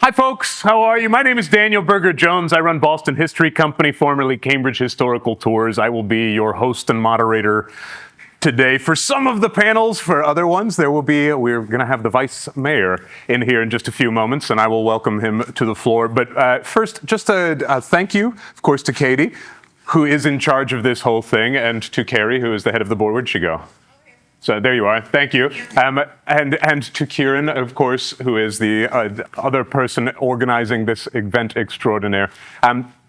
Hi folks, how are you? My name is Daniel Berger Jones. I run Boston History Company, formerly Cambridge Historical Tours. I will be your host and moderator today for some of the panels. For other ones, we're going to have the Vice Mayor in here in just a few moments, and I will welcome him to the floor. But first, just a thank you, of course, to Katie, who is in charge of this whole thing, and to Carrie, who is the head of the board. Where'd she go? So there you are. Thank you. And to Kieran, of course, who is the other person organizing this event extraordinaire.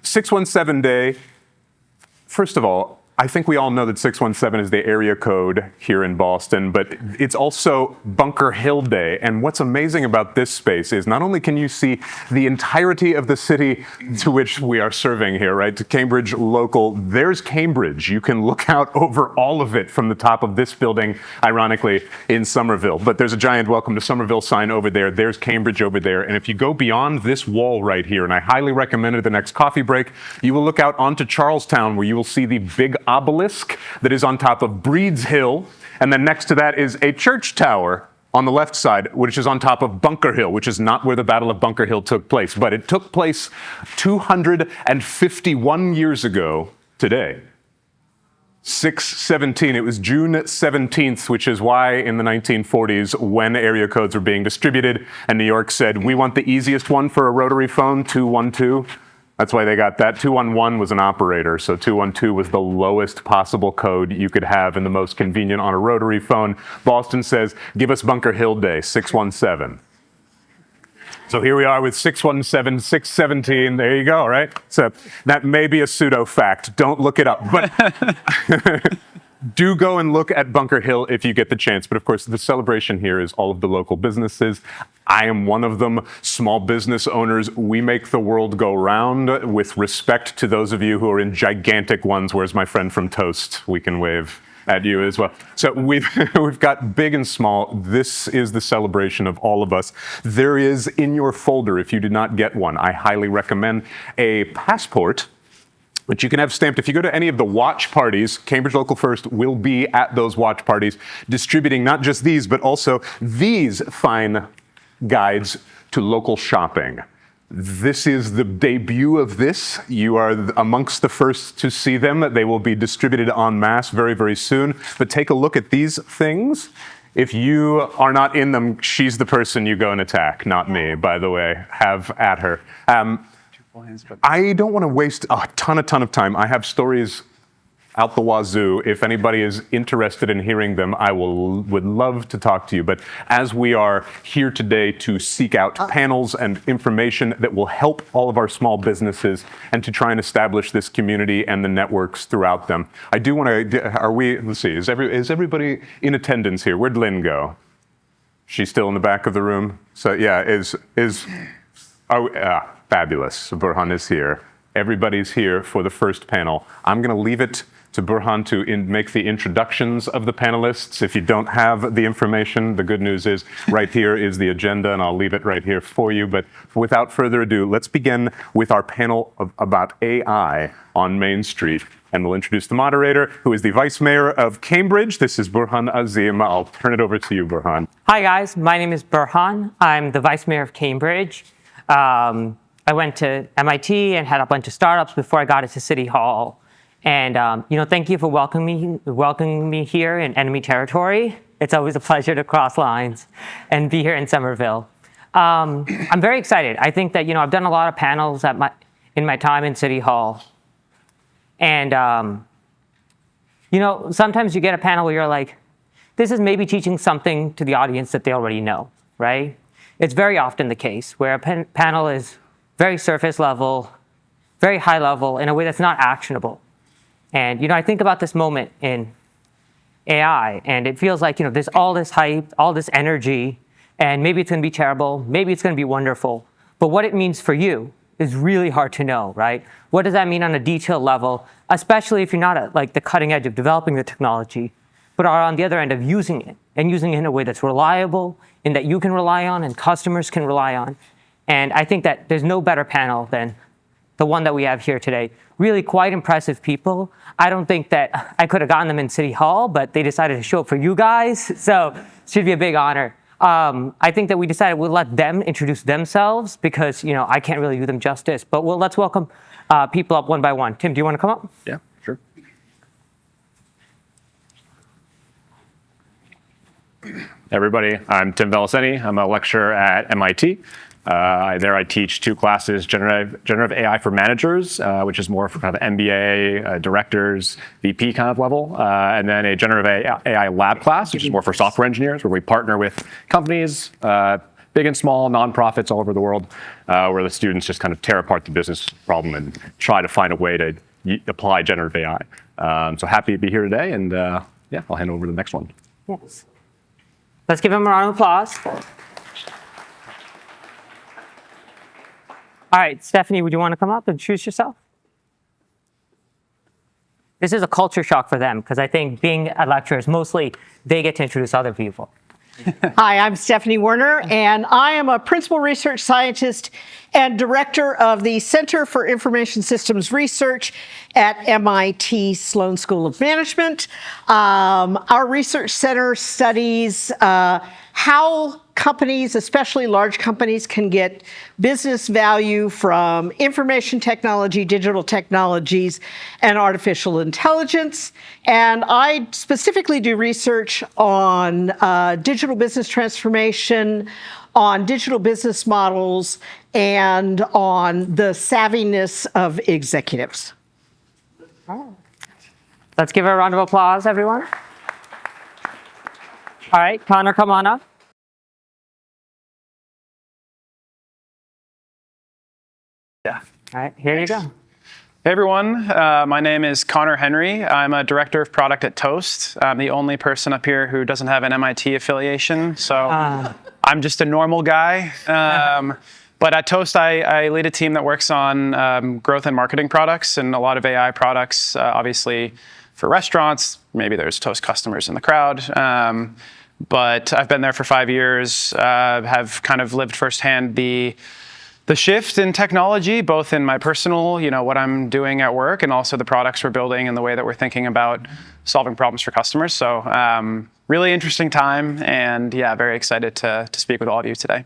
617 Day. First of all, I think we all know that 617 is the area code here in Boston, but it's also Bunker Hill Day. And what's amazing about this space is not only can you see the entirety of the city to which we are serving here, right, to Cambridge local, there's Cambridge. You can look out over all of it from the top of this building, ironically, in Somerville. But there's a giant Welcome to Somerville sign over there. There's Cambridge over there. And if you go beyond this wall right here, and I highly recommend it at the next coffee break, you will look out onto Charlestown, where you will see the big obelisk that is on top of Breed's Hill, and then next to that is a church tower on the left side, which is on top of Bunker Hill, which is not where the Battle of Bunker Hill took place, but it took place 251 years ago today. 617. It was June 17th, which is why in the 1940s, when area codes were being distributed, and New York said, we want the easiest one for a rotary phone, 212. That's why they got that. 211 was an operator, so 212 was the lowest possible code you could have and the most convenient on a rotary phone. Boston says, give us Bunker Hill Day, 617. So here we are with 617, 617. There you go, right? So that may be a pseudo fact. Don't look it up. But do go and look at Bunker Hill if you get the chance. But of course, the celebration here is all of the local businesses. I am one of them. Small business owners, we make the world go round, with respect to those of you who are in gigantic ones. Where's my friend from Toast? We can wave at you as well. So we've got big and small. This is the celebration of all of us. There is in your folder, if you did not get one, I highly recommend a passport, which you can have stamped. If you go to any of the watch parties, Cambridge Local First will be at those watch parties distributing not just these, but also these fine guides to local shopping. This is the debut of this. You are amongst the first to see them. They will be distributed en masse very, very soon. But take a look at these things. If you are not in them, she's the person you go and attack, not me, by the way. Have at her. I don't want to waste a ton of time. I have stories out the wazoo. If anybody is interested in hearing them, I would love to talk to you. But as we are here today to seek out panels and information that will help all of our small businesses and to try and establish this community and the networks throughout them, I do want to, let's see, is everybody in attendance here? Where'd Lynn go? She's still in the back of the room? So yeah, fabulous. Burhan is here. Everybody's here for the first panel. I'm going to leave it to Burhan to make the introductions of the panelists. If you don't have the information, the good news is right here is the agenda, and I'll leave it right here for you. But without further ado, let's begin with our panel about AI on Main Street. And we'll introduce the moderator, who is the Vice Mayor of Cambridge. This is Burhan Azim. I'll turn it over to you, Burhan. Hi, guys. My name is Burhan. I'm the Vice Mayor of Cambridge. I went to MIT and had a bunch of startups before I got into City Hall. And thank you for welcoming me here in enemy territory. It's always a pleasure to cross lines and be here in Somerville. I'm very excited. I think that I've done a lot of panels in my time in City Hall, and sometimes you get a panel where you're like, this is maybe teaching something to the audience that they already know, right? It's very often the case where a panel is very surface level, very high level, in a way that's not actionable. And, I think about this moment in AI, and it feels like, there's all this hype, all this energy, and maybe it's going to be terrible, maybe it's going to be wonderful. But what it means for you is really hard to know, right? What does that mean on a detailed level, especially if you're not at the cutting edge of developing the technology, but are on the other end of using it, and using it in a way that's reliable, and that you can rely on, and customers can rely on. And I think that there's no better panel than the one that we have here today. Really quite impressive people. I don't think that I could have gotten them in City Hall, but they decided to show up for you guys, so it should be a big honor. I think that we decided we'll let them introduce themselves because, I can't really do them justice. But let's welcome people up one by one. Tim, do you want to come up? Yeah, sure. Everybody, I'm Tim Veliceni. I'm a lecturer at MIT. There I teach two classes, generative AI for managers, which is more for kind of MBA, directors, VP kind of level, and then a generative AI lab class, which is more for software engineers, where we partner with companies, big and small, nonprofits all over the world, where the students just kind of tear apart the business problem and try to find a way to apply generative AI. So happy to be here today, and yeah, I'll hand over to the next one. Yes. Let's give him a round of applause. All right, Stephanie, would you want to come up and introduce yourself? This is a culture shock for them because I think being a lecturer is mostly they get to introduce other people. Hi, I'm Stephanie Werner, and I am a principal research scientist and director of the Center for Information Systems Research at MIT Sloan School of Management. Our research center studies how companies, especially large companies, can get business value from information technology, digital technologies, and artificial intelligence. And I specifically do research on digital business transformation, on digital business models, and on the savviness of executives. Let's give her a round of applause, everyone. All right, Connor, come on up. Yeah. All right, here you go. Hey everyone, my name is Connor Henry. I'm a director of product at Toast. I'm the only person up here who doesn't have an MIT affiliation, so I'm just a normal guy. But at Toast, I lead a team that works on growth and marketing products and a lot of AI products, obviously for restaurants. Maybe there's Toast customers in the crowd. But I've been there for 5 years, have kind of lived firsthand the shift in technology, both in my personal, what I'm doing at work, and also the products we're building and the way that we're thinking about solving problems for customers. So really interesting time, and yeah, very excited to speak with all of you today.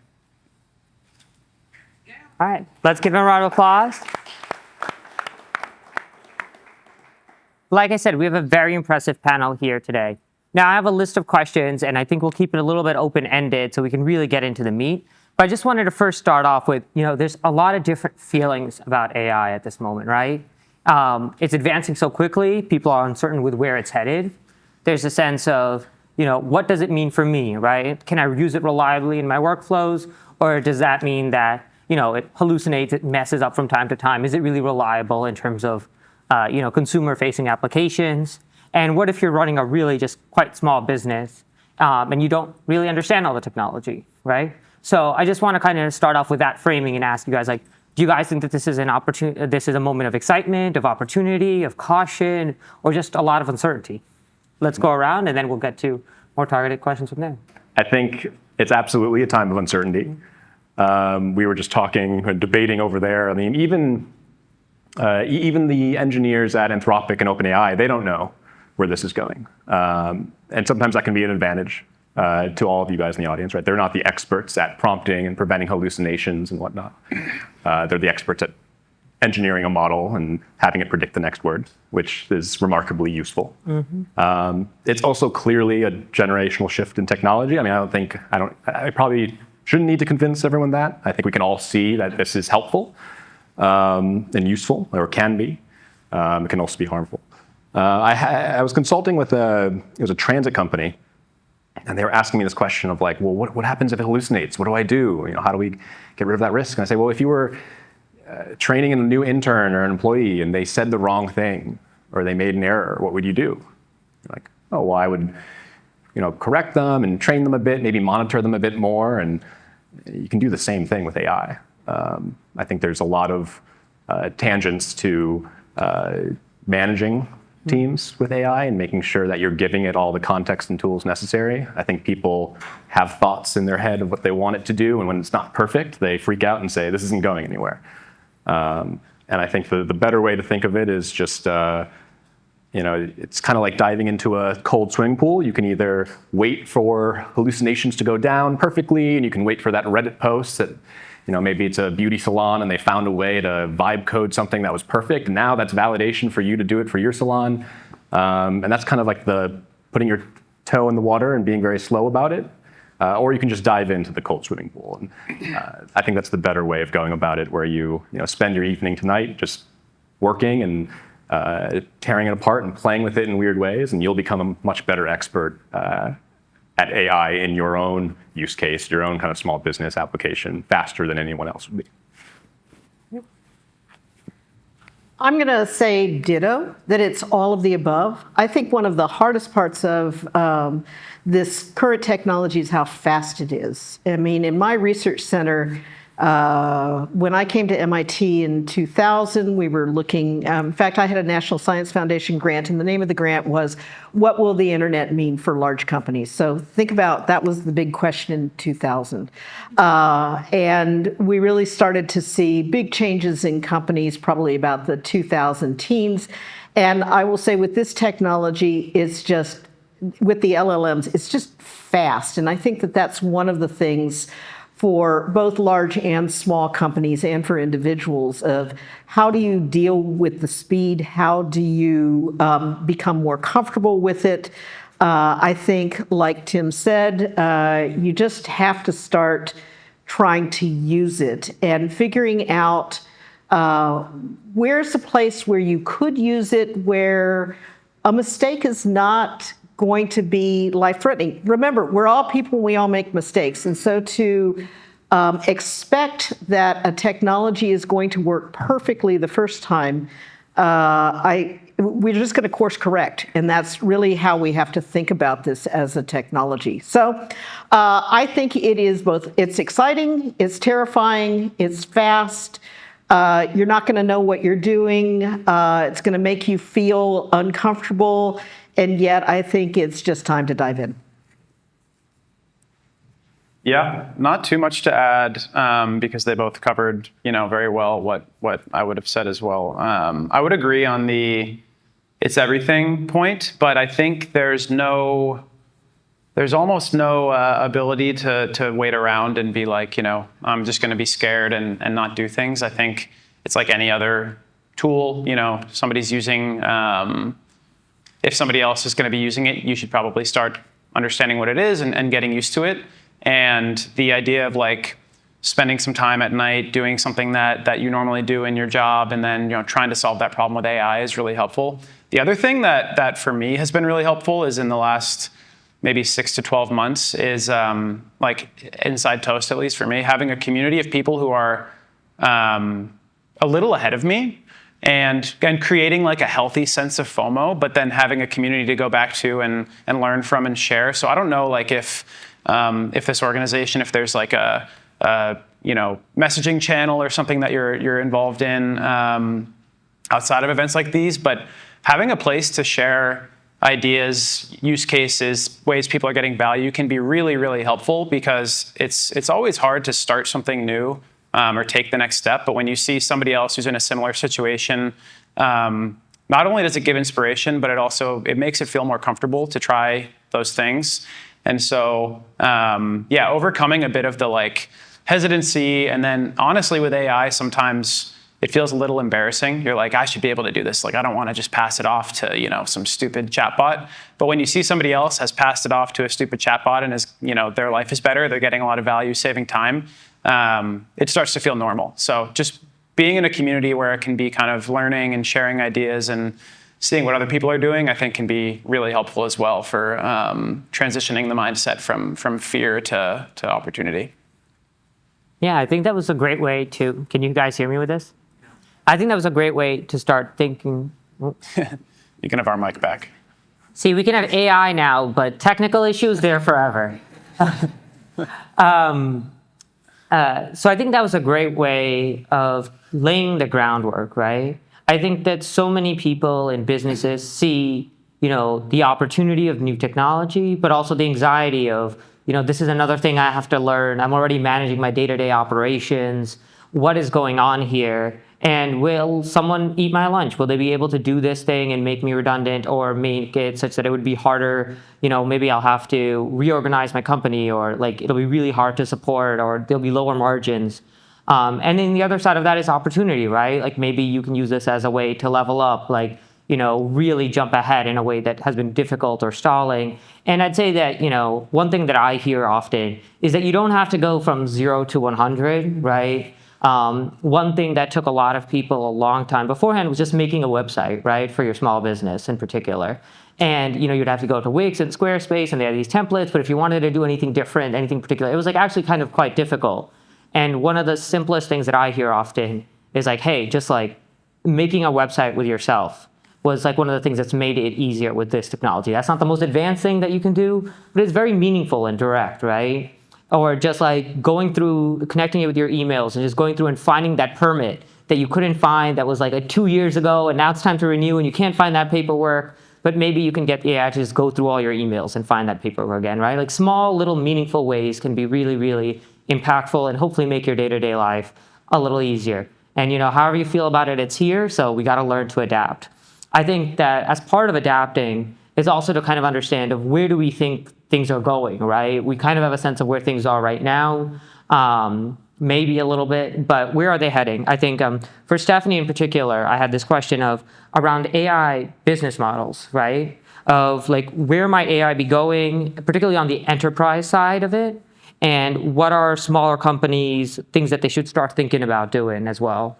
All right, let's give him a round of applause. Like I said, we have a very impressive panel here today. Now, I have a list of questions, and I think we'll keep it a little bit open-ended so we can really get into the meat. But I just wanted to first start off with, there's a lot of different feelings about AI at this moment, right? It's advancing so quickly, people are uncertain with where it's headed. There's a sense of, what does it mean for me, right? Can I use it reliably in my workflows? Or does that mean that, it hallucinates, it messes up from time to time? Is it really reliable in terms of, consumer-facing applications? And what if you're running a really just quite small business and you don't really understand all the technology, right? So I just want to kind of start off with that framing and ask you guys, do you guys think that this is an opportunity? This is a moment of excitement, of opportunity, of caution, or just a lot of uncertainty? Let's go around, and then we'll get to more targeted questions from there. I think it's absolutely a time of uncertainty. We were just talking, debating over there. I mean, even the engineers at Anthropic and OpenAI, they don't know where this is going. And sometimes that can be an advantage to all of you guys in the audience, right? They're not the experts at prompting and preventing hallucinations and whatnot. They're the experts at engineering a model and having it predict the next word, which is remarkably useful. Mm-hmm. It's also clearly a generational shift in technology. I mean, I probably shouldn't need to convince everyone that. I think we can all see that this is helpful and useful, or can be. It can also be harmful. I was consulting with it was a transit company, and they were asking me this question of well, what happens if it hallucinates? What do I do? How do we get rid of that risk? And I say, well, if you were training a new intern or an employee and they said the wrong thing or they made an error, what would you do? You're like, oh, well, I would, correct them and train them a bit, maybe monitor them a bit more, and you can do the same thing with AI. I think there's a lot of tangents to managing teams with AI and making sure that you're giving it all the context and tools necessary. I think people have thoughts in their head of what they want it to do, and when it's not perfect, they freak out and say, this isn't going anywhere. And I think the better way to think of it is just It's kind of like diving into a cold swimming pool. You can either wait for hallucinations to go down perfectly, and you can wait for that Reddit post that, maybe it's a beauty salon and they found a way to vibe code something that was perfect. And now that's validation for you to do it for your salon. And that's kind of like the putting your toe in the water and being very slow about it. Or you can just dive into the cold swimming pool. And I think that's the better way of going about it, where you spend your evening tonight just working and tearing it apart and playing with it in weird ways, and you'll become a much better expert at AI in your own use case, your own kind of small business application, faster than anyone else would be. I'm going to say ditto, that it's all of the above. I think one of the hardest parts of this current technology is how fast it is. I mean, in my research center, when I came to MIT in 2000, we were looking, in fact, I had a National Science Foundation grant, and the name of the grant was, what will the internet mean for large companies? So think about, that was the big question in 2000. And we really started to see big changes in companies probably about the 2000 teens. And I will say with this technology, it's just, with the LLMs, it's just fast. And I think that that's one of the things for both large and small companies and for individuals of how do you deal with the speed? How do you become more comfortable with it? I think, like Tim said, you just have to start trying to use it and figuring out where's a place where you could use it where a mistake is not going to be life-threatening. Remember, we're all people, we all make mistakes. And so to expect that a technology is going to work perfectly the first time, we're just going to course correct. And that's really how we have to think about this as a technology. So I think it is both, it's exciting, it's terrifying, it's fast. You're not going to know what you're doing. It's going to make you feel uncomfortable. And yet, I think it's just time to dive in. Yeah, not too much to add because they both covered, very well what I would have said as well. I would agree on the it's everything point, but I think there's almost no ability to wait around and be like, I'm just going to be scared and not do things. I think it's like any other tool. Somebody's using. If somebody else is going to be using it, you should probably start understanding what it is and getting used to it. And the idea of like spending some time at night doing something that you normally do in your job and then trying to solve that problem with AI is really helpful. The other thing that for me has been really helpful is in the last maybe 6 to 12 months is like inside Toast, at least for me, having a community of people who are a little ahead of me. And creating like a healthy sense of FOMO, but then having a community to go back to and learn from and share. So I don't know, like if this organization, if there's like a messaging channel or something that you're involved in outside of events like these, but having a place to share ideas, use cases, ways people are getting value can be really, really helpful because it's always hard to start something new. Or take the next step. But when you see somebody else who's in a similar situation, not only does it give inspiration, but it makes it feel more comfortable to try those things. And so, overcoming a bit of the like hesitancy, and then honestly with AI, sometimes it feels a little embarrassing. You're like, I should be able to do this. Like, I don't want to just pass it off to some stupid chatbot. But when you see somebody else has passed it off to a stupid chatbot and is their life is better, they're getting a lot of value, saving time. It starts to feel normal. So just being in a community where it can be kind of learning and sharing ideas and seeing what other people are doing, I think can be really helpful as well for transitioning the mindset from fear to opportunity. Yeah, I think that was a great way to, can you guys hear me with this? I think that was a great way to start thinking. You can have our mic back. See, we can have AI now, but technical issues, they're forever. So I think that was a great way of laying the groundwork, right? I think that so many people in businesses see, the opportunity of new technology, but also the anxiety of, this is another thing I have to learn. I'm already managing my day-to-day operations. What is going on here? And will someone eat my lunch? Will they be able to do this thing and make me redundant, or make it such that it would be harder? Maybe I'll have to reorganize my company, or like it'll be really hard to support, or there'll be lower margins. And then the other side of that is opportunity, right? Like maybe you can use this as a way to level up, like, really jump ahead in a way that has been difficult or stalling. And I'd say that, one thing that I hear often is that you don't have to go from 0 to 100, right? One thing that took a lot of people a long time beforehand was just making a website, right, for your small business in particular. And you'd have to go to Wix and Squarespace, and they had these templates. But if you wanted to do anything different, anything particular, it was like actually kind of quite difficult. And one of the simplest things that I hear often is like, hey, just like making a website with yourself was like one of the things that's made it easier with this technology. That's not the most advanced thing that you can do, but it's very meaningful and direct, right? Or just like going through, connecting it with your emails and just going through and finding that permit that you couldn't find that was like 2 years ago, and now it's time to renew and you can't find that paperwork, but maybe you can get the AI to just go through all your emails and find that paperwork again, right? Like small little meaningful ways can be really, really impactful and hopefully make your day-to-day life a little easier. And however you feel about it, it's here, so we got to learn to adapt. I think that as part of adapting is also to kind of understand of where do we think things are going, right? We kind of have a sense of where things are right now, maybe a little bit, but where are they heading? I think for Stephanie in particular, I had this question of around AI business models, right? Of like, where might AI be going, particularly on the enterprise side of it? And what are smaller companies, things that they should start thinking about doing as well?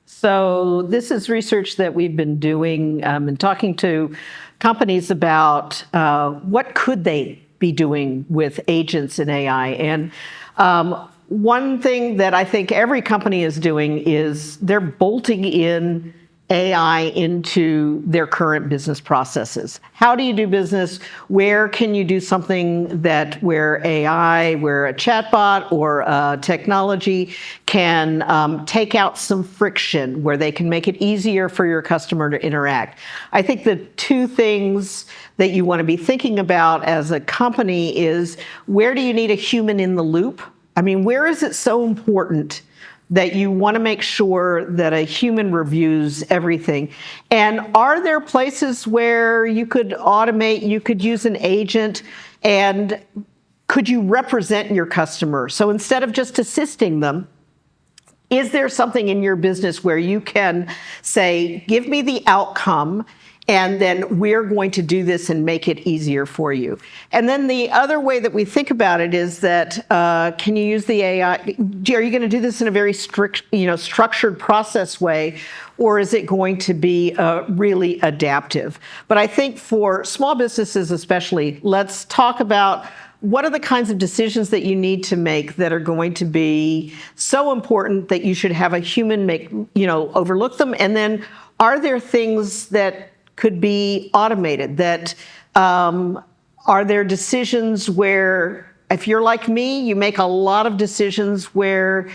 So this is research that we've been doing and talking to companies about what could they be doing with agents in AI. And one thing that I think every company is doing is they're bolting in AI into their current business processes. How do you do business? Where can you do something where AI, where a chatbot or a technology can take out some friction, where they can make it easier for your customer to interact? I think the two things that you want to be thinking about as a company is, where do you need a human in the loop? I mean, where is it so important that you want to make sure that a human reviews everything? And are there places where you could automate, you could use an agent, and could you represent your customer? So instead of just assisting them, is there something in your business where you can say, give me the outcome, and then we're going to do this and make it easier for you? And then the other way that we think about it is that, can you use the AI? Are you going to do this in a very strict, structured process way, or is it going to be really adaptive? But I think for small businesses especially, let's talk about what are the kinds of decisions that you need to make that are going to be so important that you should have a human overlook them? And then are there things that could be automated? That are there decisions where, if you're like me, you make a lot of decisions where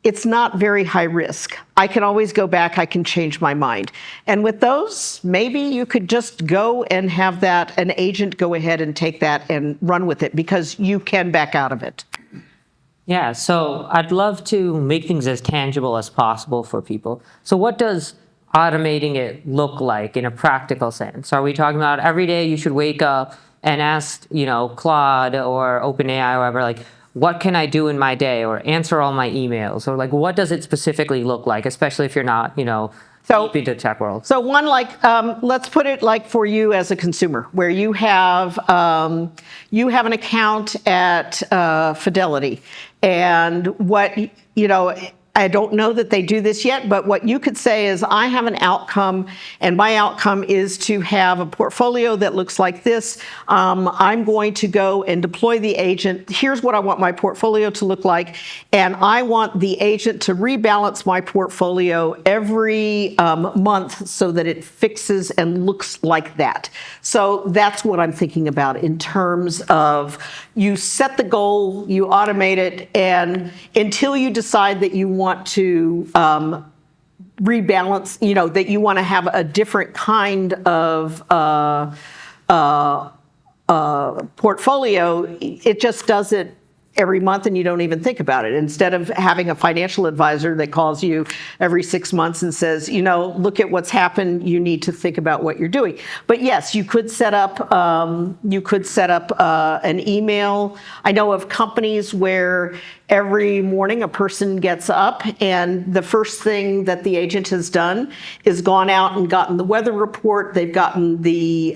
it's not very high risk. I can always go back, I can change my mind. And with those, maybe you could just go and have an agent go ahead and take that and run with it, because you can back out of it. Yeah, so I'd love to make things as tangible as possible for people. So what does automating it look like in a practical sense? Are we talking about every day you should wake up and ask, Claude or OpenAI or whatever, like, what can I do in my day, or answer all my emails, or like, what does it specifically look like, especially if you're not, deep into the tech world? So one, let's put it like for you as a consumer, where you have an account at Fidelity, and I don't know that they do this yet, but what you could say is, I have an outcome, and my outcome is to have a portfolio that looks like this. I'm going to go and deploy the agent. Here's what I want my portfolio to look like, and I want the agent to rebalance my portfolio every month so that it fixes and looks like that. So that's what I'm thinking about in terms of, you set the goal, you automate it, and until you decide that you want to rebalance, that you want to have a different kind of portfolio, it just doesn't every month and you don't even think about it. Instead of having a financial advisor that calls you every 6 months and says, look at what's happened, you need to think about what you're doing. But yes, you could set up an email. I know of companies where every morning a person gets up and the first thing that the agent has done is gone out and gotten the weather report. They've gotten the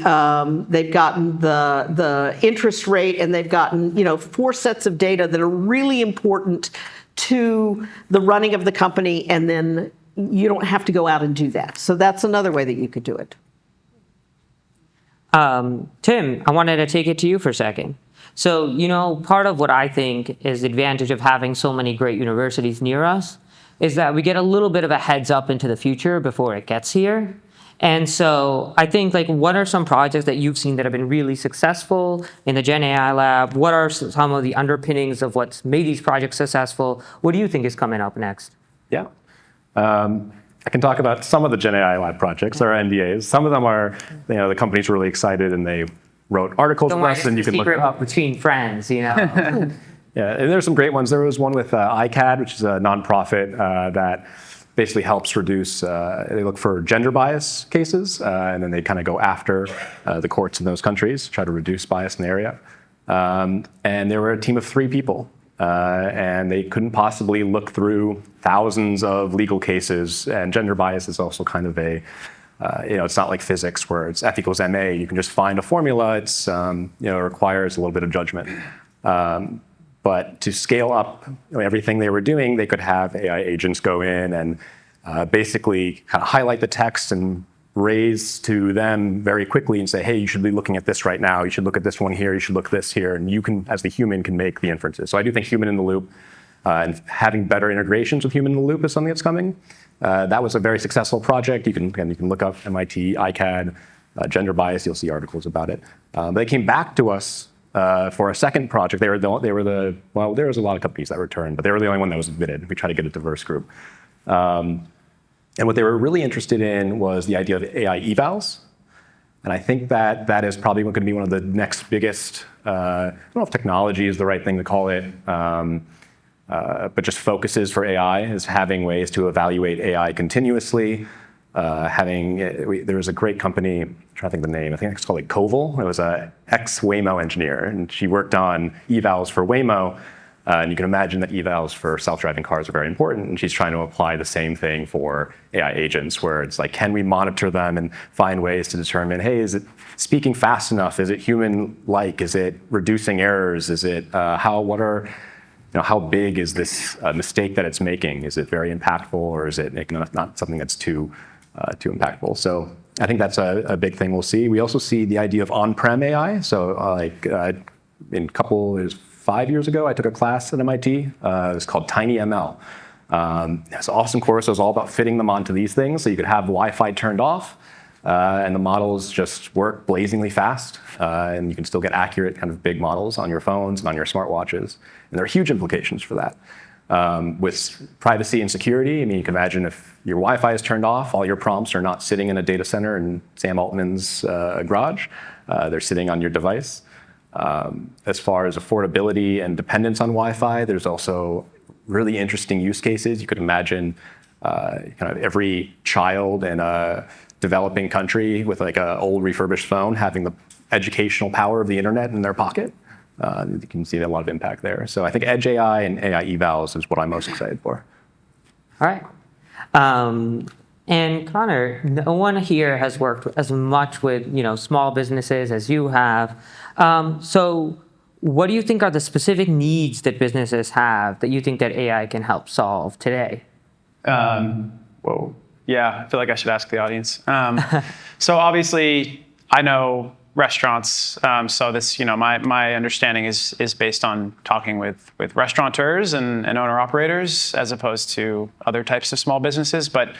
interest rate, and they've gotten 4 sets of data that are really important to the running of the company, and then you don't have to go out and do that. So that's another way that you could do it. Tim, I wanted to take it to you for a second. So, part of what I think is the advantage of having so many great universities near us is that we get a little bit of a heads up into the future before it gets here. And so I think, what are some projects that you've seen that have been really successful in the Gen AI Lab? What are some of the underpinnings of what's made these projects successful? What do you think is coming up next? Yeah. I can talk about some of the Gen AI Lab projects. There are NDAs. Some of them are, the companies were really excited and they wrote articles with us, and you can look it up. Between friends, Yeah, and there's some great ones. There was one with ICAD, which is a nonprofit that basically helps reduce, they look for gender bias cases, and then they kind of go after the courts in those countries, try to reduce bias in the area. And they were a team of 3 people, and they couldn't possibly look through thousands of legal cases, and gender bias is also kind of it's not like physics where it's F equals MA. You can just find a formula. It's, it requires a little bit of judgment. But to scale up everything they were doing, they could have AI agents go in and basically kind of highlight the text and raise to them very quickly and say, hey, you should be looking at this right now. You should look at this one here. You should look at this here. And you can, as the human, can make the inferences. So I do think human in the loop and having better integrations with human in the loop is something that's coming. That was a very successful project. You can look up MIT, ICAD, gender bias. You'll see articles about it. But they came back to us for a second project. There was a lot of companies that returned, but they were the only one that was admitted. We tried to get a diverse group. And what they were really interested in was the idea of AI evals. And I think that is probably going to be one of the next biggest, I don't know if technology is the right thing to call it, but just focuses for AI is having ways to evaluate AI continuously. There was a great company, I'm trying to think of the name, I think it's called Koval. It was an ex-Waymo engineer, and she worked on evals for Waymo. And you can imagine that evals for self-driving cars are very important, and she's trying to apply the same thing for AI agents, where it's like, can we monitor them and find ways to determine, hey, is it speaking fast enough? Is it human-like? Is it reducing errors? Is it how big is this mistake that it's making? Is it very impactful, or is it not something that's too impactful? So I think that's a big thing we'll see. We also see the idea of on-prem AI. So in 5 years ago, I took a class at MIT. It was called TinyML. It's an awesome course. It was all about fitting them onto these things. So you could have Wi-Fi turned off, and the models just work blazingly fast. And you can still get accurate kind of big models on your phones and on your smartwatches. And there are huge implications for that. With privacy and security, you can imagine if your Wi-Fi is turned off, all your prompts are not sitting in a data center in Sam Altman's garage. They're sitting on your device. As far as affordability and dependence on Wi-Fi, there's also really interesting use cases. You could imagine kind of every child in a developing country with an old refurbished phone having the educational power of the internet in their pocket. You can see a lot of impact there. So I think Edge AI and AI evals is what I'm most excited for. All right. And Connor, no one here has worked as much with small businesses as you have. So what do you think are the specific needs that businesses have that you think that AI can help solve today? Whoa. Yeah, I feel like I should ask the audience. So obviously, I know restaurants. So this, my understanding is based on talking with restaurateurs and owner-operators as opposed to other types of small businesses. But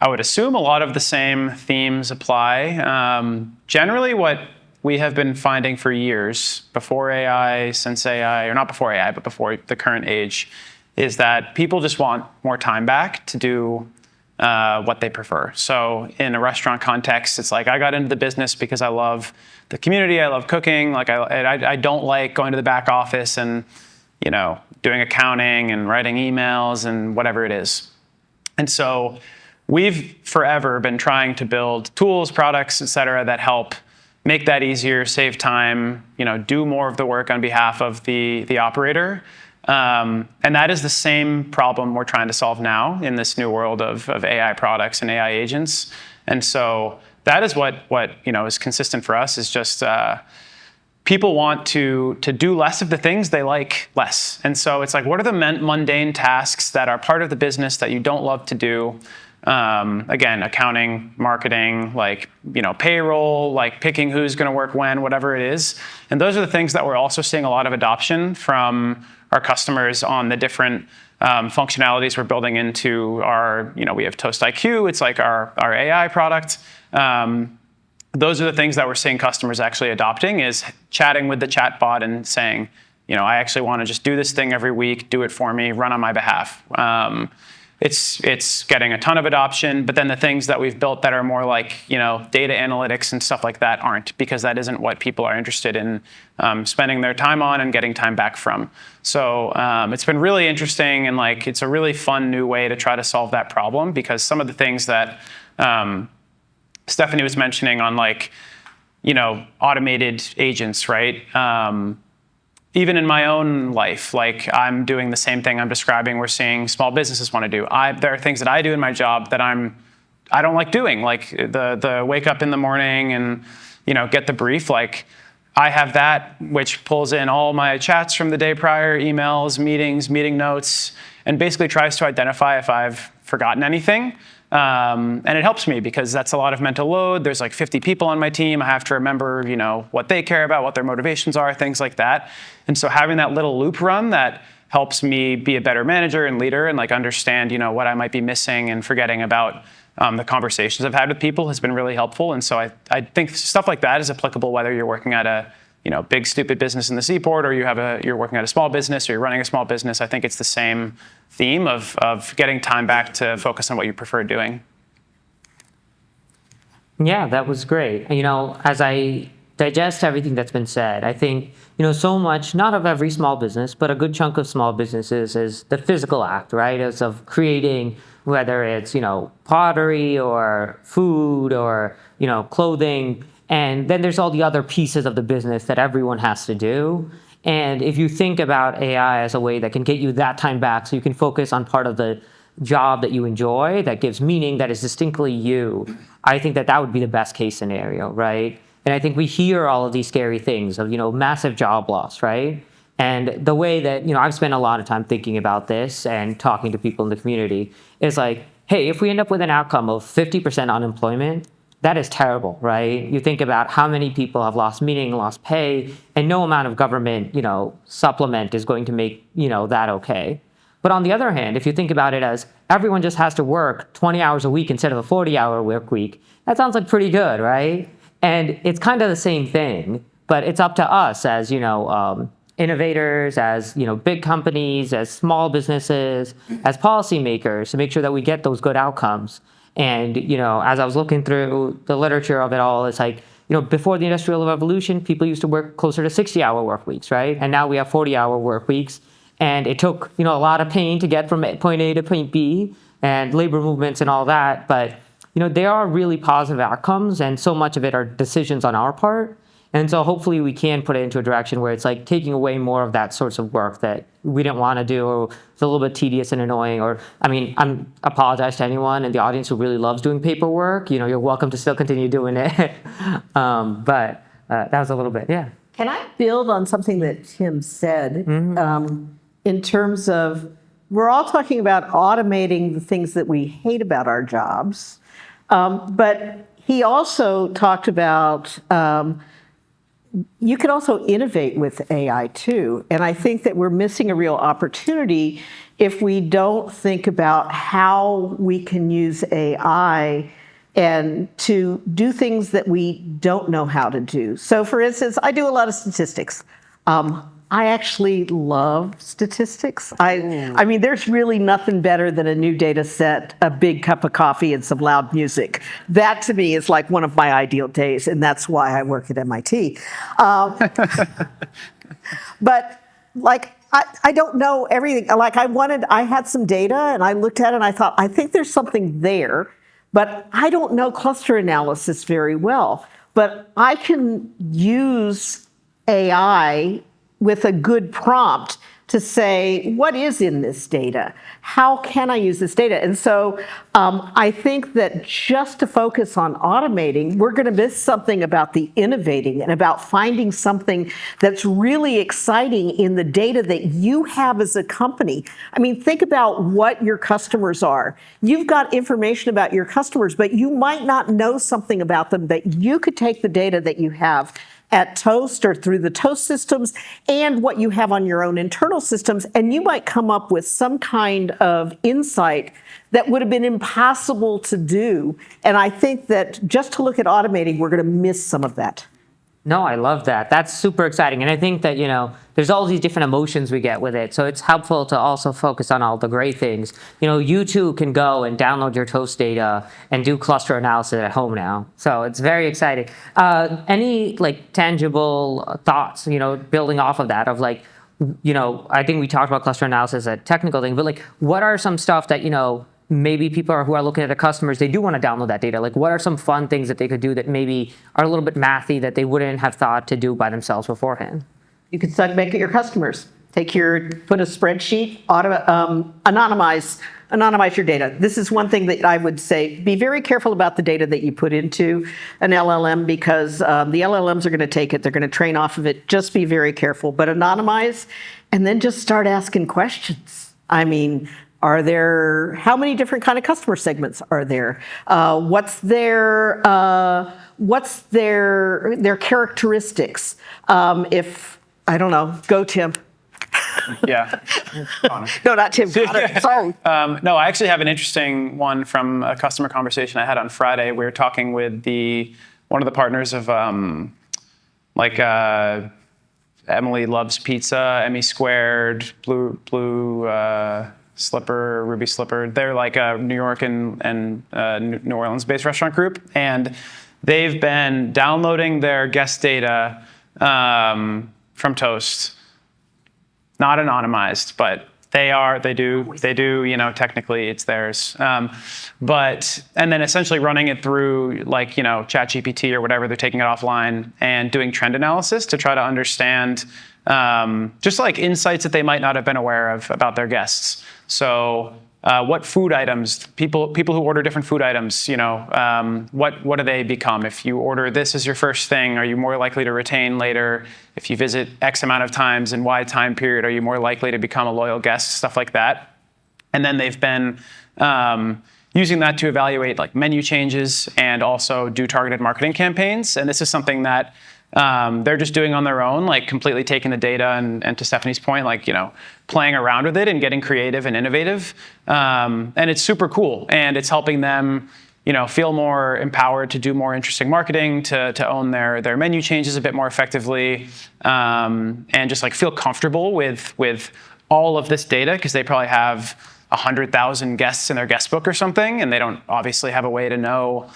I would assume a lot of the same themes apply. Generally, what we have been finding for years, before AI, since AI, or not before AI, but before the current age, is that people just want more time back to do what they prefer. So in a restaurant context, it's like, I got into the business because I love the community, I love cooking. I don't like going to the back office and doing accounting and writing emails and whatever it is. And so we've forever been trying to build tools, products, et cetera, that help make that easier, save time, do more of the work on behalf of the operator. And that is the same problem we're trying to solve now in this new world of AI products and AI agents. And so that is what is consistent for us, is just people want to do less of the things they like less. And so it's like, what are the mundane tasks that are part of the business that you don't love to do? Again, accounting, marketing, payroll, picking who's going to work when, whatever it is. And those are the things that we're also seeing a lot of adoption from our customers on the different functionalities we're building into our, we have Toast IQ. It's like our AI product. Those are the things that we're seeing customers actually adopting, is chatting with the chatbot and saying, I actually want to just do this thing every week, do it for me, run on my behalf. It's getting a ton of adoption, but then the things that we've built that are more like, data analytics and stuff like that aren't, because that isn't what people are interested in spending their time on and getting time back from. So it's been really interesting, and it's a really fun new way to try to solve that problem, because some of the things that Stephanie was mentioning on automated agents, right? Even in my own life, I'm doing the same thing I'm describing we're seeing small businesses want to do. There are things that I do in my job that I don't like doing, like the wake up in the morning and get the brief. I have that, which pulls in all my chats from the day prior, emails, meetings, meeting notes, and basically tries to identify if I've forgotten anything. And it helps me, because that's a lot of mental load. There's 50 people on my team. I have to remember, what they care about, what their motivations are, things like that. And so having that little loop run that helps me be a better manager and leader and understand, what I might be missing and forgetting about the conversations I've had with people has been really helpful. And so I think stuff like that is applicable whether you're working at a big stupid business in the seaport, or you're working at a small business, or you're running a small business. I think it's the same theme of getting time back to focus on what you prefer doing. Yeah, that was great. As I digest everything that's been said, I think, so much, not of every small business, but a good chunk of small businesses is the physical act, right? As of creating, whether it's, pottery or food or, clothing. And then there's all the other pieces of the business that everyone has to do. And if you think about AI as a way that can get you that time back so you can focus on part of the job that you enjoy, that gives meaning, that is distinctly you, I think that would be the best case scenario, right? And I think we hear all of these scary things of, massive job loss, right? And the way that, I've spent a lot of time thinking about this and talking to people in the community is hey, if we end up with an outcome of 50% unemployment, that is terrible, right? You think about how many people have lost meaning, lost pay, and no amount of government, supplement is going to make, that okay. But on the other hand, if you think about it as everyone just has to work 20 hours a week instead of a 40-hour work week, that sounds pretty good, right? And it's kind of the same thing, but it's up to us as, innovators, as, big companies, as small businesses, as policymakers to make sure that we get those good outcomes. And, as I was looking through the literature of it all, it's before the Industrial Revolution, people used to work closer to 60-hour work weeks, right? And now we have 40-hour work weeks. And it took, a lot of pain to get from point A to point B and labor movements and all that. But, there are really positive outcomes, and so much of it are decisions on our part. And so hopefully we can put it into a direction where it's taking away more of that sorts of work that we didn't want to do, or it's a little bit tedious and annoying. Or, apologize to anyone in the audience who really loves doing paperwork. You're welcome to still continue doing it. But that was a little bit, yeah. Can I build on something that Tim said in terms of, we're all talking about automating the things that we hate about our jobs, but he also talked about you can also innovate with AI too. And I think that we're missing a real opportunity if we don't think about how we can use AI and to do things that we don't know how to do. So for instance, I do a lot of statistics. I actually love statistics. I mean, there's really nothing better than a new data set, a big cup of coffee, and some loud music. That to me is one of my ideal days, and that's why I work at MIT. But I don't know everything. Like I had some data and I looked at it and I thought, I think there's something there, but I don't know cluster analysis very well. But I can use AI with a good prompt to say, what is in this data? How can I use this data? And so I think that just to focus on automating, we're going to miss something about the innovating and about finding something that's really exciting in the data that you have as a company. I mean, think about what your customers are. You've got information about your customers, but you might not know something about them that you could take the data that you have at Toast or through the Toast systems and what you have on your own internal systems, and you might come up with some kind of insight that would have been impossible to do. And I think that just to look at automating, we're going to miss some of that. No, I love that. That's super exciting. And I think that, there's all these different emotions we get with it. So it's helpful to also focus on all the great things. You too can go and download your Toast data and do cluster analysis at home now. So it's very exciting. Any tangible thoughts, building off of that of I think we talked about cluster analysis, a technical thing, but what are some stuff that, maybe people who are looking at the customers, they do want to download that data. What are some fun things that they could do that maybe are a little bit mathy that they wouldn't have thought to do by themselves beforehand? You could segment your customers. Put a spreadsheet, anonymize your data. This is one thing that I would say, be very careful about the data that you put into an LLM because the LLMs are going to take it. They're going to train off of it. Just be very careful, but anonymize and then just start asking questions. I mean, how many different kind of customer segments are there? What's their characteristics? I don't know, go Tim. Yeah. No, not Tim. Sorry. No, I actually have an interesting one from a customer conversation I had on Friday. We were talking with one of the partners of Emily Loves Pizza, Emmy Squared, Blue Slipper, Ruby Slipper. They're like a New York and New Orleans-based restaurant group, and they've been downloading their guest data from Toast, not anonymized, but they do, technically it's theirs. And then essentially running it through ChatGPT or whatever, they're taking it offline and doing trend analysis to try to understand just insights that they might not have been aware of about their guests. So what food items, people who order different food items, what do they become? If you order this as your first thing, are you more likely to retain later? If you visit X amount of times in Y time period, are you more likely to become a loyal guest? Stuff like that. And then they've been using that to evaluate menu changes and also do targeted marketing campaigns. And this is something that they're just doing on their own, completely taking the data and to Stephanie's point, playing around with it and getting creative and innovative. And it's super cool. And it's helping them, feel more empowered to do more interesting marketing, to own their menu changes a bit more effectively, and just feel comfortable with all of this data because they probably have 100,000 guests in their guest book or something, and they don't obviously have a way to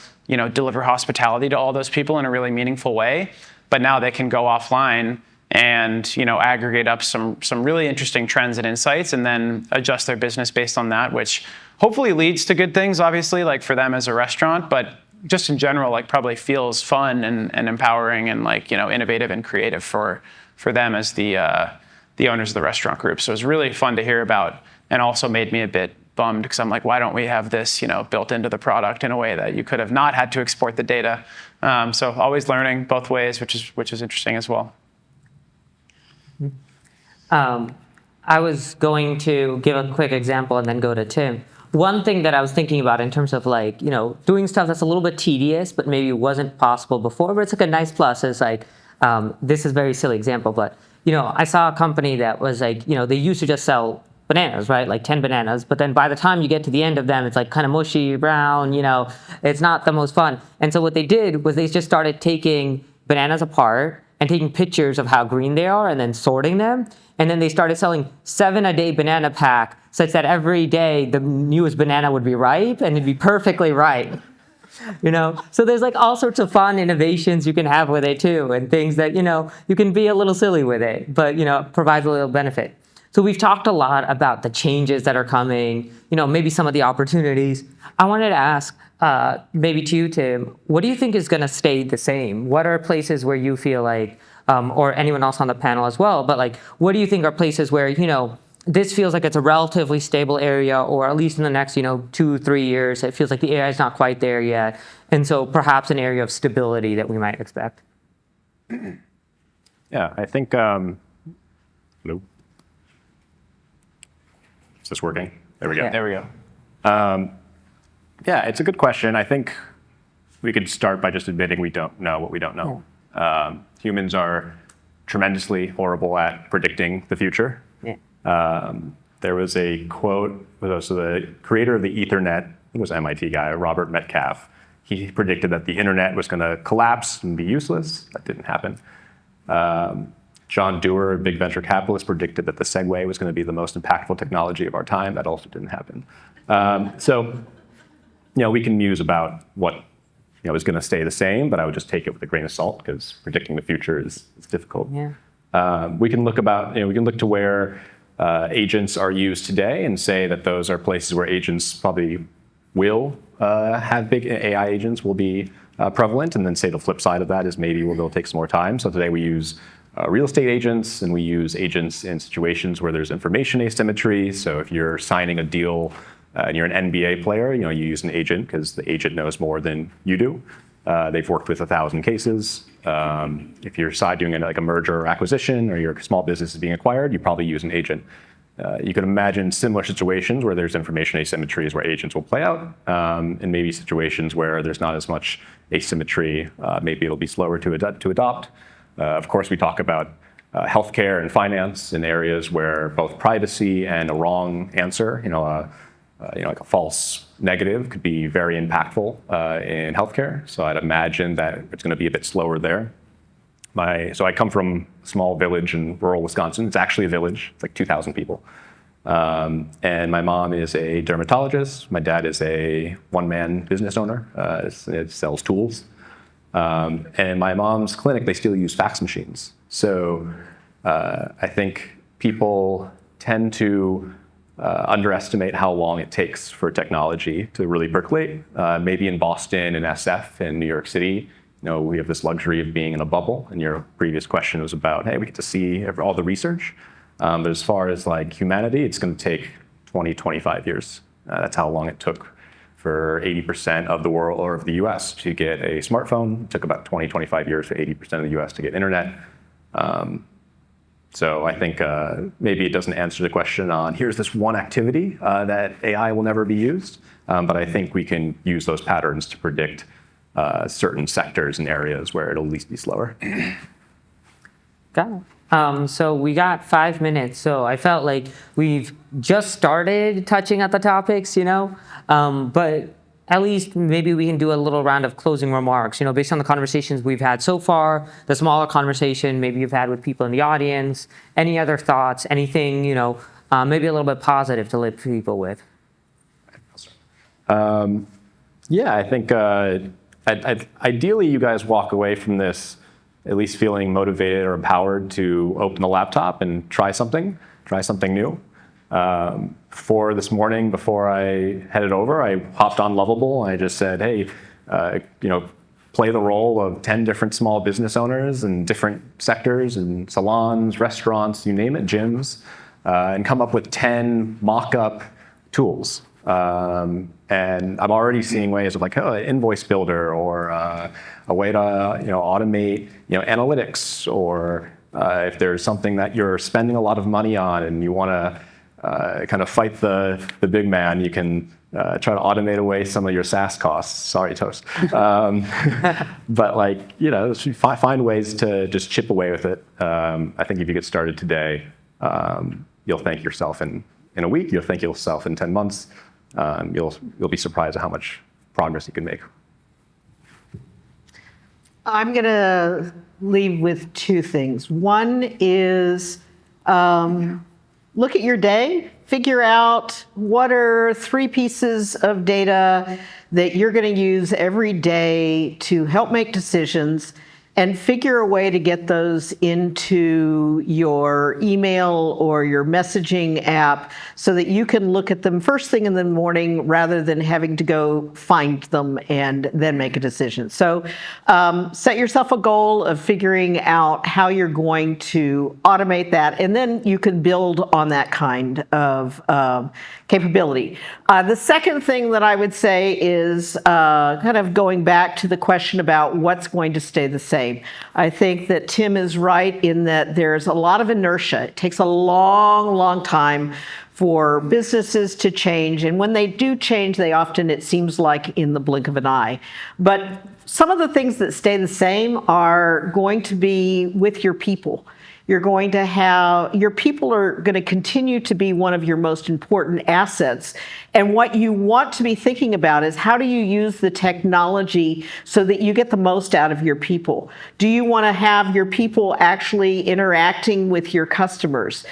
deliver hospitality to all those people in a really meaningful way. But now they can go offline and aggregate up some really interesting trends and insights and then adjust their business based on that, which hopefully leads to good things, obviously, for them as a restaurant, but just in general, probably feels fun and empowering and innovative and creative for them as the owners of the restaurant group. So it was really fun to hear about and also made me a bit bummed because I'm why don't we have this, built into the product in a way that you could have not had to export the data. So always learning both ways, which is interesting as well. I was going to give a quick example and then go to Tim. One thing that I was thinking about in terms of doing stuff that's a little bit tedious, but maybe wasn't possible before, but it's a nice plus is this is a very silly example, but I saw a company that was they used to just sell bananas, right? 10 bananas. But then by the time you get to the end of them, it's kind of mushy, brown, it's not the most fun. And so what they did was they just started taking bananas apart and taking pictures of how green they are and then sorting them. And then they started selling 7-a-day banana pack such that every day the newest banana would be ripe and it'd be perfectly ripe. So there's all sorts of fun innovations you can have with it too, and things that, you can be a little silly with it, but, provides a little benefit. So we've talked a lot about the changes that are coming, maybe some of the opportunities. I wanted to ask, maybe to you, Tim, what do you think is going to stay the same? What are places where you feel like, or anyone else on the panel as well, but like, what do you think are places where, this feels like it's a relatively stable area, or at least in the next, 2-3 years, it feels like the AI is not quite there yet. And so perhaps an area of stability that we might expect. Yeah, I think, hello? Is this working? There we go. Yeah. There we go. Yeah, it's a good question. I think we could start by just admitting we don't know what we don't know. Humans are tremendously horrible at predicting the future. Yeah. There was a quote, so the creator of the Ethernet, it was an MIT guy, Robert Metcalfe. He predicted that the internet was going to collapse and be useless. That didn't happen. John Doerr, a big venture capitalist, predicted that the Segway was going to be the most impactful technology of our time. That also didn't happen. So, we can muse about what is going to stay the same, but I would just take it with a grain of salt because predicting the future is difficult. Yeah. We can look to where agents are used today and say that those are places where agents probably will have big AI agents will be prevalent, and then say the flip side of that is maybe it'll take some more time. So today we use real estate agents, and we use agents in situations where there's information asymmetry. So if you're signing a deal and you're an NBA player, you use an agent because the agent knows more than you do. They've worked with 1,000 cases. If you're doing like a merger or acquisition, or your small business is being acquired, you probably use an agent. You can imagine similar situations where there's information asymmetries where agents will play out, and maybe situations where there's not as much asymmetry. Maybe it'll be slower to adopt. Of course, we talk about healthcare and finance in areas where both privacy and a wrong answer, like a false negative, could be very impactful in healthcare. So I'd imagine that it's going to be a bit slower there. So I come from a small village in rural Wisconsin. It's actually a village. It's like 2,000 people. And my mom is a dermatologist. My dad is a one-man business owner. It sells tools. And my mom's clinic, they still use fax machines. So I think people tend to underestimate how long it takes for technology to really percolate. Maybe in Boston and SF and New York City, we have this luxury of being in a bubble. And your previous question was about, hey, we get to see all the research. But as far as like humanity, it's going to take 20, 25 years. That's how long it took for 80% of the world, or of the US, to get a smartphone. It took about 20, 25 years for 80% of the US to get internet. So I think maybe it doesn't answer the question on here's this one activity that AI will never be used, but I think we can use those patterns to predict certain sectors and areas where it'll at least be slower. Got it. So we got 5 minutes. So I felt like we've just started touching at the topics, but at least maybe we can do a little round of closing remarks, based on the conversations we've had so far, the smaller conversation maybe you've had with people in the audience. Any other thoughts, anything, maybe a little bit positive to leave people with? Yeah, I think ideally you guys walk away from this at least feeling motivated or empowered to open the laptop and try something new. For this morning, before I headed over, I hopped on Lovable and I just said, hey, play the role of 10 different small business owners in different sectors and salons, restaurants, you name it, gyms, and come up with 10 mock-up tools. And I'm already seeing ways of like, an invoice builder, or a way to automate analytics, or if there's something that you're spending a lot of money on and you want to kind of fight the big man, you can try to automate away some of your SaaS costs. Sorry, Toast. But find ways to just chip away with it. I think if you get started today, you'll thank yourself in a week. You'll thank yourself in 10 months. You'll be surprised at how much progress you can make. I'm going to leave with two things. One is look at your day, figure out what are 3 pieces of data that you're going to use every day to help make decisions. and figure a way to get those into your email or your messaging app so that you can look at them first thing in the morning rather than having to go find them and then make a decision. So set yourself a goal of figuring out how you're going to automate that, and then you can build on that kind of capability. The second thing that I would say is kind of going back to the question about what's going to stay the same. I think that Tim is right in that there's a lot of inertia. It takes a long, long time for businesses to change. And when they do change, they often, it seems like, in the blink of an eye. But some of the things that stay the same are going to be with your people. You're going to have, your people are going to continue to be one of your most important assets. And what you want to be thinking about is how do you use the technology so that you get the most out of your people? Do you want to have your people actually interacting with your customers?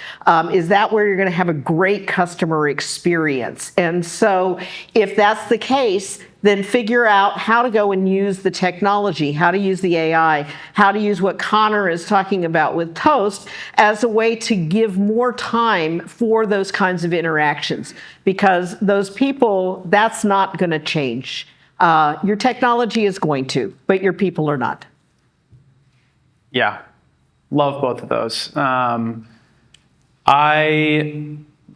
Is that where you're going to have a great customer experience? And so if that's the case, then figure out how to go and use the technology, how to use the AI, how to use what Connor is talking about with Toast as a way to give more time for those kinds of interactions. Because those people, that's not going to change. Your technology is going to, but your people are not. Yeah, love both of those.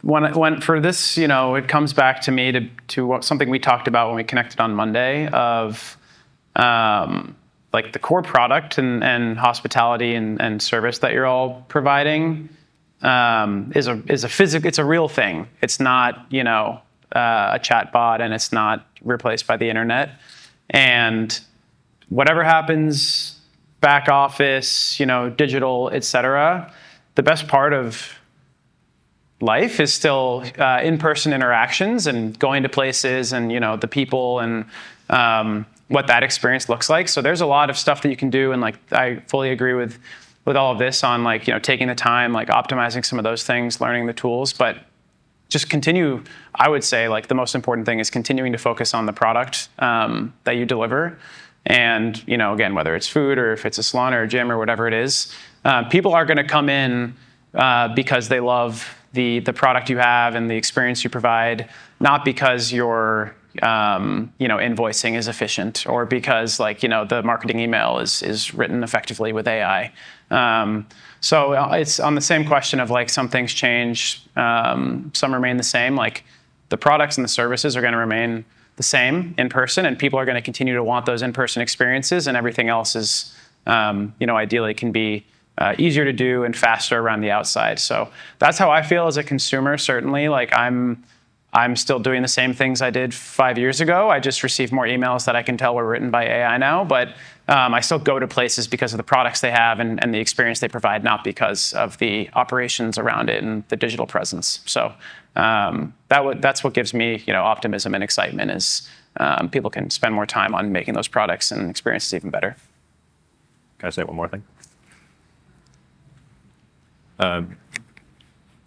When for this, it comes back to me to something we talked about when we connected on Monday of like the core product and hospitality and service that you're all providing is it's a real thing. It's not a chat bot, and it's not replaced by the internet. And whatever happens, back office, digital, etc., the best part of life is still in-person interactions and going to places and the people and what that experience looks like. So there's a lot of stuff that you can do, and I fully agree with all of this on taking the time, optimizing some of those things, learning the tools, but just continue. I would say the most important thing is continuing to focus on the product that you deliver, and again, whether it's food or if it's a salon or a gym or whatever it is, people are going to come in because they love the product you have and the experience you provide, not because your invoicing is efficient or because the marketing email is written effectively with AI. So it's on the same question of some things change, some remain the same. The products and the services are going to remain the same in person, and people are going to continue to want those in-person experiences, and everything else is ideally can be easier to do and faster around the outside. So that's how I feel as a consumer. Certainly, I'm still doing the same things I did 5 years ago. I just receive more emails that I can tell were written by AI now, but I still go to places because of the products they have and the experience they provide, not because of the operations around it and the digital presence. So that's what gives me optimism and excitement is people can spend more time on making those products and experiences even better. Can I say one more thing?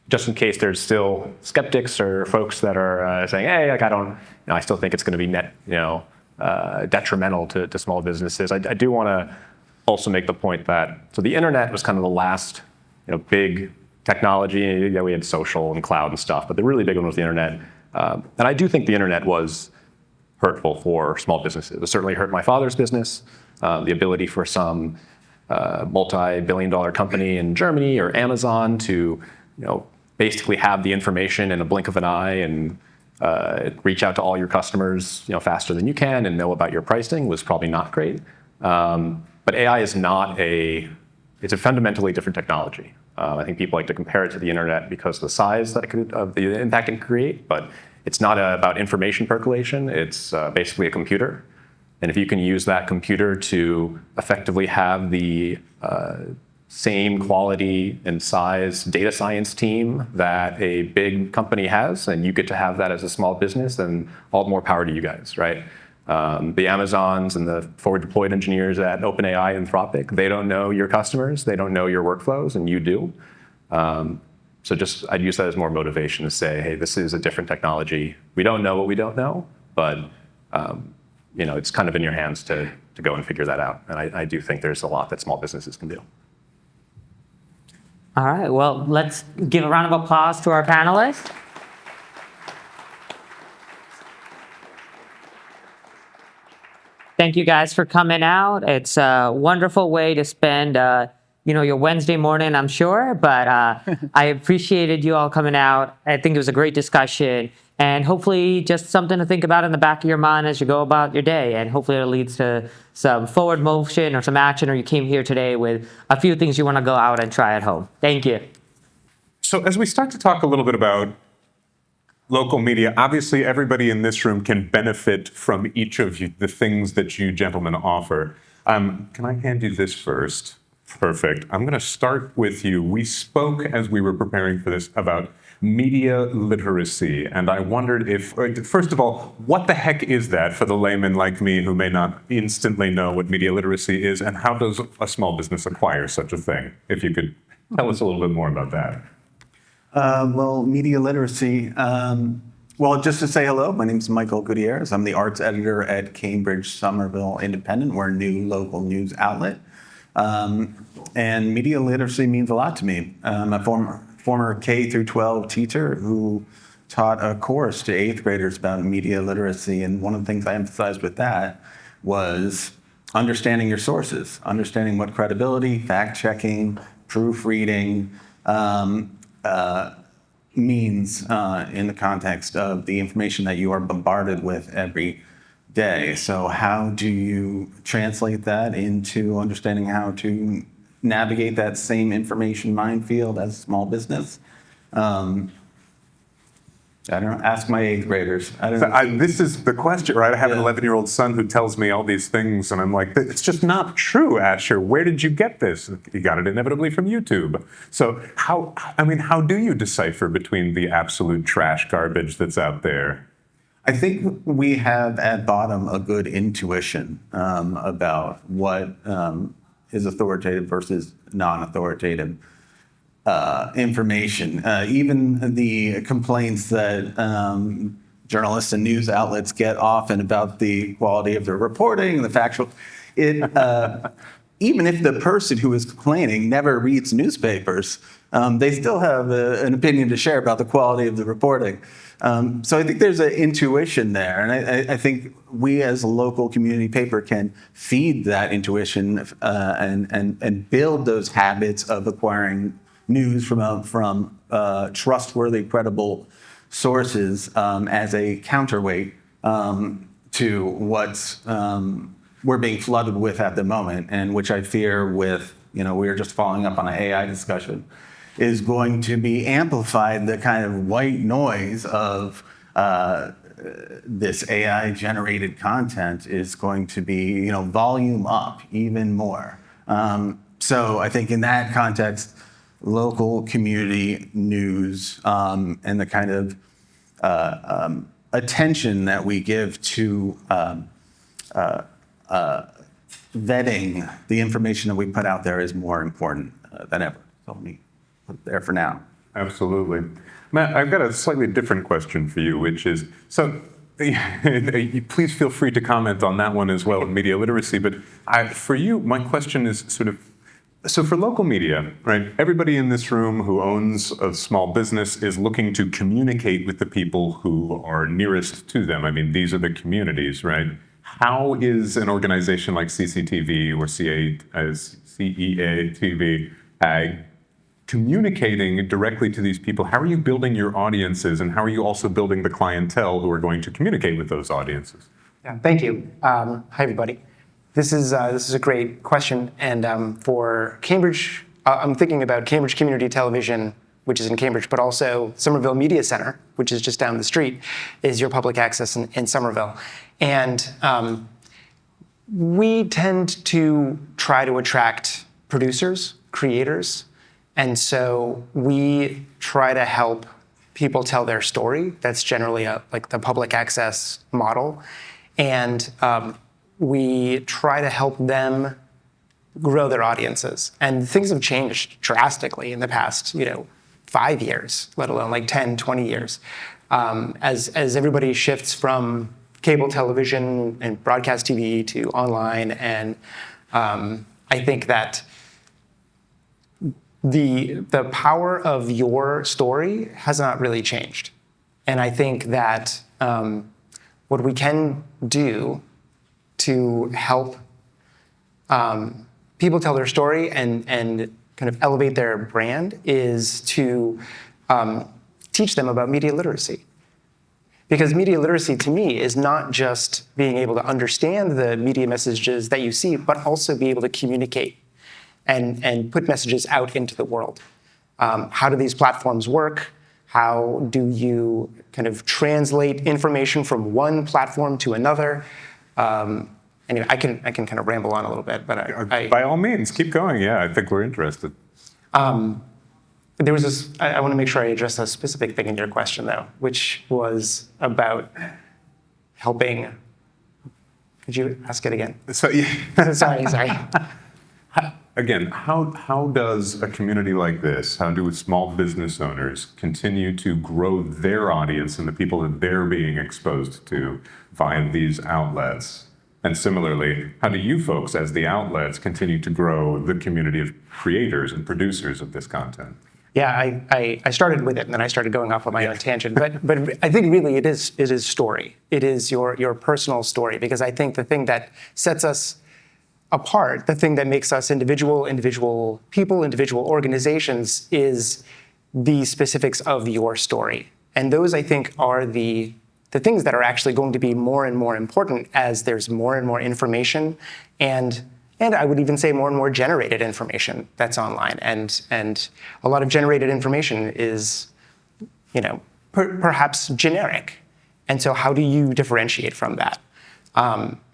Just in case there's still skeptics or folks that are saying, hey, I still think it's going to be net, detrimental to small businesses. I do want to also make the point that, so the internet was kind of the last, big technology. We had social and cloud and stuff, but the really big one was the internet. And I do think the internet was hurtful for small businesses. It certainly hurt my father's business. The ability for some multi-billion-dollar company in Germany or Amazon to, basically have the information in a blink of an eye and reach out to all your customers, faster than you can and know about your pricing was probably not great. But AI is it's a fundamentally different technology. I think people like to compare it to the internet because of the size of the impact it can create, but it's not about information percolation. It's basically a computer. And if you can use that computer to effectively have the same quality and size data science team that a big company has, and you get to have that as a small business, then all the more power to you guys, right? The Amazons and the forward deployed engineers at OpenAI and Anthropic, they don't know your customers, they don't know your workflows, and you do. So I'd use that as more motivation to say, hey, this is a different technology. We don't know what we don't know, but it's kind of in your hands to to go and figure that out. And I do think there's a lot that small businesses can do. All right, well, let's give a round of applause to our panelists. Thank you guys for coming out. It's a wonderful way to spend, your Wednesday morning, I'm sure. But I appreciated you all coming out. I think it was a great discussion, and hopefully just something to think about in the back of your mind as you go about your day. And hopefully it leads to some forward motion or some action, or you came here today with a few things you want to go out and try at home. Thank you. So as we start to talk a little bit about local media, obviously everybody in this room can benefit from each of the things that you gentlemen offer. Can I hand you this first? Perfect. I'm going to start with you. We spoke as we were preparing for this about media literacy, and I wondered if, first of all, what the heck is that for the layman like me who may not instantly know what media literacy is, and how does a small business acquire such a thing? If you could tell us a little bit more about that. Well, media literacy. Well, just to say hello, my name is Michael Gutierrez. I'm the arts editor at Cambridge Somerville Independent. We're a new local news outlet. And media literacy means a lot to me. I'm a former K through 12 teacher who taught a course to 8th graders about media literacy. And one of the things I emphasized with that was understanding your sources, understanding what credibility, fact-checking, proofreading, means in the context of the information that you are bombarded with every day. So how do you translate that into understanding how to navigate that same information minefield as a small business? I don't know. Ask my 8th graders. I don't know. This is the question, right? I have an Yeah. 11-year-old son who tells me all these things, and I'm like, it's just not true, Asher. Where did you get this? You got it inevitably from YouTube. So how do you decipher between the absolute trash garbage that's out there? I think we have at bottom a good intuition about what is authoritative versus non-authoritative information. Even the complaints that journalists and news outlets get often about the quality of their reporting, the factual, even if the person who is complaining never reads newspapers, they still have an opinion to share about the quality of the reporting. So I think there's an intuition there, and I think we as a local community paper can feed that intuition and build those habits of acquiring news from trustworthy, credible sources as a counterweight to what's we're being flooded with at the moment, and which I fear with, we were just following up on an AI discussion, is going to be amplified. The kind of white noise of this AI-generated content is going to be, volume up even more. So I think in that context, local community news and the kind of attention that we give to vetting the information that we put out there is more important than ever. So let me put it there for now. Absolutely. Matt, I've got a slightly different question for you, which is, so please feel free to comment on that one as well, media literacy, but for you, my question is so for local media, right, everybody in this room who owns a small business is looking to communicate with the people who are nearest to them. I mean, these are the communities, right? How is an organization like CCTV or CEA TV communicating directly to these people? How are you building your audiences, and how are you also building the clientele who are going to communicate with those audiences? Yeah, thank you. Hi, everybody. This is a great question, and for Cambridge, I'm thinking about Cambridge Community Television, which is in Cambridge, but also Somerville Media Center, which is just down the street, is your public access in Somerville. And we tend to try to attract producers, creators, and so we try to help people tell their story. That's generally like the public access model. And we try to help them grow their audiences. And things have changed drastically in the past, 5 years, let alone like 10, 20 years. As everybody shifts from cable television and broadcast TV to online. And I think that the power of your story has not really changed. And I think that what we can do to help people tell their story and kind of elevate their brand is to teach them about media literacy. Because media literacy, to me, is not just being able to understand the media messages that you see, but also be able to communicate and put messages out into the world. How do these platforms work? How do you kind of translate information from one platform to another? Anyway, I can kind of ramble on a little bit, but By all means, keep going. Yeah, I think we're interested. There was this, I want to make sure I address a specific thing in your question, though, which was about helping. Could you ask it again? So, yeah. Sorry. Again, how does a community like this, how do small business owners continue to grow their audience and the people that they're being exposed to via these outlets? And similarly, how do you folks, as the outlets, continue to grow the community of creators and producers of this content? Yeah, I started with it, and then I started going off on my own tangent. But I think really it is story. It is your personal story, because I think the thing that sets us apart, the thing that makes us individual people, individual organizations, is the specifics of your story. And those, I think, are the things that are actually going to be more and more important as there's more and more information, and I would even say more and more generated information that's online. And a lot of generated information is, perhaps generic. And so how do you differentiate from that?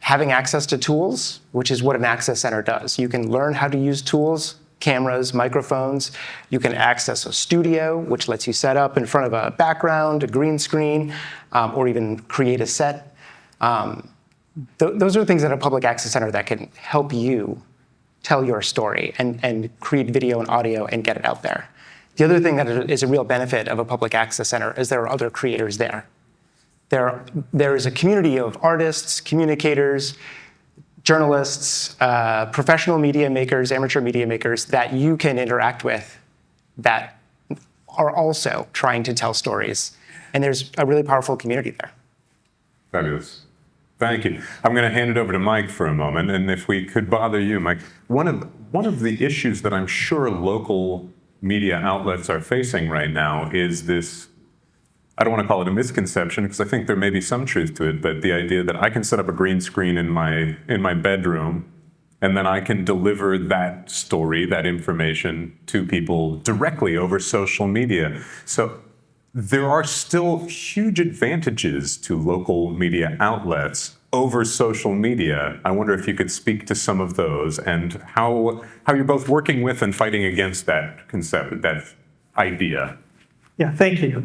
Having access to tools, which is what an access center does. You can learn how to use tools, cameras, microphones. You can access a studio, which lets you set up in front of a background, a green screen, or even create a set. Those are things at a public access center that can help you tell your story and create video and audio and get it out there. The other thing that is a real benefit of a public access center is there are other creators there. There is a community of artists, communicators, journalists, professional media makers, amateur media makers that you can interact with that are also trying to tell stories. And there's a really powerful community there. Fabulous. Thank you. I'm going to hand it over to Mike for a moment, and if we could bother you, Mike, one of the issues that I'm sure local media outlets are facing right now is this, I don't want to call it a misconception because I think there may be some truth to it, but the idea that I can set up a green screen in my bedroom and then I can deliver that story, that information to people directly over social media. So there are still huge advantages to local media outlets over social media. I wonder if you could speak to some of those and how you're both working with and fighting against that concept, that idea. Yeah, thank you.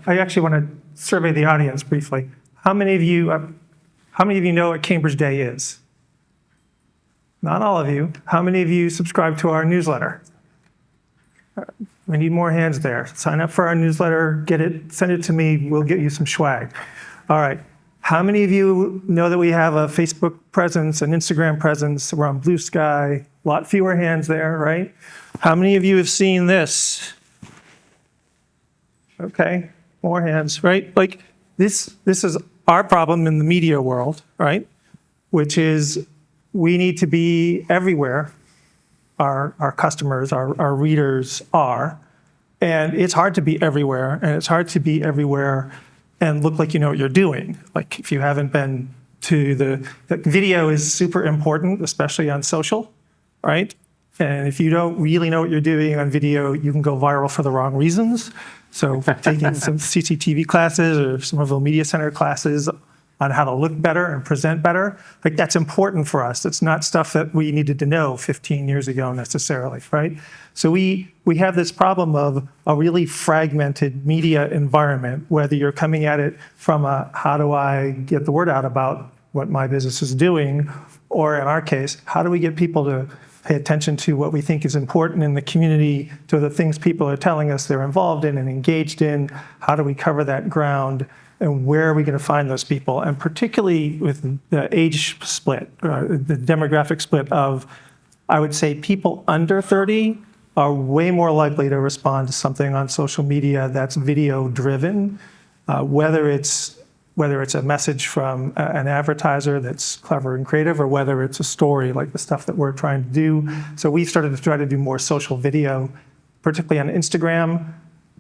I actually want to survey the audience briefly. How many of you know what Cambridge Day is? Not all of you. How many of you subscribe to our newsletter? We need more hands there. Sign up for our newsletter, get it, send it to me, we'll get you some swag. All right. How many of you know that we have a Facebook presence, an Instagram presence? We're on Blue Sky. A lot fewer hands there, right? How many of you have seen this? Okay, more hands, right? Like this is our problem in the media world, right? Which is we need to be everywhere our customers, our readers are. And it's hard to be everywhere, and it's hard to be everywhere and look like you know what you're doing. Like if you haven't been to the video is super important, especially on social, right? And if you don't really know what you're doing on video, you can go viral for the wrong reasons. So taking some CCTV classes or some of the media center classes on how to look better and present better, like that's important for us. It's not stuff that we needed to know 15 years ago necessarily, right? So we have this problem of a really fragmented media environment, whether you're coming at it from a how do I get the word out about what my business is doing, or in our case, how do we get people to pay attention to what we think is important in the community, to the things people are telling us they're involved in and engaged in, how do we cover that ground? And where are we going to find those people? And particularly with the age split, the demographic split of, I would say people under 30 are way more likely to respond to something on social media that's video driven, whether it's a message from an advertiser that's clever and creative, or whether it's a story like the stuff that we're trying to do. So we started to try to do more social video, particularly on Instagram.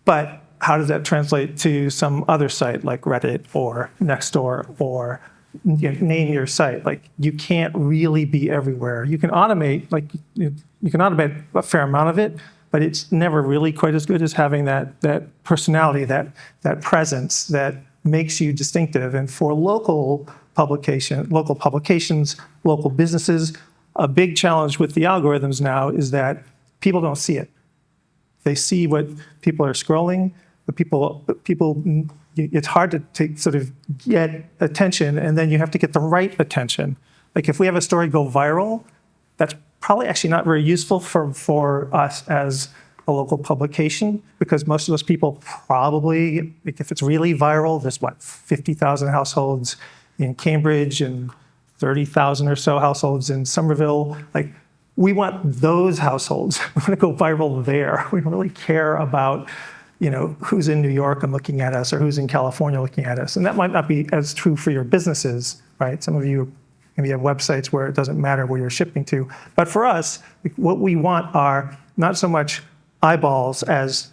But how does that translate to some other site like Reddit or Nextdoor or name your site? Like, you can't really be everywhere. You can automate, like you can automate a fair amount of it, but it's never really quite as good as having that personality, that presence that makes you distinctive. And for local publications, local businesses, a big challenge with the algorithms now is that people don't see it. They see what people are scrolling, but people, it's hard to sort of get attention, and then you have to get the right attention. Like if we have a story go viral, that's probably actually not very useful for us as a local publication, because most of those people probably, like if it's really viral, there's 50,000 households in Cambridge and 30,000 or so households in Somerville. Like, we want those households. We want to go viral there. We don't really care about, who's in New York and looking at us, or who's in California looking at us. And that might not be as true for your businesses, right? Some of you maybe have websites where it doesn't matter where you're shipping to. But for us, what we want are not so much eyeballs as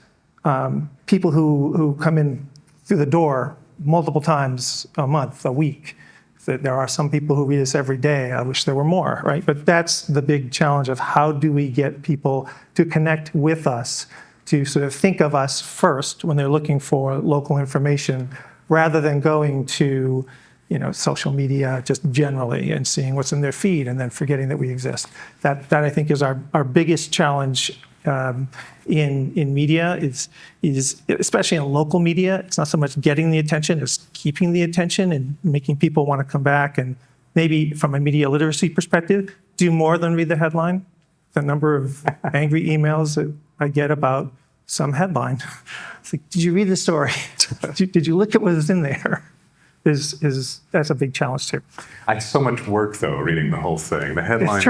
people who come in through the door multiple times a month, a week. There are some people who read us every day. I wish there were more, right? But that's the big challenge of how do we get people to connect with us, to sort of think of us first when they're looking for local information, rather than going to social media just generally and seeing what's in their feed and then forgetting that we exist. That I think is our biggest challenge in media, is especially in local media. It's not so much getting the attention, it's keeping the attention and making people want to come back, and maybe from a media literacy perspective, do more than read the headline. The number of angry emails that I get about some headline. It's like, did you read the story? Did you look at what was in there? That's a big challenge too. It's so much work though, reading the whole thing. The headline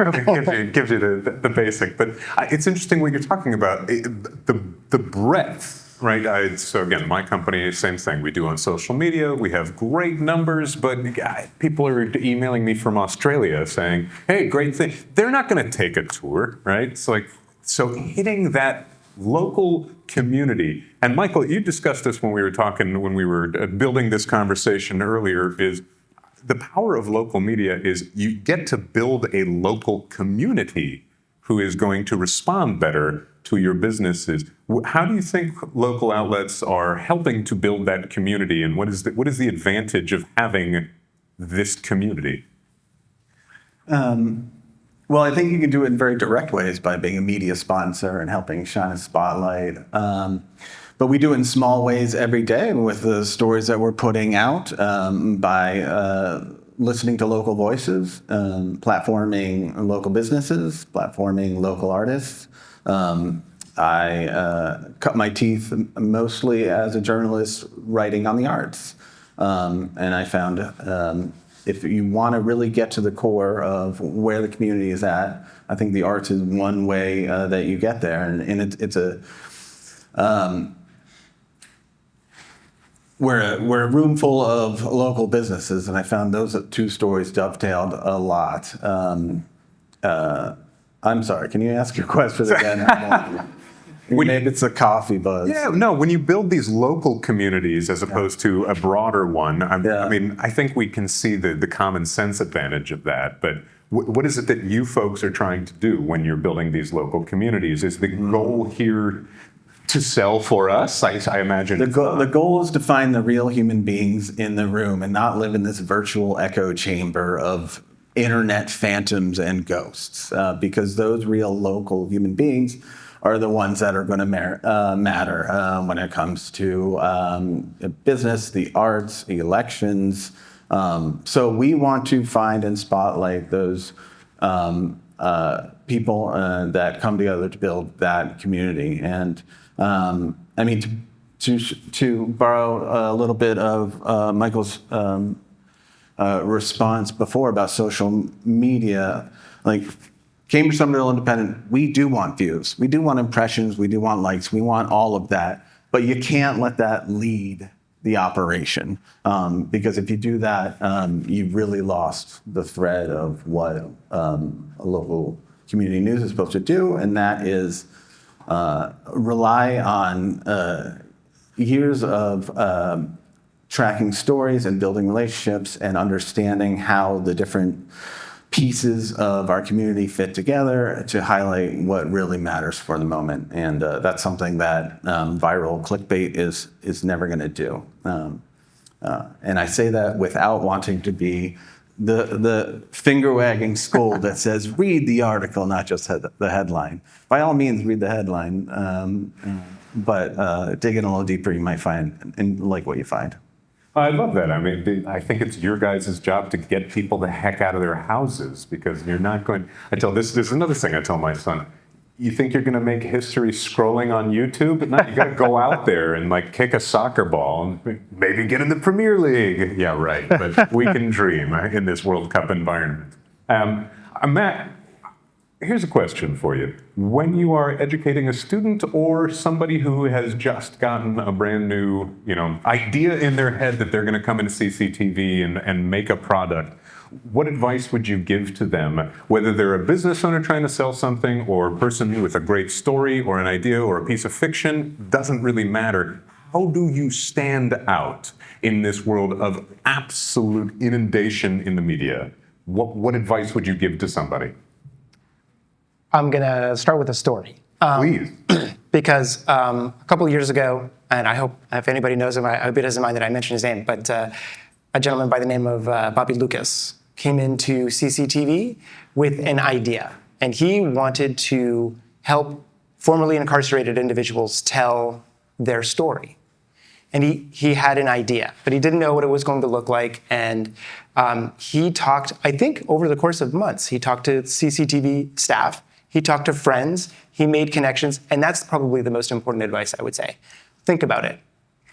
gives you the basic, but it's interesting what you're talking about, the breadth, right? So again, my company, same thing. We do on social media. We have great numbers, but people are emailing me from Australia saying, "Hey, great thing." They're not going to take a tour, right? It's like, so hitting that local community. And Michael, you discussed this when we were building this conversation earlier, is the power of local media is you get to build a local community who is going to respond better to your businesses. How do you think local outlets are helping to build that community, and what is the advantage of having this community? Well, I think you can do it in very direct ways by being a media sponsor and helping shine a spotlight. But we do it in small ways every day with the stories that we're putting out, by listening to local voices, platforming local businesses, platforming local artists. I cut my teeth mostly as a journalist writing on the arts. And I found if you want to really get to the core of where the community is at, I think the arts is one way that you get there. And we're a room full of local businesses, and I found those two stories dovetailed a lot. I'm sorry, can you ask your question again? Maybe it's a coffee buzz. Yeah, no, when you build these local communities as opposed to a broader one, I mean, I think we can see the common sense advantage of that. But what is it that you folks are trying to do when you're building these local communities? Is the goal here to sell for us? I imagine. The goal is to find the real human beings in the room and not live in this virtual echo chamber of internet phantoms and ghosts, because those real local human beings are the ones that are going to matter when it comes to business, the arts, the elections. So we want to find and spotlight those people that come together to build that community. And I mean, to borrow a little bit of Michael's response before about social media, like Cambridge Somerville Independent, we do want views, we do want impressions, we do want likes, we want all of that, but you can't let that lead the operation, because if you do that, you've really lost the thread of what a local community news is supposed to do, and that is rely on years of tracking stories and building relationships and understanding how the different pieces of our community fit together to highlight what really matters for the moment. And that's something that viral clickbait is never going to do. And I say that without wanting to be the finger-wagging scold that says, read the article, not just the headline. By all means, read the headline. But dig in a little deeper, you might find and like what you find. I love that. I mean, I think it's your guys' job to get people the heck out of their houses, because you're not going. This is another thing I tell my son. You think you're going to make history scrolling on YouTube? No, you got to go out there and like kick a soccer ball and maybe get in the Premier League. Yeah, right. But we can dream in this World Cup environment. Matt, here's a question for you. When you are educating a student or somebody who has just gotten a brand new, idea in their head that they're going to come into CCTV and make a product, what advice would you give to them? Whether they're a business owner trying to sell something or a person with a great story or an idea or a piece of fiction, doesn't really matter. How do you stand out in this world of absolute inundation in the media? What advice would you give to somebody? I'm going to start with a story. Please. Because a couple of years ago, and I hope if anybody knows him, I hope he doesn't mind that I mention his name, but a gentleman by the name of Bobby Lucas came into CCTV with an idea. And he wanted to help formerly incarcerated individuals tell their story. And he had an idea, but he didn't know what it was going to look like. And he talked, I think over the course of months, he talked to CCTV staff, he talked to friends, he made connections, and that's probably the most important advice I would say. Think about it.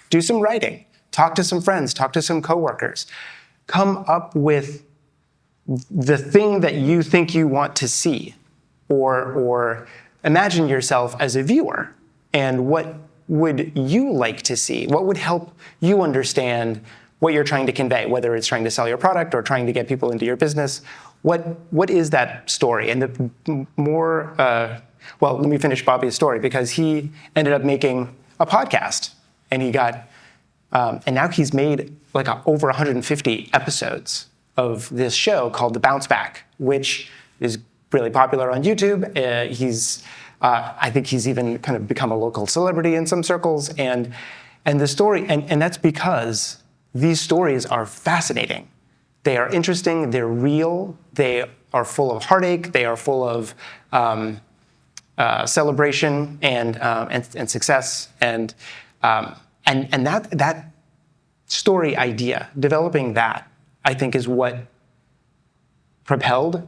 Do some writing. Talk to some friends, talk to some coworkers. Come up with the thing that you think you want to see, or imagine yourself as a viewer, and what would you like to see? What would help you understand what you're trying to convey, whether it's trying to sell your product or trying to get people into your business? What is that story? And the more, well, let me finish Bobby's story, because he ended up making a podcast, and he got, and now he's made like over 150 episodes of this show called The Bounce Back, which is really popular on YouTube. I think he's even kind of become a local celebrity in some circles. And the story, and that's because these stories are fascinating. They are interesting, they're real, they are full of heartache, they are full of celebration and success. And that story idea, developing that, I think is what propelled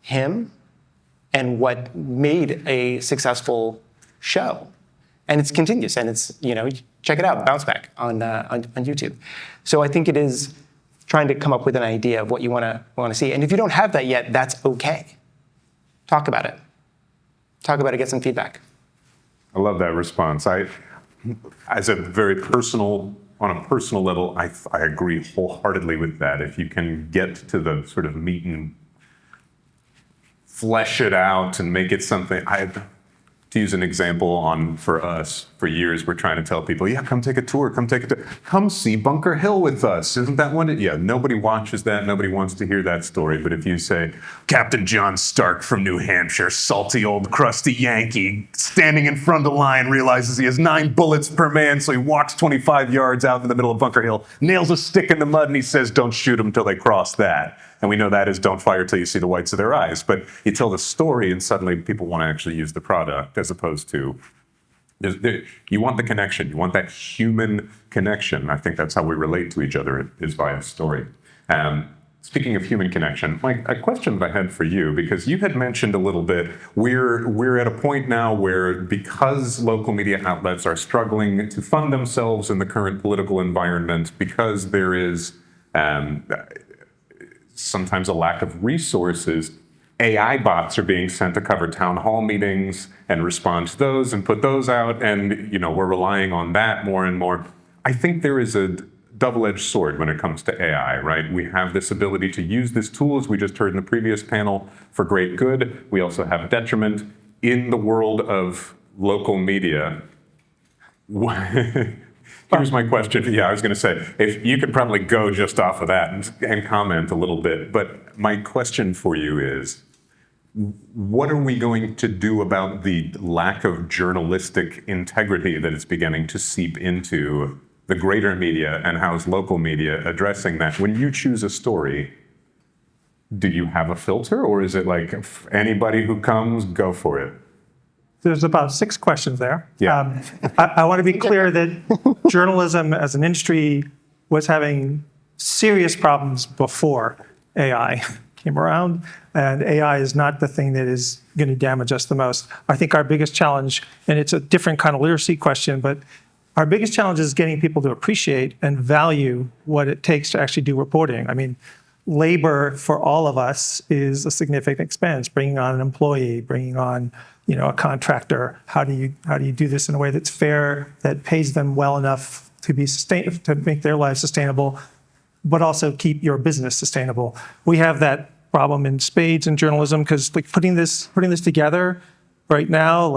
him and what made a successful show. And it's continuous, and it's, check it out, Bounce Back on YouTube. So I think it is trying to come up with an idea of what you want to see. And if you don't have that yet, that's okay. Talk about it. Talk about it, get some feedback. I love that response. As a very personal, on a personal level, I agree wholeheartedly with that. If you can get to the sort of meat and flesh it out and make it something. To use an example for us, for years, we're trying to tell people, yeah, come take a tour, come see Bunker Hill with us. Isn't that one? Yeah, nobody watches that. Nobody wants to hear that story. But if you say, Captain John Stark from New Hampshire, salty old crusty Yankee, standing in front of the line, realizes he has 9 bullets per man, so he walks 25 yards out in the middle of Bunker Hill, nails a stick in the mud, and he says, don't shoot them until they cross that. And we know that is don't fire till you see the whites of their eyes. But you tell the story and suddenly people want to actually use the product, as opposed to, you want the connection. You want that human connection. I think that's how we relate to each other, is via story. Speaking of human connection, Mike, a question that I had for you, because you had mentioned a little bit, we're at a point now where, because local media outlets are struggling to fund themselves in the current political environment, because there is sometimes a lack of resources, AI bots are being sent to cover town hall meetings and respond to those and put those out, and we're relying on that more and more. I think there is a double-edged sword when it comes to AI, right? We have this ability to use this tool, as we just heard in the previous panel, for great good. We also have detriment in the world of local media. Here's my question. Yeah, I was going to say, if you could probably go just off of that and comment a little bit, but my question for you is, what are we going to do about the lack of journalistic integrity that is beginning to seep into the greater media, and how's local media addressing that? When you choose a story, do you have a filter, or is it like anybody who comes, go for it? There's about 6 questions there. Yeah. I want to be clear that journalism as an industry was having serious problems before AI came around, and AI is not the thing that is going to damage us the most. I think our biggest challenge, and it's a different kind of literacy question, but our biggest challenge is getting people to appreciate and value what it takes to actually do reporting. I mean, labor for all of us is a significant expense. Bringing on an employee, bringing on a contractor. How do you do this in a way that's fair, that pays them well enough to be to make their lives sustainable, but also keep your business sustainable? We have that problem in spades in journalism, because putting this together right now,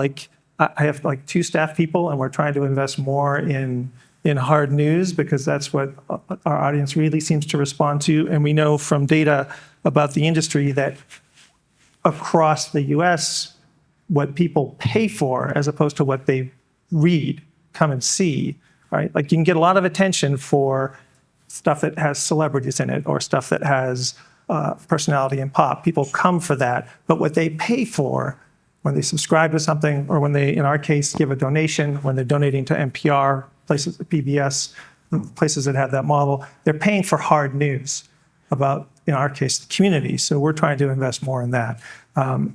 I have 2 staff people, and we're trying to invest more in hard news, because that's what our audience really seems to respond to. And we know from data about the industry that across the US, what people pay for as opposed to what they read, come and see, right? You can get a lot of attention for stuff that has celebrities in it, or stuff that has personality and pop. People come for that. But what they pay for, when they subscribe to something, or when they, in our case, give a donation, when they're donating to NPR, places, PBS, places that have that model, they're paying for hard news about, in our case, the community. So we're trying to invest more in that.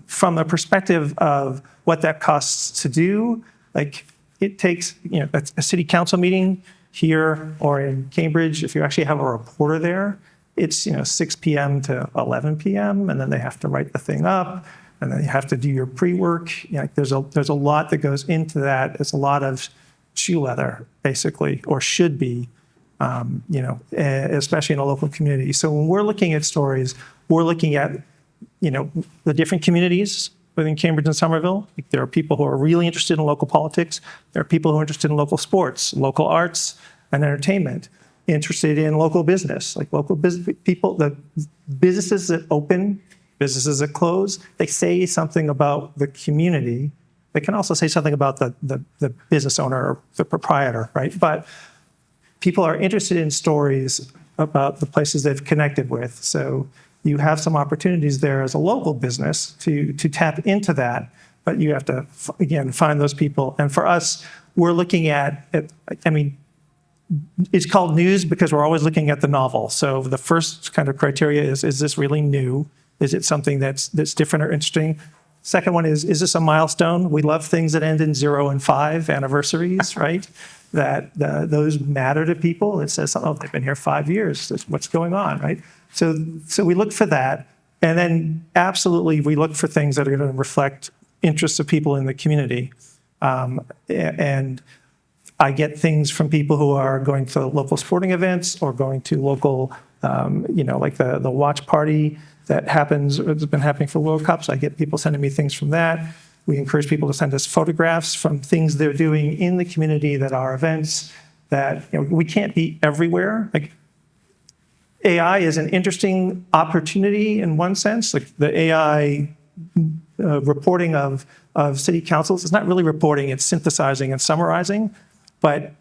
From the perspective of what that costs to do, it takes, a city council meeting here or in Cambridge, if you actually have a reporter there, it's 6 p.m. to 11 p.m., and then they have to write the thing up, and then you have to do your pre-work. There's a lot that goes into that. It's a lot of shoe leather, basically, or should be, especially in a local community. So when we're looking at stories, we're looking at, the different communities within Cambridge and Somerville. There are people who are really interested in local politics. There are people who are interested in local sports, local arts, and entertainment. Interested in local business, local business people, the businesses that open, businesses that close, they say something about the community. They can also say something about the business owner or the proprietor, right? But people are interested in stories about the places they've connected with. So you have some opportunities there as a local business to tap into that, but you have to, again, find those people. And for us, we're looking at it's called news because we're always looking at the novel. So the first kind of criteria is this really new? Is it something that's different or interesting? Second one is this a milestone? We love things that end in 0 and 5 anniversaries, right? Those matter to people. It says, oh, they've been here 5 years. What's going on, right? So we look for that. And then absolutely, we look for things that are going to reflect interests of people in the community. And I get things from people who are going to local sporting events or going to local, like the watch party that happens, it's been happening for World Cups. I get people sending me things from that. We encourage people to send us photographs from things they're doing in the community that are events that, we can't be everywhere. AI is an interesting opportunity in one sense. The AI reporting of city councils, it's not really reporting, it's synthesizing and summarizing. But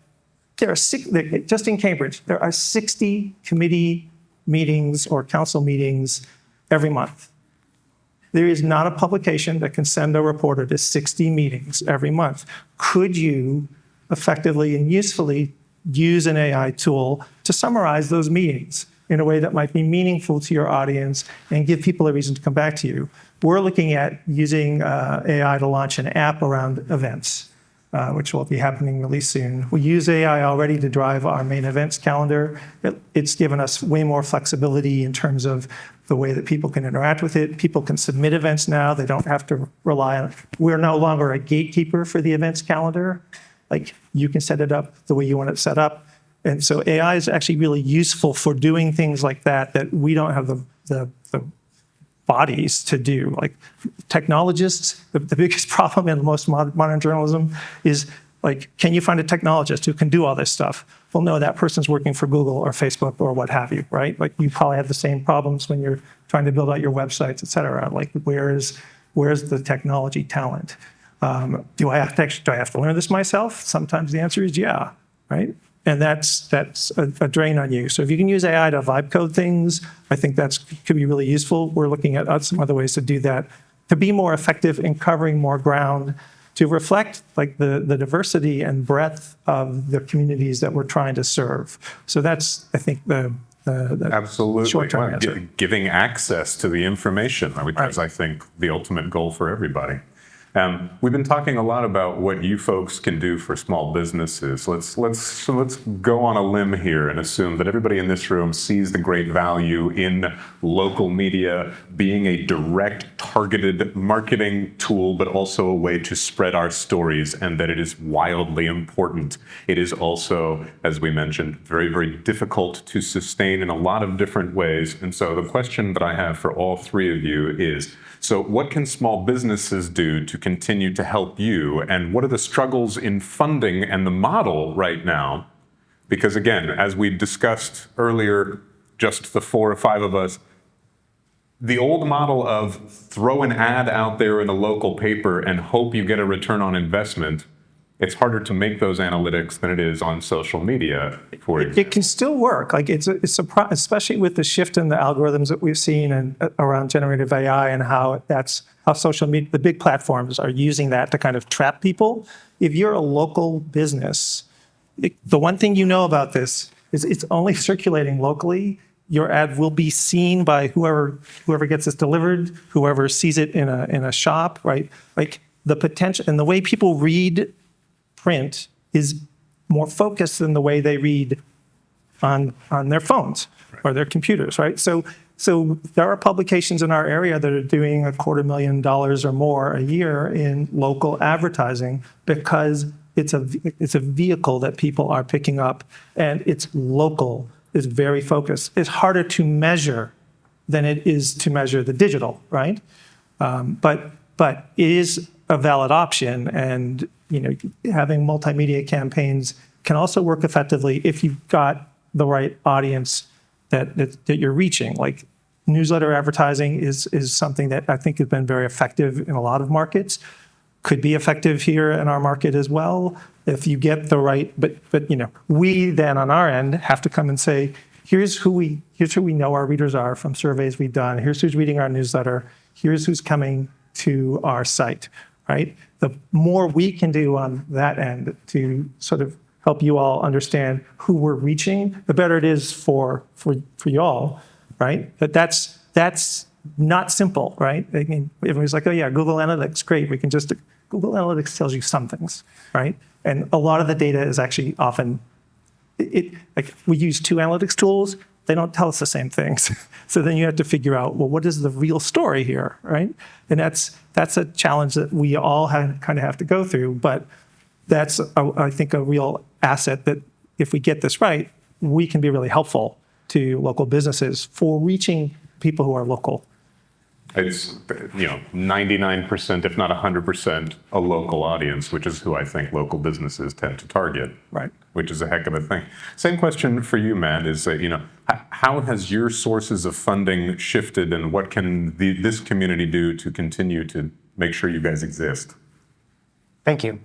there are just in Cambridge, there are 60 committee meetings or council meetings every month. There is not a publication that can send a reporter to 60 meetings every month. Could you effectively and usefully use an AI tool to summarize those meetings? in a way that might be meaningful to your audience and give people a reason to come back to you. We're looking at using AI to launch an app around events, which will be happening really soon. We use AI already to drive our main events calendar. It's given us way more flexibility in terms of the way that people can interact with it. People can submit events now. They don't have to rely on it. We're no longer a gatekeeper for the events calendar. Like, you can set it up the way you want it set up. And so AI is actually really useful for doing things like that we don't have the bodies to do. Like, technologists, the biggest problem in most modern journalism is, like, can you find a technologist who can do all this stuff? Well, no, that person's working for Google or Facebook or what have you, right? Like, you probably have the same problems when you're trying to build out your websites, et cetera. Like, where's the technology talent? Do I have to learn this myself? Sometimes the answer is yeah, right? And that's a drain on you. So if you can use AI to vibe code things, I think could be really useful. We're looking at some other ways to do that, to be more effective in covering more ground, to reflect, like, the diversity and breadth of the communities that we're trying to serve. So that's, I think, the Absolutely. short-term answer. Giving access to the information, which is, I think, the ultimate goal for everybody. We've been talking a lot about what you folks can do for small businesses. Let's go on a limb here and assume that everybody in this room sees the great value in local media being a direct, targeted marketing tool, but also a way to spread our stories, and that it is wildly important. It is also, as we mentioned, very, very difficult to sustain in a lot of different ways. And so the question that I have for all three of you is, so what can small businesses do to continue to help you? And what are the struggles in funding and the model right now? Because again, as we discussed earlier, just the 4 or 5 of us, the old model of throw an ad out there in a local paper and hope you get a return on investment, it's harder to make those analytics than it is on social media, for example. It can still work. Like, it's especially with the shift in the algorithms that we've seen and around generative AI and how social media, the big platforms are using that to kind of trap people. If you're a local business, the one thing you know about this is it's only circulating locally. Your ad will be seen by whoever gets this delivered, whoever sees it in a shop, right? Like, the potential and the way people read print is more focused than the way they read on their phones or their computers, right? So there are publications in our area that are doing $250,000 or more a year in local advertising because it's a vehicle that people are picking up, and it's local, it's very focused. It's harder to measure than it is to measure the digital, right? But it is a valid option, and having multimedia campaigns can also work effectively if you've got the right audience that you're reaching. Like, newsletter advertising is something that I think has been very effective in a lot of markets. Could be effective here in our market as well if you get the right. But we then on our end have to come and say, here's who we know our readers are from surveys we've done. Here's who's reading our newsletter. Here's who's coming to our site. Right? The more we can do on that end to sort of help you all understand who we're reaching, the better it is for you all, right? But that's not simple, right? I mean, everybody's like, oh yeah, Google Analytics, great. Google Analytics tells you some things, right? And a lot of the data is actually often, like, we use 2 analytics tools, they don't tell us the same things. So then you have to figure out, well, what is the real story here, right? And that's a challenge that we all kind of have to go through. But that's, I think, a real asset that if we get this right, we can be really helpful to local businesses for reaching people who are local. It's 99%, if not 100%, a local audience, which is who I think local businesses tend to target. Right. Which is a heck of a thing. Same question for you, Matt, is how has your sources of funding shifted, and what can this community do to continue to make sure you guys exist? Thank you.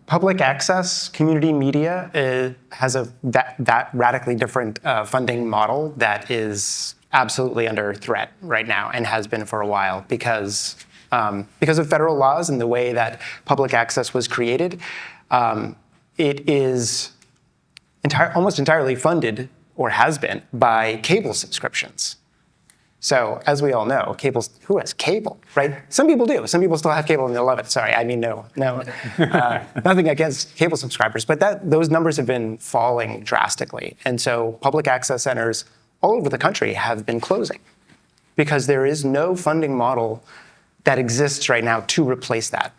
Public access community media has that radically different funding model that is absolutely under threat right now and has been for a while because of federal laws and the way that public access was created. It is almost entirely funded or has been, by cable subscriptions. So as we all know, who has cable, right? Some people do. Some people still have cable and they love it. Sorry, I mean, no, nothing against cable subscribers, but those numbers have been falling drastically. And so public access centers all over the country have been closing because there is no funding model that exists right now to replace that.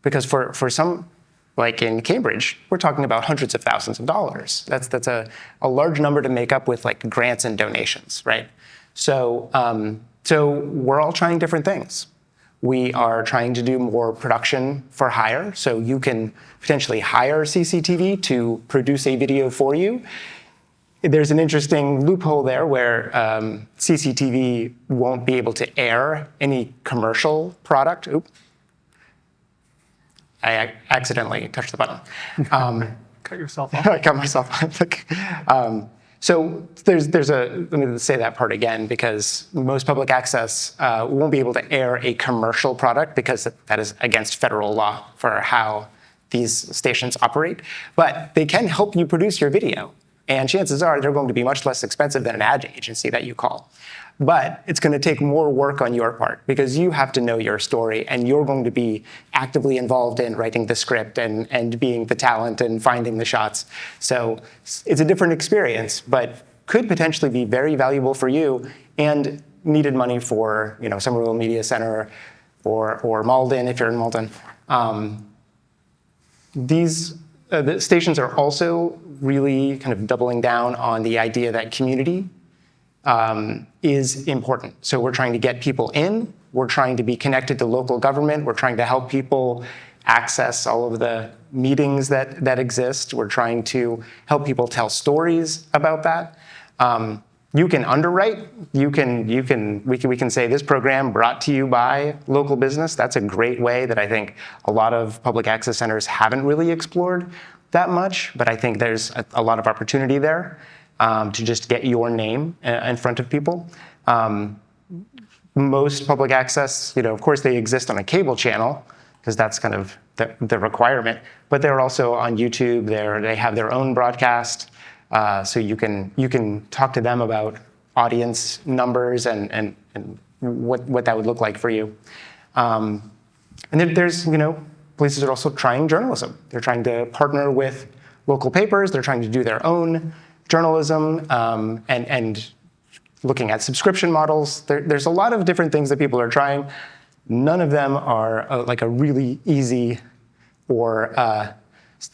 Because for some, like in Cambridge, we're talking about hundreds of thousands of dollars. That's a large number to make up with like grants and donations, right? So we're all trying different things. We are trying to do more production for hire, so you can potentially hire CCTV to produce a video for you. There's an interesting loophole there where CCTV won't be able to air any commercial product. Oops. I accidentally touched the button. Cut yourself off. I cut myself off. So let me say that part again, because most public access won't be able to air a commercial product because that is against federal law for how these stations operate. But they can help you produce your video. And chances are they're going to be much less expensive than an ad agency that you call. But it's going to take more work on your part because you have to know your story and you're going to be actively involved in writing the script and being the talent and finding the shots. So it's a different experience, but could potentially be very valuable for you and needed money for Somerville Media Center or Malden if you're in Malden. The stations are also really kind of doubling down on the idea that community is important. So we're trying to get people in, we're trying to be connected to local government, we're trying to help people access all of the meetings that exist, we're trying to help people tell stories about that. You can underwrite, we can say this program brought to you by local business. That's a great way that I think a lot of public access centers haven't really explored that much, but I think there's a lot of opportunity there to just get your name in front of people. Most public access, of course they exist on a cable channel because that's kind of the requirement, but they're also on YouTube, they have their own broadcast. So you can talk to them about audience numbers and what that would look like for you. And then there's places that are also trying journalism. They're trying to partner with local papers. They're trying to do their own journalism and looking at subscription models. There's a lot of different things that people are trying. None of them are like a really easy or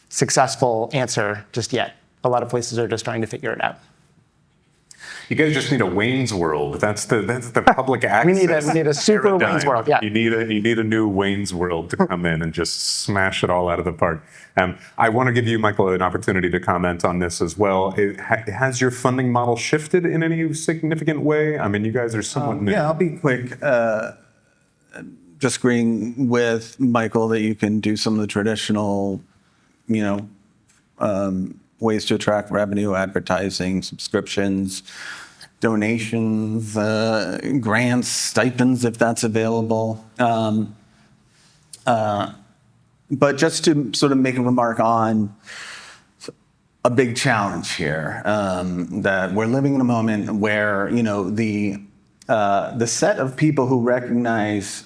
successful answer just yet. A lot of places are just trying to figure it out. You guys just need a Wayne's World. That's the public access. we need a super paradigm. Wayne's World. Yeah. You need a new Wayne's World to come in and just smash it all out of the park. I want to give you, Michael, an opportunity to comment on this as well. Has your funding model shifted in any significant way? I mean, you guys are somewhat new. Yeah, I'll be quick. Just agreeing with Michael that you can do some of the traditional, ways to attract revenue, advertising, subscriptions, donations, grants, stipends, if that's available. But just to sort of make a remark on a big challenge here, that we're living in a moment where, the set of people who recognize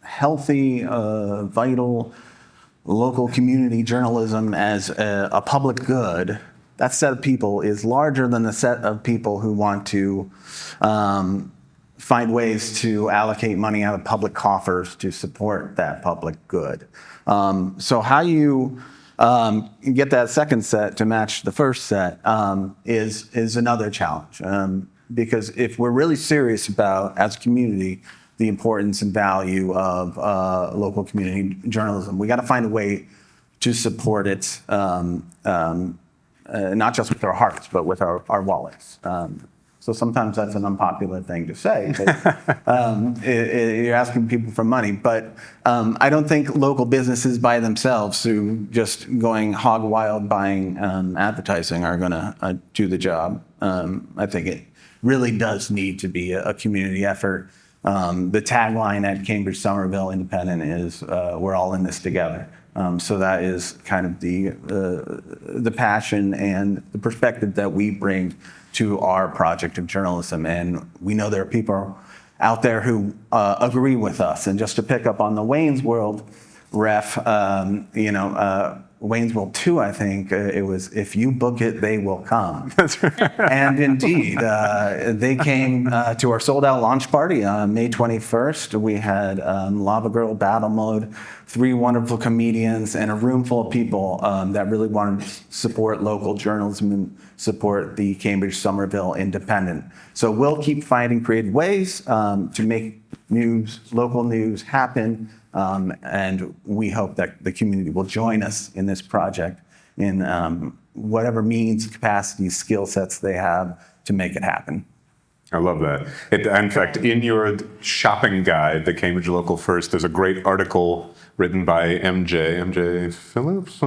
healthy, vital, local community journalism as a public good, that set of people is larger than the set of people who want to find ways to allocate money out of public coffers to support that public good. So how you get that second set to match the first set is another challenge. Because if we're really serious about, as a community, the importance and value of local community journalism, we got to find a way to support it, not just with our hearts, but with our wallets. So sometimes that's an unpopular thing to say. You're asking people for money, but I don't think local businesses by themselves, through just going hog wild buying advertising, are going to do the job. I think it really does need to be a community effort. The tagline at Cambridge Somerville Independent is, we're all in this together. So that is kind of the passion and the perspective that we bring to our project of journalism. And we know there are people out there who agree with us. And just to pick up on the Wayne's World ref, Wayne's World 2, I think, it was, if you book it, they will come. That's right. And indeed, they came to our sold-out launch party on May 21st. We had Lava Girl Battle Mode, 3 wonderful comedians, and a room full of people that really wanted to support local journalism and support the Cambridge Somerville Independent. So we'll keep finding creative ways to make news, local news happen. And we hope that the community will join us in this project in whatever means, capacities, skill sets they have to make it happen. I love that. In fact, in your shopping guide, the Cambridge Local First, there's a great article written by MJ Phillips.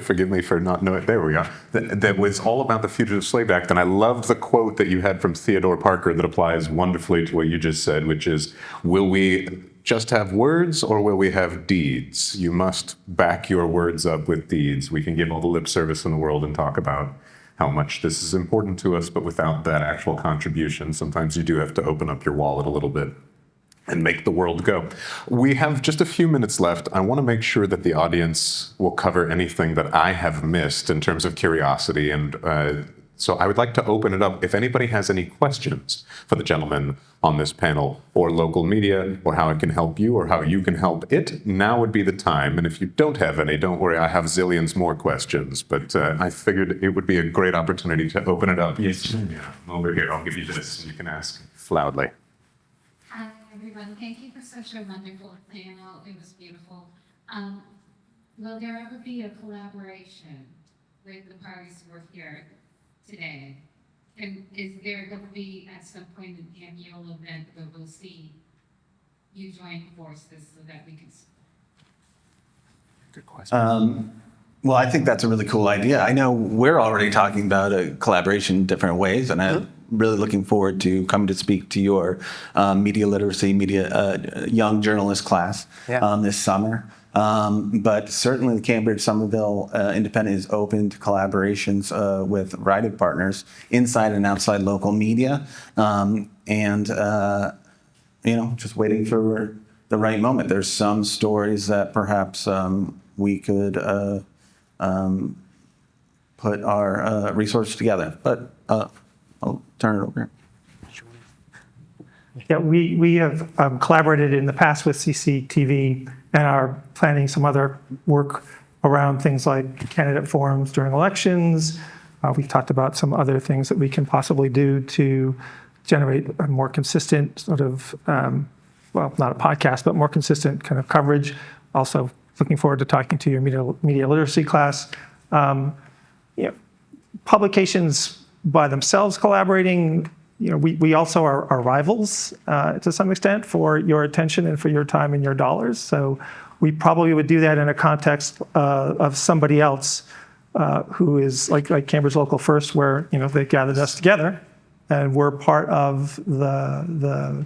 Forgive me for not knowing. There we go. That was all about the Fugitive Slave Act. And I loved the quote that you had from Theodore Parker that applies wonderfully to what you just said, which is, will we just have words or will we have deeds? You must back your words up with deeds. We can give all the lip service in the world and talk about how much this is important to us, but without that actual contribution, sometimes you do have to open up your wallet a little bit and make the world go. We have just a few minutes left. I want to make sure that the audience will cover anything that I have missed in terms of curiosity. And so I would like to open it up. If anybody has any questions for the gentleman on this panel or local media or how it can help you or how you can help it, now would be the time. And if you don't have any, don't worry, I have zillions more questions. But I figured it would be a great opportunity to open it up. Yes, over here, I'll give you this. You can ask loudly. Hi, everyone. Thank you for such a wonderful panel. It was beautiful. Will there ever be a collaboration with the parties who are here today? And is there going to be at some point an annual event where we'll see you join forces so that we can? Good question. Well, I think that's a really cool idea. I know we're already talking about a collaboration in different ways, and I'm really looking forward to coming to speak to your media literacy, young journalist class this summer. But certainly the Cambridge Somerville Independent is open to collaborations with writing partners inside and outside local media. Just waiting for the right moment. There's some stories that perhaps we could put our resources together. But I'll turn it over. Yeah, we have collaborated in the past with CCTV and are planning some other work around things like candidate forums during elections. We've talked about some other things that we can possibly do to generate a more consistent sort of, not a podcast, but more consistent kind of coverage. Also looking forward to talking to your media literacy class. Publications by themselves collaborating, we also are rivals to some extent for your attention and for your time and your dollars. So we probably would do that in a context of somebody else who is like Cambridge Local First, where they gathered us together, and we're part of the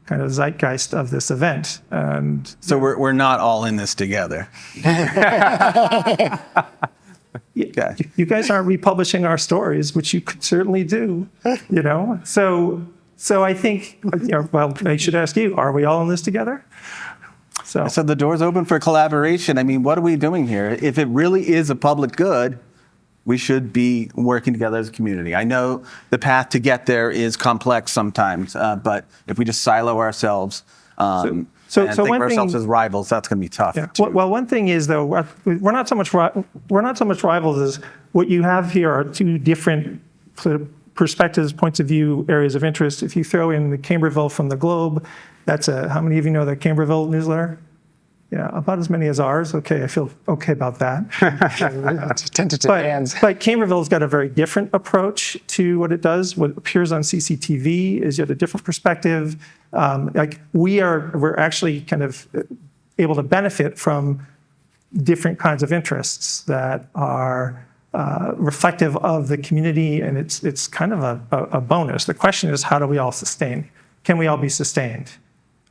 kind of zeitgeist of this event. And so we're not all in this together. You guys aren't republishing our stories, which you could certainly do, So I think, I should ask you, are we all in this together? So the door's open for collaboration. I mean, what are we doing here? If it really is a public good, we should be working together as a community. I know the path to get there is complex sometimes, but if we just silo ourselves, and think of ourselves as rivals, that's going to be tough. Yeah. Well, one thing is, though, we're not so much rivals as what you have here are two different sort of perspectives, points of view, areas of interest. If you throw in the Camberville from the Globe, that's how many of you know the Camberville newsletter? Yeah, about as many as ours. Okay, I feel okay about that. Tentative hands. But Camberville's got a very different approach to what it does. What appears on CCTV is yet a different perspective. We're actually kind of able to benefit from different kinds of interests that are reflective of the community, and it's kind of a bonus. The question is, how do we all sustain? Can we all be sustained?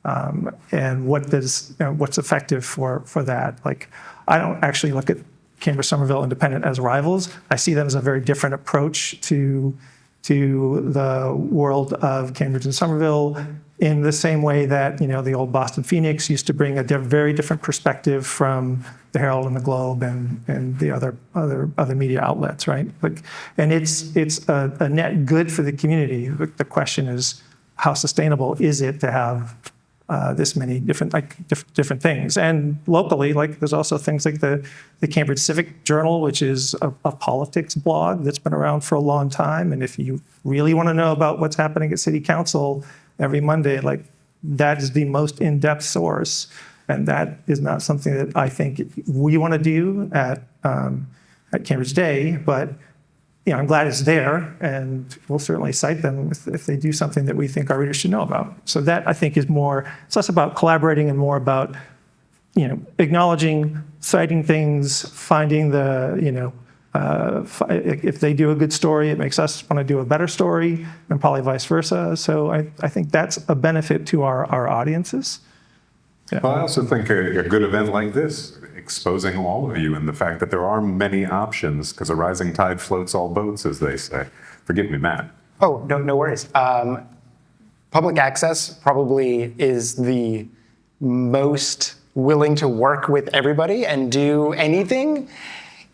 and what's effective for that. Like, I don't actually look at Cambridge Somerville Independent as rivals. I see them as a very different approach to the world of Cambridge and Somerville, in the same way that the old Boston Phoenix used to bring a very different perspective from the Herald and the Globe and the other media outlets, right? And it's a net good for the community. The question is, how sustainable is it to have this many different things? And locally, there's also things like the Cambridge Civic Journal, which is a politics blog that's been around for a long time. And if you really want to know about what's happening at City Council every Monday, that is the most in-depth source. And that is not something that I think we want to do at Cambridge Day, but I'm glad it's there, and we'll certainly cite them if they do something that we think our readers should know about. So that, I think, it's less about collaborating and more about, acknowledging, citing things, finding if they do a good story, it makes us want to do a better story, and probably vice versa. So I think that's a benefit to our audiences. Yeah. Well, I also think a good event like this, exposing all of you and the fact that there are many options, because a rising tide floats all boats, as they say. Forgive me, Matt. Oh, no worries. Public access probably is the most willing to work with everybody and do anything,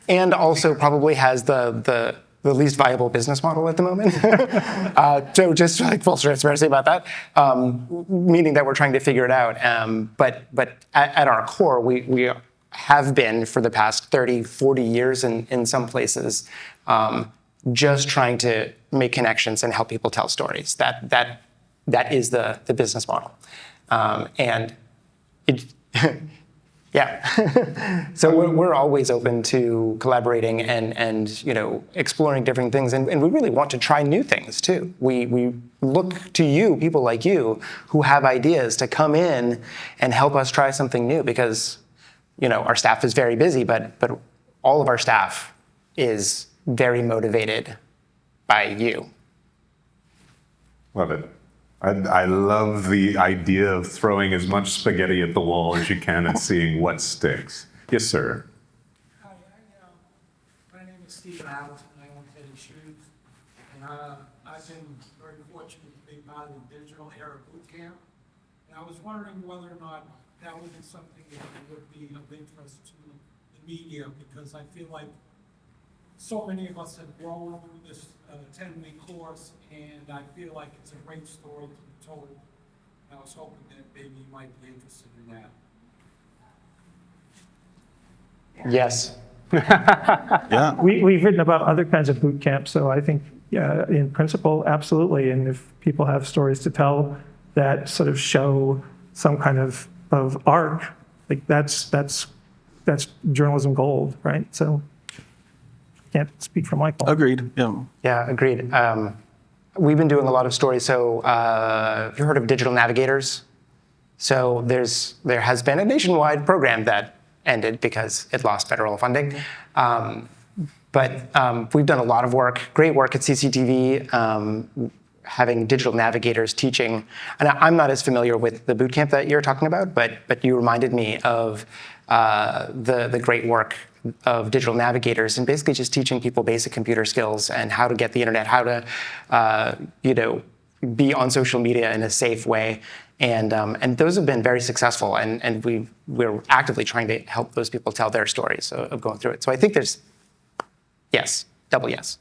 and also probably has the least viable business model at the moment. So just full transparency about that, meaning that we're trying to figure it out. But at our core, we have been for the past 30, 40 years in some places, just trying to make connections and help people tell stories. That is the business model. And it, yeah. So we're always open to collaborating and exploring different things, and we really want to try new things too. We look to you, people like you, who have ideas to come in and help us try something new, because our staff is very busy, but all of our staff is very motivated by you. Love it. I love the idea of throwing as much spaghetti at the wall as you can and seeing what sticks. Yes, sir. Hi, my name is Steve Hamilton. I own Teddy Shoes. And I've been very fortunate to be part of the Digital Era Boot Camp. And I was wondering whether or not that would be something that would be of interest to the media, because I feel like so many of us have grown through this 10-week course, and I feel like it's a great story to be told. I was hoping that maybe you might be interested in that. Yes. Yeah. We've written about other kinds of boot camps, so I think, in principle, absolutely. And if people have stories to tell that sort of show some kind of arc, that's journalism gold, right? So can't speak for Michael. Agreed. Yeah. Yeah, agreed. We've been doing a lot of stories. So have you heard of digital navigators? So there has been a nationwide program that ended because it lost federal funding. But we've done a lot of work, great work at CCTV, having digital navigators teaching. And I'm not as familiar with the boot camp that you're talking about, but you reminded me of the great work of digital navigators, and basically just teaching people basic computer skills and how to get the internet, how to be on social media in a safe way. And those have been very successful, and we're actively trying to help those people tell their stories of going through it. So I think there's, yes, double yes.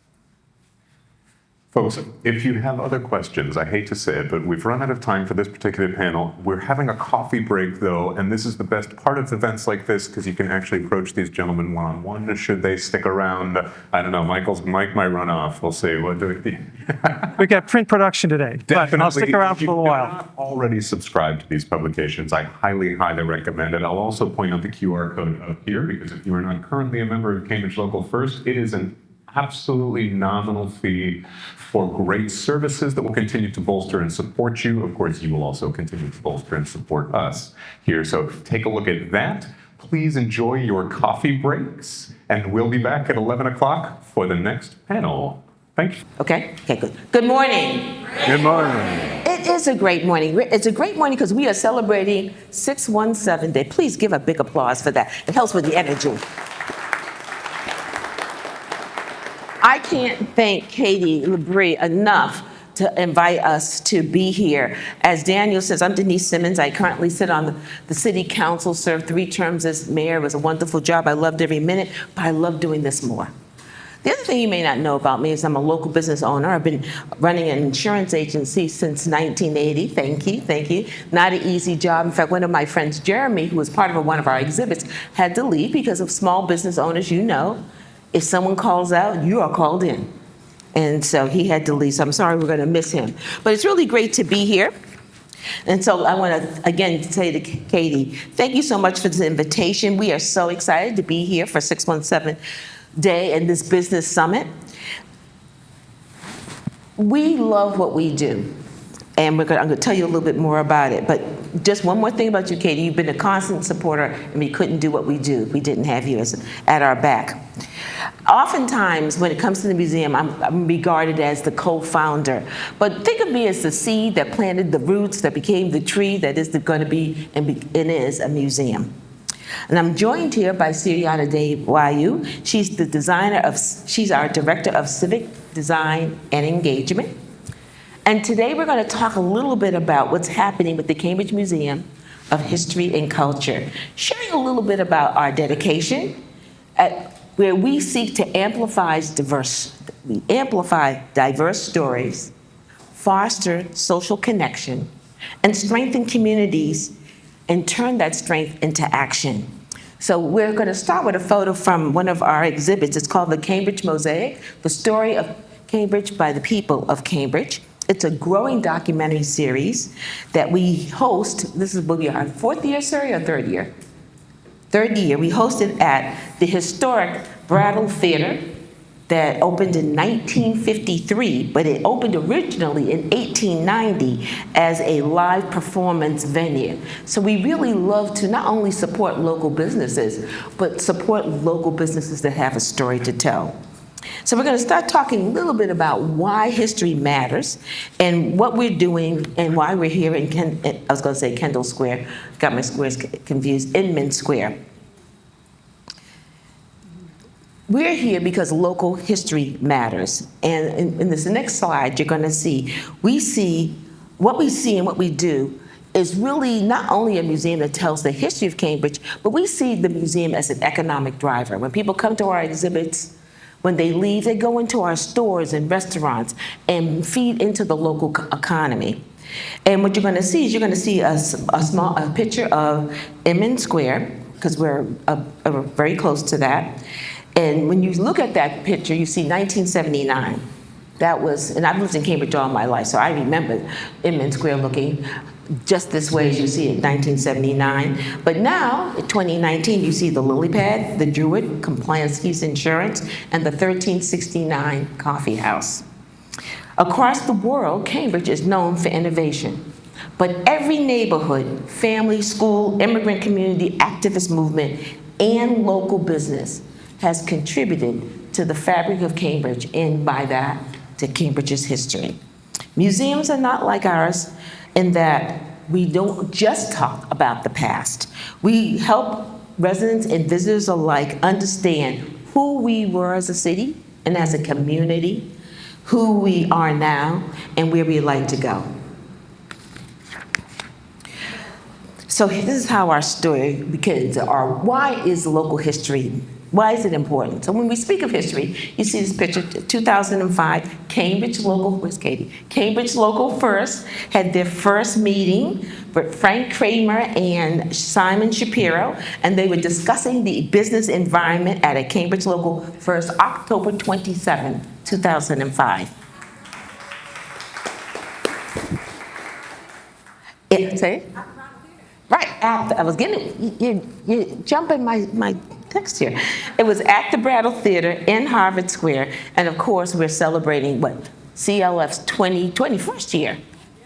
Folks, if you have other questions, I hate to say it, but we've run out of time for this particular panel. We're having a coffee break, though, and this is the best part of events like this, because you can actually approach these gentlemen one-on-one. Should they stick around? I don't know. Michael's mic might run off. We'll see. What do we We got print production today, but I'll stick around for a little while. If you're not already subscribed to these publications, I highly, highly recommend it. I'll also point out the QR code up here, because if you are not currently a member of Cambridge Local First, it is an absolutely nominal fee for great services that will continue to bolster and support you. Of course, you will also continue to bolster and support us here. So take a look at that. Please enjoy your coffee breaks, and we'll be back at 11 o'clock for the next panel. Thank you. Okay, good. Good morning. Good morning. it is a great morning. It's a great morning because we are celebrating 617 Day. Please give a big applause for that. It helps with the energy. I can't thank Katie Labrie enough to invite us to be here. As Daniel says, I'm Denise Simmons. I currently sit on the city council, served 3 terms as mayor. It was a wonderful job. I loved every minute, but I love doing this more. The other thing you may not know about me is I'm a local business owner. I've been running an insurance agency since 1980. Thank you. Not an easy job. In fact, one of my friends, Jeremy, who was part of one of our exhibits, had to leave because of small business owners. You know, if someone calls out, you are called in. And so he had to leave. So I'm sorry, we're going to miss him. But it's really great to be here. And so I want to, again, say to Katie, thank you so much for this invitation. We are so excited to be here for 617 Day and this business summit. We love what we do. And I'm going to tell you a little bit more about it. But just one more thing about you, Katie. You've been a constant supporter, and we couldn't do what we do if we didn't have you at our back. Oftentimes, when it comes to the museum, I'm regarded as the co-founder. But think of me as the seed that planted the roots that became the tree that is going to be and is a museum. And I'm joined here by Siriana De Wayu. She's our Director of Civic Design and Engagement. And today we're going to talk a little bit about what's happening with the Cambridge Museum of History and Culture, sharing a little bit about our dedication, where we seek to amplify diverse stories, foster social connection, and strengthen communities, and turn that strength into action. So we're going to start with a photo from one of our exhibits. It's called The Cambridge Mosaic, the story of Cambridge by the people of Cambridge. It's a growing documentary series that we host. This will be our 4th year, Siri, or 3rd year? 3rd year. We host it at the historic Brattle Theater that opened in 1953, but it opened originally in 1890 as a live performance venue. So we really love to not only support local businesses, but support local businesses that have a story to tell. So we're going to start talking a little bit about why history matters and what we're doing and why we're here in Kendall Square, got my squares confused, Inman Square. We're here because local history matters. And in this next slide, you're going to see, what we see and what we do is really not only a museum that tells the history of Cambridge, but we see the museum as an economic driver. When people come to our exhibits, when they leave, they go into our stores and restaurants and feed into the local economy. And what you're going to see is a picture of Inman Square, because we're very close to that. And when you look at that picture, you see 1979. And I've lived in Cambridge all my life, so I remember Inman Square looking just this way as you see it, 1979. But now, in 2019, you see the lily pad, the Druid, Compliance Insurance, and the 1369 Coffee House. Across the world, Cambridge is known for innovation. But every neighborhood, family, school, immigrant community, activist movement, and local business has contributed to the fabric of Cambridge, and by that, to Cambridge's history. Museums are not like ours in that we don't just talk about the past. We help residents and visitors alike understand who we were as a city and as a community, who we are now, and where we'd like to go. So this is how our story begins, or why is local history, why is it important? So when we speak of history, you see this picture, 2005, Cambridge Local, where's Katie? Cambridge Local First had their first meeting with Frank Kramer and Simon Shapiro, and they were discussing the business environment at a Cambridge Local First, October 27, 2005. Say? Right, I was getting, you're jumping my text here. It was at the Brattle Theater in Harvard Square, and of course we're celebrating CLF's 21st year.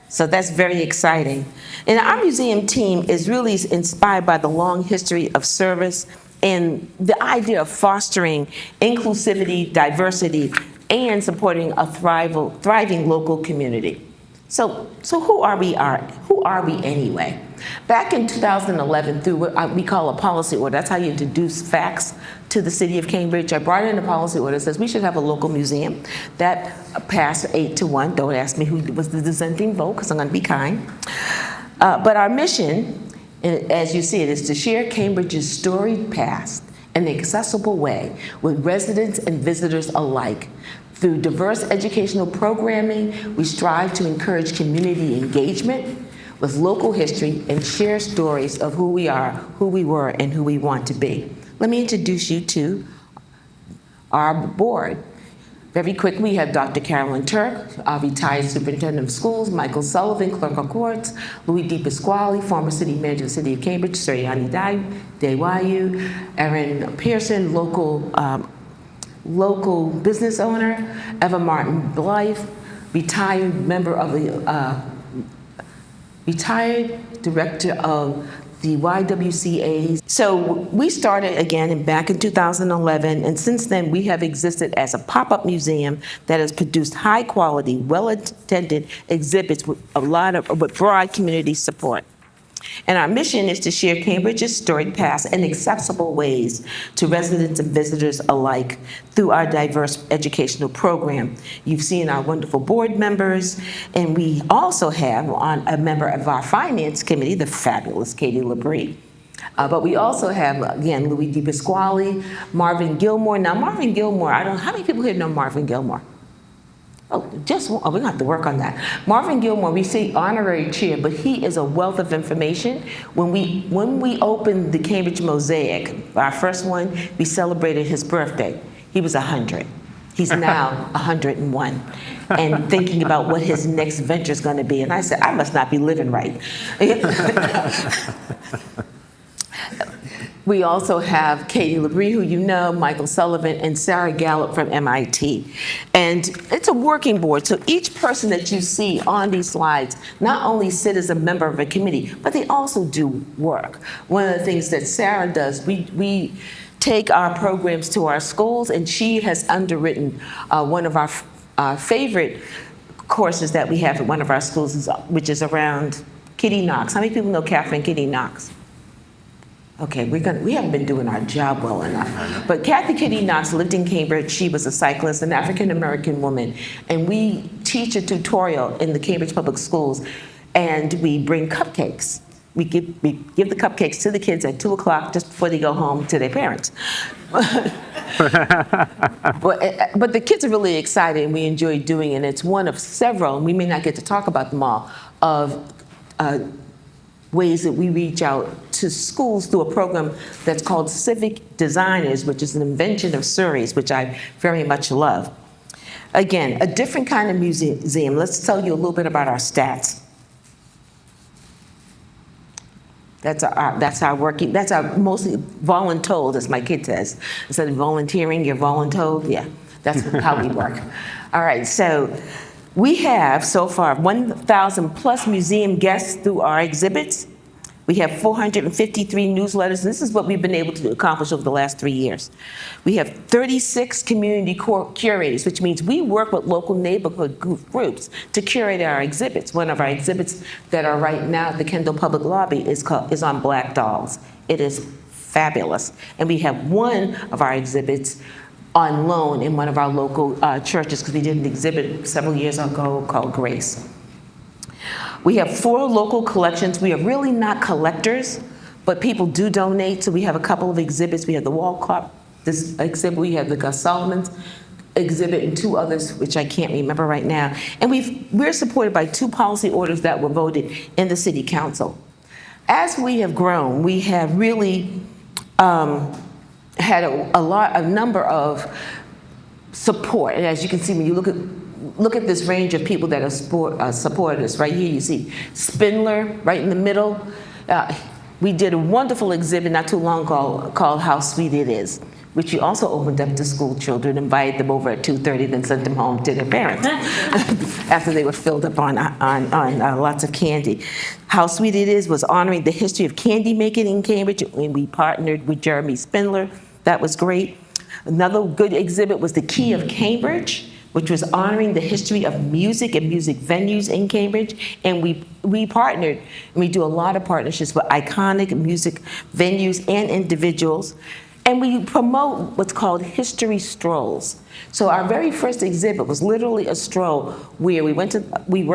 So that's very exciting. And our museum team is really inspired by the long history of service and the idea of fostering inclusivity, diversity, and supporting a thriving local community. So who are we anyway? Back in 2011, through what we call a policy order, that's how you introduce facts to the city of Cambridge. I brought in a policy order that says we should have a local museum. That passed 8-1. Don't ask me who was the dissenting vote, because I'm going to be kind. But our mission, as you see it, is to share Cambridge's storied past in an accessible way with residents and visitors alike. Through diverse educational programming, we strive to encourage community engagement with local history and share stories of who we are, who we were, and who we want to be. Let me introduce you to our board. Very quickly, we have Dr. Carolyn Turk, our retired superintendent of schools, Michael Sullivan, clerk of courts, Louis DiPasquale, former city manager of the city of Cambridge, Suryani Dewayu, Erin Pearson, local business owner, Eva Martin Blythe, retired member of the, retired director of the YWCA. So we started again back in 2011, and since then we have existed as a pop-up museum that has produced high quality, well-attended exhibits with with broad community support. And our mission is to share Cambridge's storied past in accessible ways to residents and visitors alike through our diverse educational program. You've seen our wonderful board members, and we also have on a member of our finance committee, the fabulous Katie Labrie. But we also have, again, Louis DiPasquale, Marvin Gilmore. Now, Marvin Gilmore, how many people here know Marvin Gilmore? We're going to have to work on that. Marvin Gilmore, we say honorary chair, but he is a wealth of information. When we opened the Cambridge Mosaic, our first one, we celebrated his birthday. He was 100. He's now 101 and thinking about what his next venture is going to be. And I said, I must not be living right. We also have Katie Labrie, who you know, Michael Sullivan, and Sarah Gallup from MIT. And it's a working board, so each person that you see on these slides not only sit as a member of a committee, but they also do work. One of the things that Sarah does, we take our programs to our schools, and she has underwritten one of our favorite courses that we have at one of our schools, which is around Kitty Knox. How many people know Catherine Kitty Knox? Okay, we haven't been doing our job well enough. But Kathy Kitty Knox lived in Cambridge. She was a cyclist, an African-American woman. And we teach a tutorial in the Cambridge Public Schools, and we bring cupcakes. We give the cupcakes to the kids at 2 o'clock just before they go home to their parents. But the kids are really excited, and we enjoy doing it. And it's one of several, and we may not get to talk about them all, of ways that we reach out to schools through a program that's called Civic Designers, which is an invention of Surrey's, which I very much love. Again, a different kind of museum. Let's tell you a little bit about our stats. That's our mostly voluntold, as my kid says. Instead of volunteering, you're voluntold. Yeah, that's how we work. All right, so we have so far 1,000 plus museum guests through our exhibits. We have 453 newsletters, and this is what we've been able to accomplish over the last 3 years. We have 36 community curators, which means we work with local neighborhood groups to curate our exhibits. One of our exhibits that are right now at the Kendall Public Lobby is on Black Dolls. It is fabulous. And we have one of our exhibits on loan in one of our local churches, because we did an exhibit several years ago called Grace. We have 4 local collections. We are really not collectors, but people do donate. So we have a couple of exhibits. We have the Walcott this exhibit. We have the Gus Solomon's exhibit and 2 others, which I can't remember right now. And we're supported by 2 policy orders that were voted in the city council. As we have grown, we have really had a number of support. And as you can see, when you look at this range of people that have supported us. Right here you see Spindler right in the middle. We did a wonderful exhibit not too long ago called How Sweet It Is, which we also opened up to school children, invited them over at 2:30, then sent them home to their parents after they were filled up on lots of candy. How Sweet It Is was honoring the history of candy making in Cambridge, and we partnered with Jeremy Spindler. That was great. Another good exhibit was The Key of Cambridge, which was honoring the history of music and music venues in Cambridge. And we partnered, and we do a lot of partnerships with iconic music venues and individuals. And we promote what's called history strolls. So our very first exhibit was literally a stroll where we worked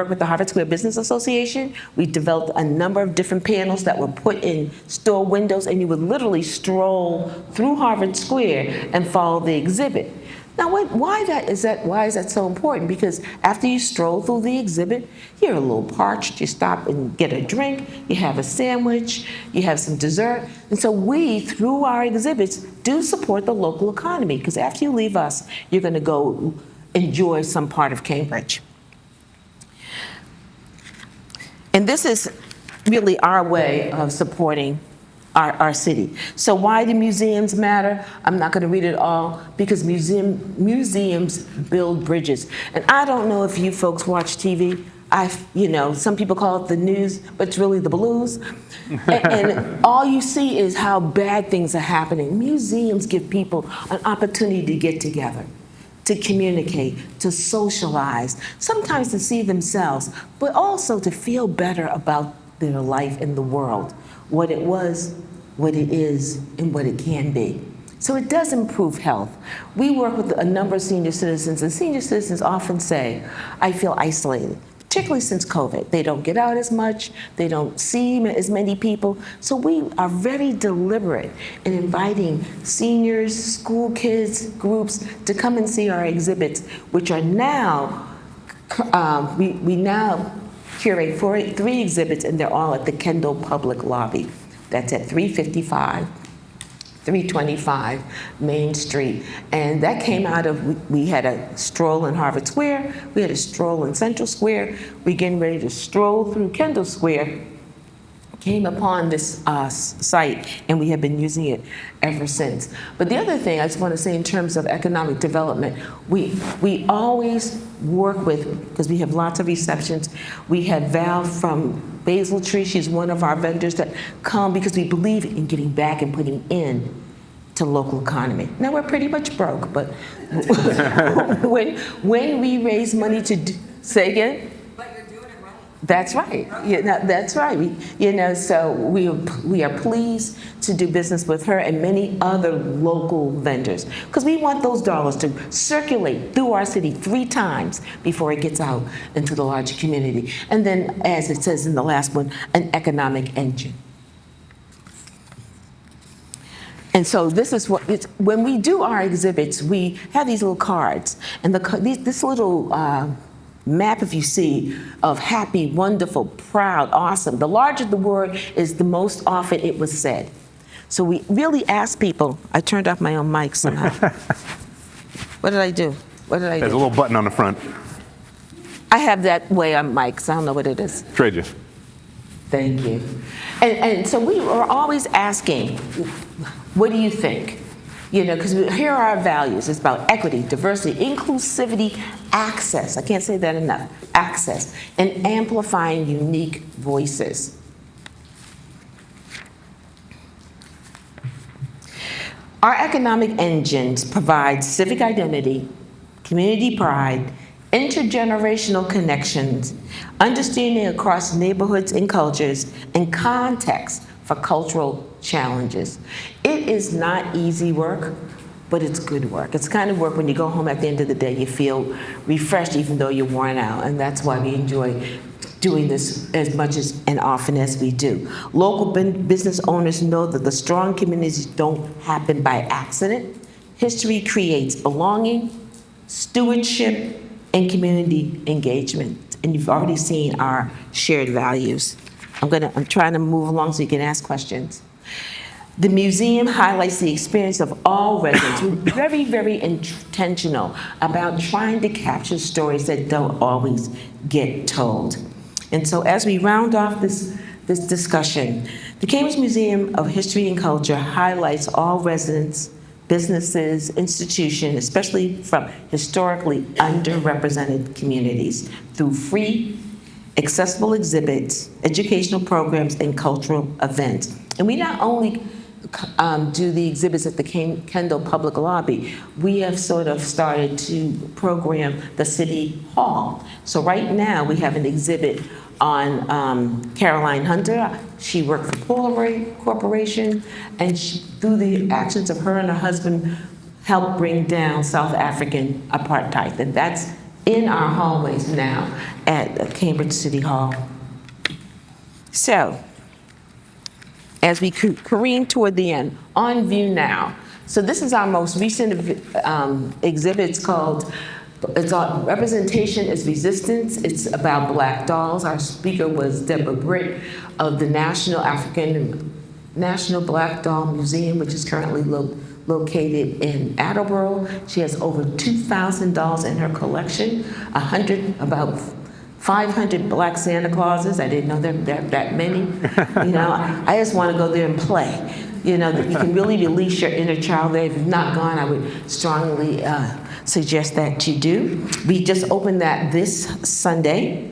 with the Harvard Square Business Association. We developed a number of different panels that were put in store windows, and you would literally stroll through Harvard Square and follow the exhibit. Now, why is that so important? Because after you stroll through the exhibit, you're a little parched, you stop and get a drink, you have a sandwich, you have some dessert. And so we, through our exhibits, do support the local economy, because after you leave us, you're going to go enjoy some part of Cambridge. And this is really our way of supporting our city. So why do museums matter? I'm not going to read it all, because museums build bridges. And I don't know if you folks watch TV. Some people call it the news, but it's really the blues. And all you see is how bad things are happening. Museums give people an opportunity to get together, to communicate, to socialize, sometimes to see themselves, but also to feel better about their life in the world, what it was, what it is, and what it can be. So it does improve health. We work with a number of senior citizens, and senior citizens often say, I feel isolated, particularly since COVID. They don't get out as much, they don't see as many people. So we are very deliberate in inviting seniors, school kids, groups to come and see our exhibits, which are now, we now curate 3 exhibits, and they're all at the Kendall Public Lobby. That's at 325 Main Street. And that came out of, we had a stroll in Harvard Square, we had a stroll in Central Square, we're getting ready to stroll through Kendall Square, came upon this site, and we have been using it ever since. But the other thing I just want to say in terms of economic development, we always work with, because we have lots of receptions, we have Val from Basil Tree. She's one of our vendors that come because we believe in getting back and putting in to local economy. Now, we're pretty much broke, but when we raise money say again? That's right. That's right. So we are pleased to do business with her and many other local vendors, because we want those dollars to circulate through our city 3 times before it gets out into the larger community. And then, as it says in the last one, an economic engine. And so this is when we do our exhibits, we have these little cards, and this little map, if you see, of happy, wonderful, proud, awesome. The larger the word is, the most often it was said. So we really ask people. I turned off my own mic somehow. What did I do? There's a little button on the front. I have that way on mics. I don't know what it is. Trade you. Thank you. And so we are always asking, what do you think? Because here are our values. It's about equity, diversity, inclusivity, access. I can't say that enough. Access, and amplifying unique voices. Our economic engines provide civic identity, community pride, intergenerational connections, understanding across neighborhoods and cultures, and context for cultural challenges. It is not easy work, but it's good work. It's kind of work when you go home at the end of the day, you feel refreshed even though you're worn out, and that's why we enjoy doing this as much as and often as we do. Local business owners know that the strong communities don't happen by accident. History creates belonging, stewardship, and community engagement. And you've already seen our shared values. I'm trying to move along so you can ask questions. The museum highlights the experience of all residents. We're very, very intentional about trying to capture stories that don't always get told. And so as we round off this discussion, the Cambridge Museum of History and Culture highlights all residents, businesses, institutions, especially from historically underrepresented communities, through free, accessible exhibits, educational programs, and cultural events. And we not only do the exhibits at the Kendall Public Lobby, we have sort of started to program the City Hall. So right now, we have an exhibit on Caroline Hunter. She worked for Polaroid Corporation, and through the actions of her and her husband, helped bring down South African apartheid. And that's in our hallways now at Cambridge City Hall. So, as we careen toward the end, on view now. So this is our most recent exhibit. It's called, it's on Representation is Resistance. It's about Black dolls. Our speaker was Deborah Britt of the National Black Doll Museum, which is currently located in Attleboro. She has over 2,000 dolls in her collection, about 500 black Santa Clauses. I didn't know there were that many. You know, I just want to go there and play. You know, you can really release your inner child there. If you've not gone, I would strongly suggest that you do. We just opened that this Sunday.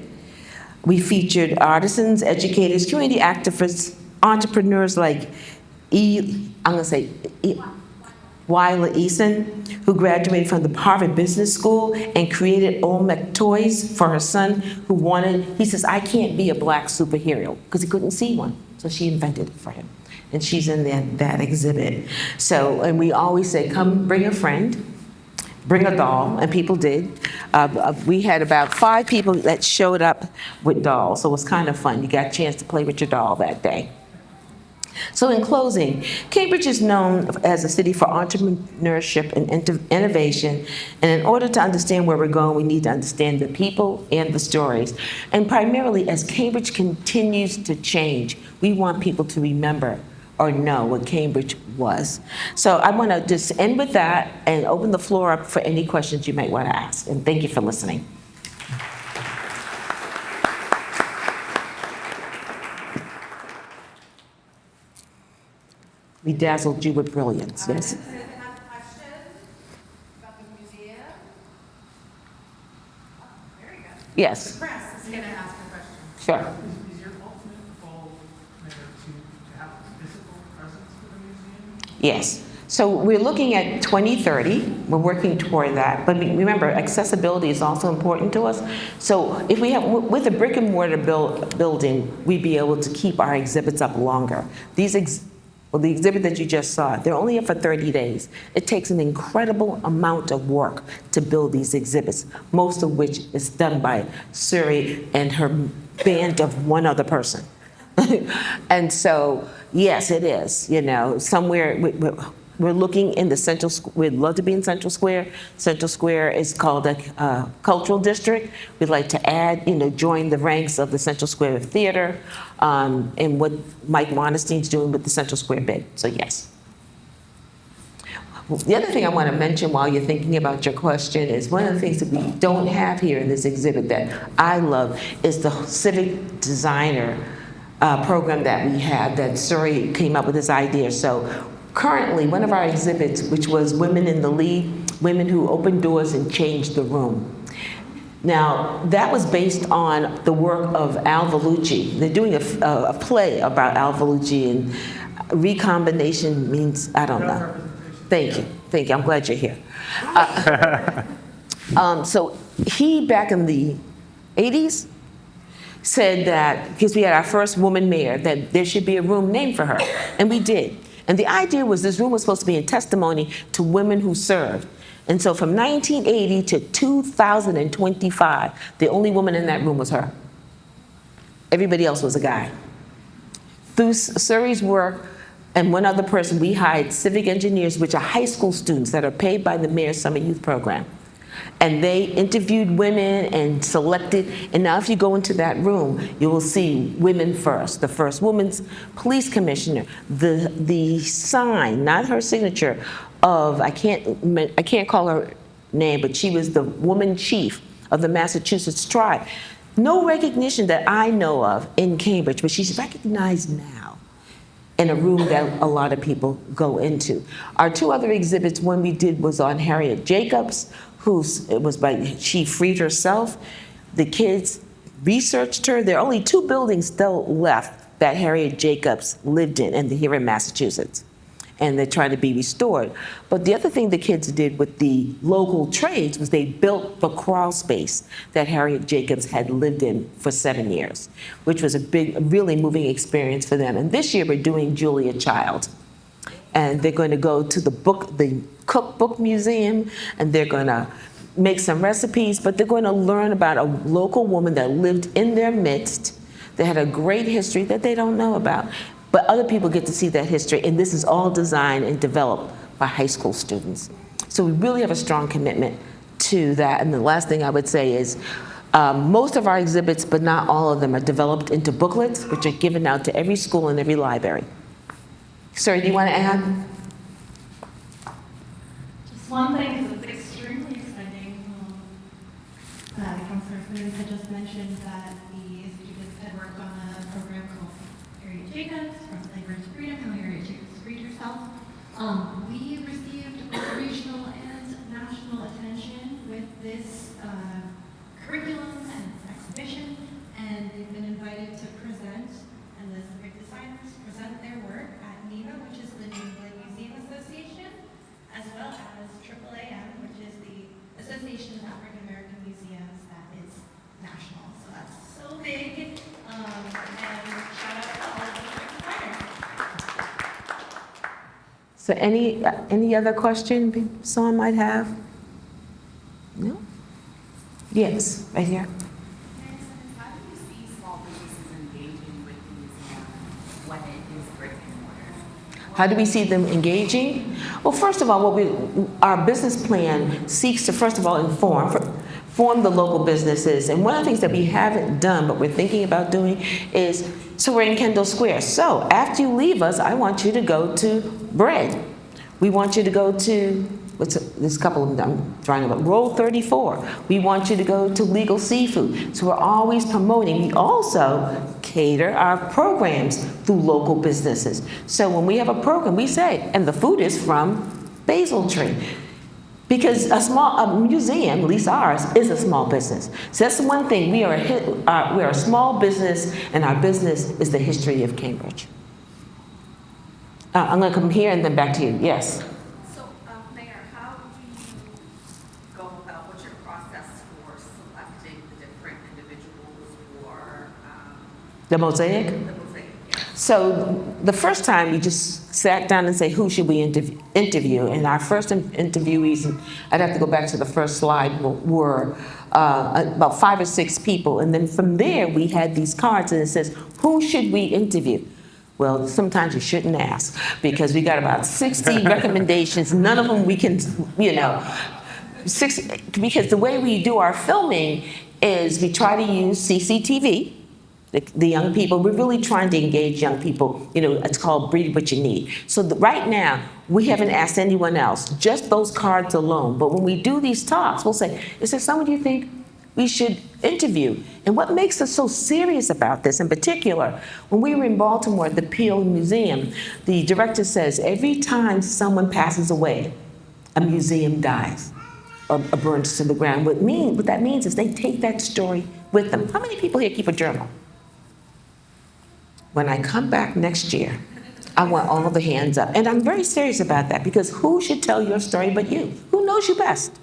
We featured artisans, educators, community activists, entrepreneurs like Wyla Eason, who graduated from the Harvard Business School and created Olmec toys for her son he says, I can't be a black superhero, because he couldn't see one. So she invented it for him. And she's in that exhibit. So, and we always say, come bring a friend, bring a doll, and people did. We had about 5 people that showed up with dolls, so it was kind of fun. You got a chance to play with your doll that day. So in closing, Cambridge is known as a city for entrepreneurship and innovation, and in order to understand where we're going, we need to understand the people and the stories. And primarily, as Cambridge continues to change, we want people to remember or know what Cambridge was. So I want to just end with that and open the floor up for any questions you might want to ask. And thank you for listening. We dazzled you with brilliance, yes? Does anyone have questions about the museum? Oh, very good. Yes. The press is going to ask a question. Sure. Is your ultimate goal there to have a physical presence for the museum? Yes. So we're looking at 2030. We're working toward that. But remember, accessibility is also important to us. So if we have, with a brick and mortar building, we'd be able to keep our exhibits up longer. The exhibit that you just saw, they're only up for 30 days. It takes an incredible amount of work to build these exhibits, most of which is done by Suri and her band of one other person. And so, yes, it is, you know, somewhere we're looking in the Central, we'd love to be in Central Square. Central Square is called a cultural district. We'd like to add, join the ranks of the Central Square Theater and what Mike Monestein's doing with the Central Square bid, so yes. The other thing I want to mention while you're thinking about your question is one of the things that we don't have here in this exhibit that I love is the civic designer program that we have that Suri came up with this idea. So currently, one of our exhibits, which was Women in the Lead, women who opened doors and changed the room. Now, that was based on the work of Al Vellucci. They're doing a play about Al Vellucci, and recombination means, I don't know. Thank you, I'm glad you're here. So he, back in the 80s, said that, because we had our first woman mayor, that there should be a room named for her, and we did. And the idea was this room was supposed to be a testimony to women who served. And so from 1980 to 2025, the only woman in that room was her. Everybody else was a guy. Through Suri's work and one other person, we hired civic engineers, which are high school students that are paid by the Mayor's Summer Youth Program. And they interviewed women and selected, and now if you go into that room, you will see women first. The first woman's police commissioner, the sign, not her signature, of, I can't call her name, but she was the woman chief of the Massachusetts tribe. No recognition that I know of in Cambridge, but she's recognized now in a room that a lot of people go into. Our two other exhibits, one we did was on Harriet Jacobs, she freed herself. The kids researched her. There are only 2 buildings still left that Harriet Jacobs lived in here in Massachusetts. and they're trying to be restored. But the other thing the kids did with the local trades was they built the crawl space that Harriet Jacobs had lived in for 7 years, which was a really moving experience for them. And this year we're doing Julia Child. And they're going to go to the cookbook museum, and they're going to make some recipes, but they're going to learn about a local woman that lived in their midst, that had a great history that they don't know about. But other people get to see that history, and this is all designed and developed by high school students. So we really have a strong commitment to that. And the last thing I would say is most of our exhibits, but not all of them, are developed into booklets, which are given out to every school and every library. Sir, do you want to add? Just one thing, because it's extremely exciting. Councilor Smith had just mentioned that the students had worked on a program called Harriet Jacobs, From Slavery to Freedom, How Harriet Jacobs Freed Herself. We received both regional and national attention with this curriculum and exhibition, and they've been invited to present, and the civic designers present their work at NEMA, which is the New England Museum Association, as well as AAAM, which is the Association of African American Museums that is national. So that's so big, and shout out to all of the designers. So any other question someone might have? No? Yes, right here. How do you see small businesses engaging with the museum when it is brick and mortar? How do we see them engaging? Well, first of all, our business plan seeks to, first of all, inform the local businesses. And one of the things that we haven't done, but we're thinking about doing is, so we're in Kendall Square. So after you leave us, I want you to go to Bread. We want you to go to, there's a couple of them I'm trying to remember, Roll 34. We want you to go to Legal Seafood. So we're always promoting. We also cater our programs through local businesses. So when we have a program, we say, and the food is from Basil Tree. Because a museum, at least ours, is a small business. So that's the one thing. We are a small business, and our business is the history of Cambridge. I'm going to come here and then back to you. Yes? So, Mayor, how do you go about, what's your process for selecting the different individuals for The mosaic? the mosaic? So the first time we just sat down and say, who should we interview? And our first interviewees, and I'd have to go back to the first slide, were about 5 or 6 people. And then from there, we had these cards and it says, who should we interview? Well, sometimes you shouldn't ask because we got about 60 recommendations. None of them we can, because the way we do our filming is we try to use CCTV. The young people, we're really trying to engage young people. It's called Breed What You Need. So right now, we haven't asked anyone else, just those cards alone. But when we do these talks, we'll say, is there someone you think we should interview? And what makes us so serious about this in particular, when we were in Baltimore at the Peel Museum, the director says, every time someone passes away, a museum dies or burns to the ground. What that means is they take that story with them. How many people here keep a journal? When I come back next year, I want all the hands up. And I'm very serious about that because who should tell your story but you? Who knows you best?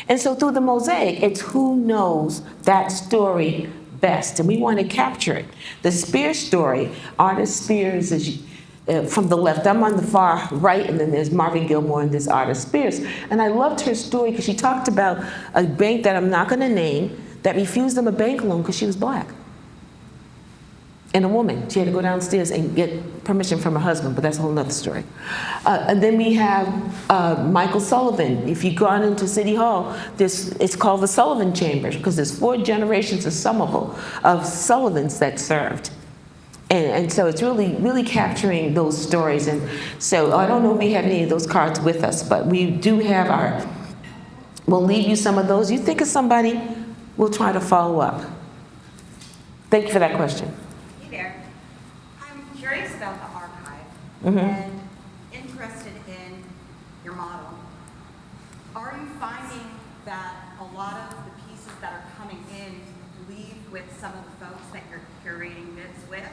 And so through the mosaic, it's who knows that story best. And we want to capture it. The Spears story, Artist Spears is from the left. I'm on the far right, and then there's Marvin Gilmore and there's Artist Spears. And I loved her story because she talked about a bank that I'm not going to name that refused them a bank loan because she was black. And a woman, she had to go downstairs and get permission from her husband, but that's a whole nother story. And then we have Michael Sullivan. If you go on into City Hall, it's called the Sullivan Chambers because there's 4 generations of Sullivans that served. And so it's really, really capturing those stories. And so I don't know if we have any of those cards with us, but we do have we'll leave you some of those. You think of somebody, we'll try to follow up. Thank you for that question. There. I'm curious about the archive and interested in your model. Are you finding that a lot of the pieces that are coming in leave with some of the folks that you're curating bits with?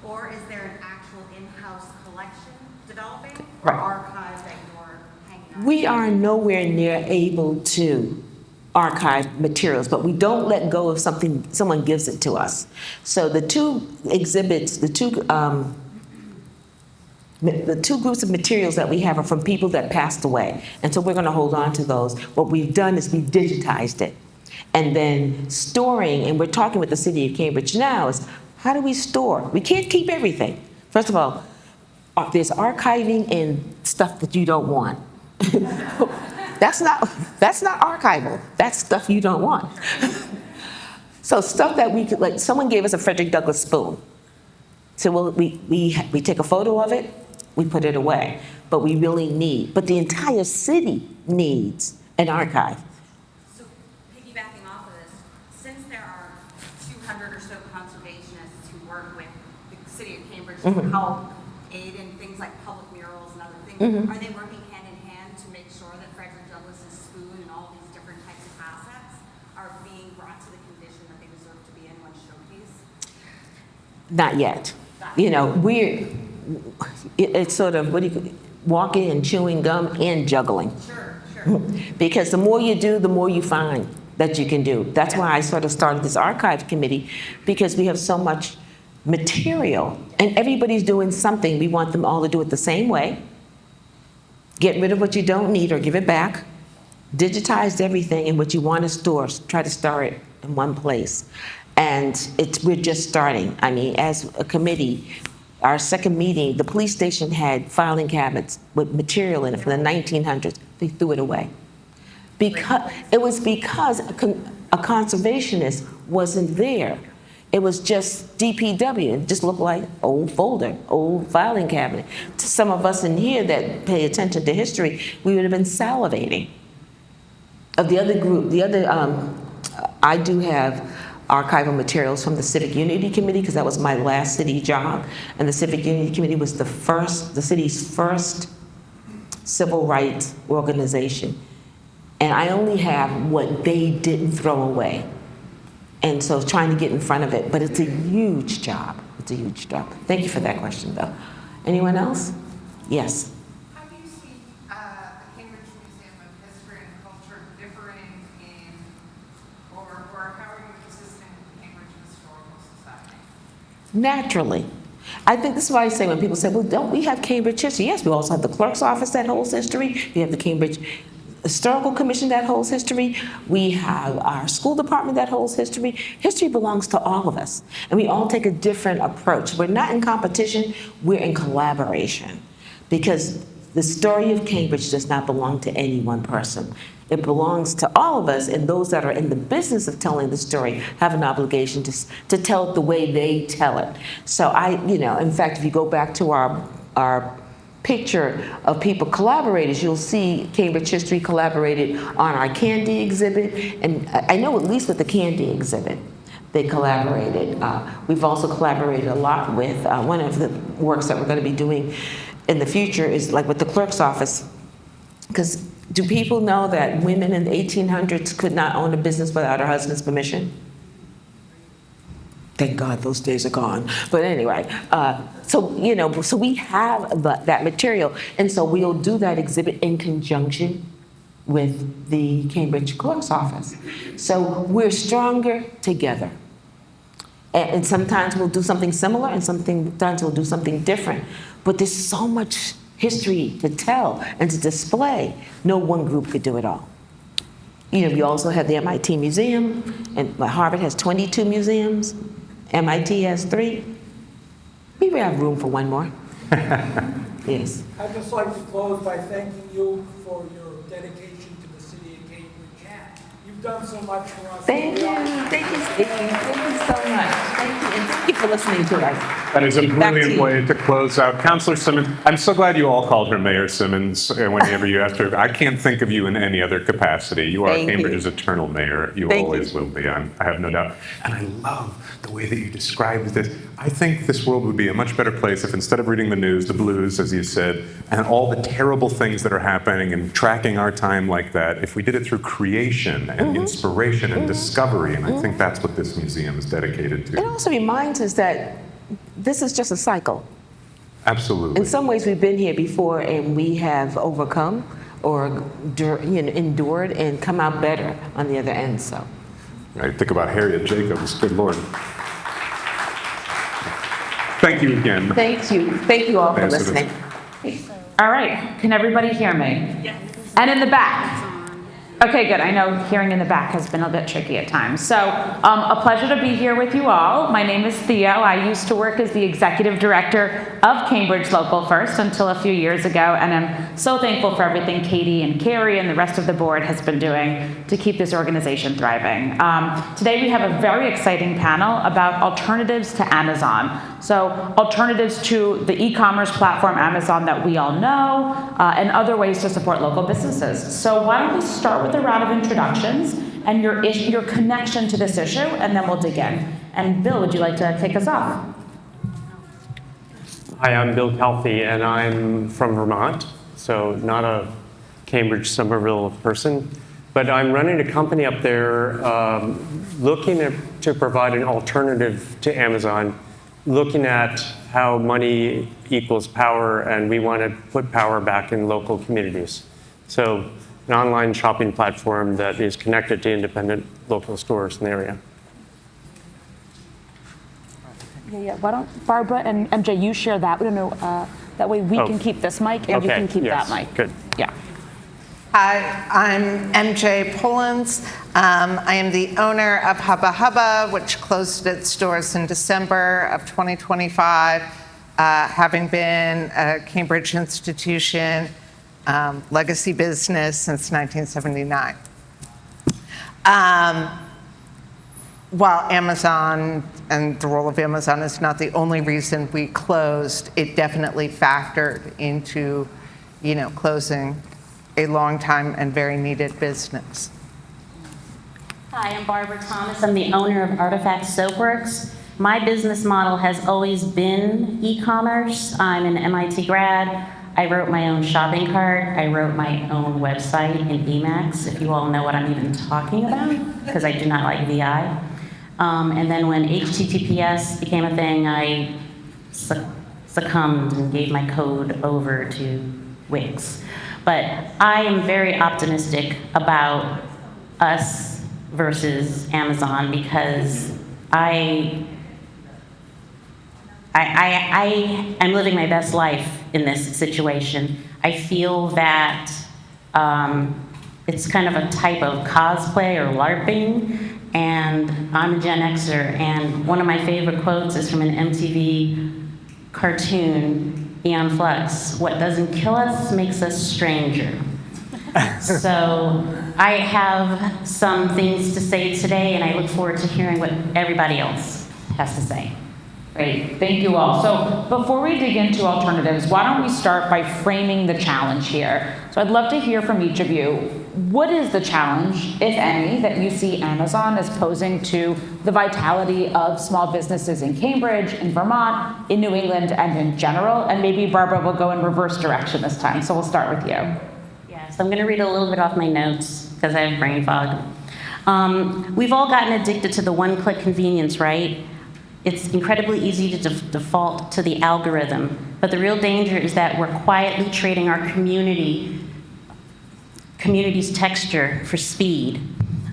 Or is there an actual in-house collection developing or Right. archives that you're hanging on? We are nowhere near able to archive materials, but we don't let go of something, someone gives it to us. So the two exhibits, the two groups of materials that we have are from people that passed away. And so we're going to hold on to those. What we've done is we've digitized it. And then storing, and we're talking with the city of Cambridge now, is how do we store? We can't keep everything. First of all, there's archiving and stuff that you don't want. That's not archival. That's stuff you don't want. So stuff that we could, like someone gave us a Frederick Douglass spoon. So we take a photo of it, we put it away. But we really need, but the entire city needs an archive. So piggybacking off of this, since there are 200 or so conservationists who work with the city of Cambridge to help aid in things like public murals and other things, are they working hand in hand to make sure that Frederick Douglass's spoon and all these different types of assets are being brought to the condition that they deserve to be in one showcase? Not yet. You know, it's sort of, walking and chewing gum and juggling. Sure. Because the more you do, the more you find that you can do. That's why I sort of started this archive committee, because we have so much material and everybody's doing something. We want them all to do it the same way. Get rid of what you don't need or give it back. Digitize everything, and what you want to store, try to store it in one place. And we're just starting. I mean, as a committee, our second meeting, the police station had filing cabinets with material in it from the 1900s. They threw it away. Because a conservationist wasn't there. It was just DPW. It just looked like old folder, old filing cabinet. To some of us in here that pay attention to history, we would have been salivating. Of the other group, I do have archival materials from the Civic Unity Committee, because that was my last city job. And the Civic Unity Committee was the city's first civil rights organization. And I only have what they didn't throw away. And so trying to get in front of it, but it's a huge job. It's a huge job. Thank you for that question, though. Anyone else? Yes. How do you see the Cambridge Museum of History and Culture differing in, or how are you assisting the Cambridge Historical Society? Naturally. I think this is why I say when people say, well, don't we have Cambridge history? Yes, we also have the clerk's office that holds history. We have the Cambridge Historical Commission that holds history. We have our school department that holds history. History belongs to all of us, and we all take a different approach. We're not in competition, we're in collaboration, because the story of Cambridge does not belong to any one person. It belongs to all of us, and those that are in the business of telling the story have an obligation to tell it the way they tell it. So in fact, if you go back to our picture of people collaborators, you'll see Cambridge History collaborated on our candy exhibit, and I know at least with the candy exhibit they collaborated. We've also collaborated a lot with one of the works that we're going to be doing in the future is like with the clerk's office, because do people know that women in the 1800s could not own a business without her husband's permission? Thank God those days are gone. But anyway, so we have that material, and so we'll do that exhibit in conjunction with the Cambridge Clerk's Office. So we're stronger together. And sometimes we'll do something similar, and sometimes we'll do something different. But there's so much history to tell and to display. No one group could do it all. We also have the MIT Museum, and Harvard has 22 museums. MIT has 3. Maybe I have room for one more. Yes. I'd just like to close by thanking you for your dedication to the city of Cambridge. You've done so much for us. Thank you. Thank you, Steve. Thank you so much. Thank you. And thank you for listening to us. That is a brilliant way to close out. Councilor Simmons, I'm so glad you all called her Mayor Simmons whenever you asked her. I can't think of you in any other capacity. You are Cambridge's eternal mayor. You always will be, I have no doubt. And I love the way that you described this. I think this world would be a much better place if instead of reading the news, the blues, as you said, and all the terrible things that are happening and tracking our time like that, if we did it through creation and inspiration and discovery, and I think that's what this museum is dedicated to. It also reminds us that this is just a cycle. Absolutely. In some ways, we've been here before and we have overcome or endured and come out better on the other end. So, Right. Think about Harriet Jacobs. Good Lord. Thank you again. thank you. Thank you all for Yes, it is. listening. All right, can everybody hear me? Yes. And in the back? Okay, good. I know hearing in the back has been a bit tricky at times. So, a pleasure to be here with you all. My name is Theo. I used to work as the executive director of Cambridge Local First until a few years ago, and I'm so thankful for everything Katie and Carrie and the rest of the board has been doing to keep this organization thriving. Today we have a very exciting panel about alternatives to Amazon. So, alternatives to the e-commerce platform Amazon that we all know, and other ways to support local businesses. So why don't we start with a round of introductions and your connection to this issue, and then we'll dig in. And Bill, would you like to kick us off? Hi, I'm Bill Calfee, and I'm from Vermont, so not a Cambridge, Somerville person. But I'm running a company up there looking to provide an alternative to Amazon, looking at how money equals power, and we want to put power back in local communities. So an online shopping platform that is connected to independent local stores in the area. Yeah. Why don't Barbara and MJ, you share that? We don't know, that way we can keep this mic and you can keep that mic. Good. Yeah. Hi, I'm MJ Pullins. I am the owner of Hubba Hubba, which closed its doors in December of 2025, having been a Cambridge institution, legacy business since 1979. While Amazon and the role of Amazon is not the only reason we closed, it definitely factored into, closing a long time and very needed business. Hi, I'm Barbara Thomas. I'm the owner of Artifact Soapworks. My business model has always been e-commerce. I'm an MIT grad. I wrote my own shopping cart. I wrote my own website in Emacs, if you all know what I'm even talking about, because I do not like VI. And then when HTTPS became a thing, I succumbed and gave my code over to Wix. But I am very optimistic about us versus Amazon because I am living my best life in this situation. I feel that it's kind of a type of cosplay or LARPing, and I'm a Gen Xer, and one of my favorite quotes is from an MTV cartoon, Aeon Flux, what doesn't kill us makes us stranger. So I have some things to say today, and I look forward to hearing what everybody else has to say. Great, thank you all. So before we dig into alternatives, why don't we start by framing the challenge here? So I'd love to hear from each of you. What is the challenge, if any, that you see Amazon as posing to the vitality of small businesses in Cambridge, in Vermont, in New England, and in general? And maybe Barbara will go in reverse direction this time, so we'll start with you. Yeah, so I'm gonna read a little bit off my notes because I have brain fog. We've all gotten addicted to the one-click convenience, right? It's incredibly easy to default to the algorithm, but the real danger is that we're quietly trading our community's texture for speed.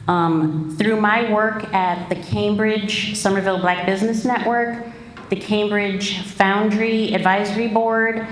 Through my work at the Cambridge Somerville Black Business Network, the Cambridge Foundry Advisory Board,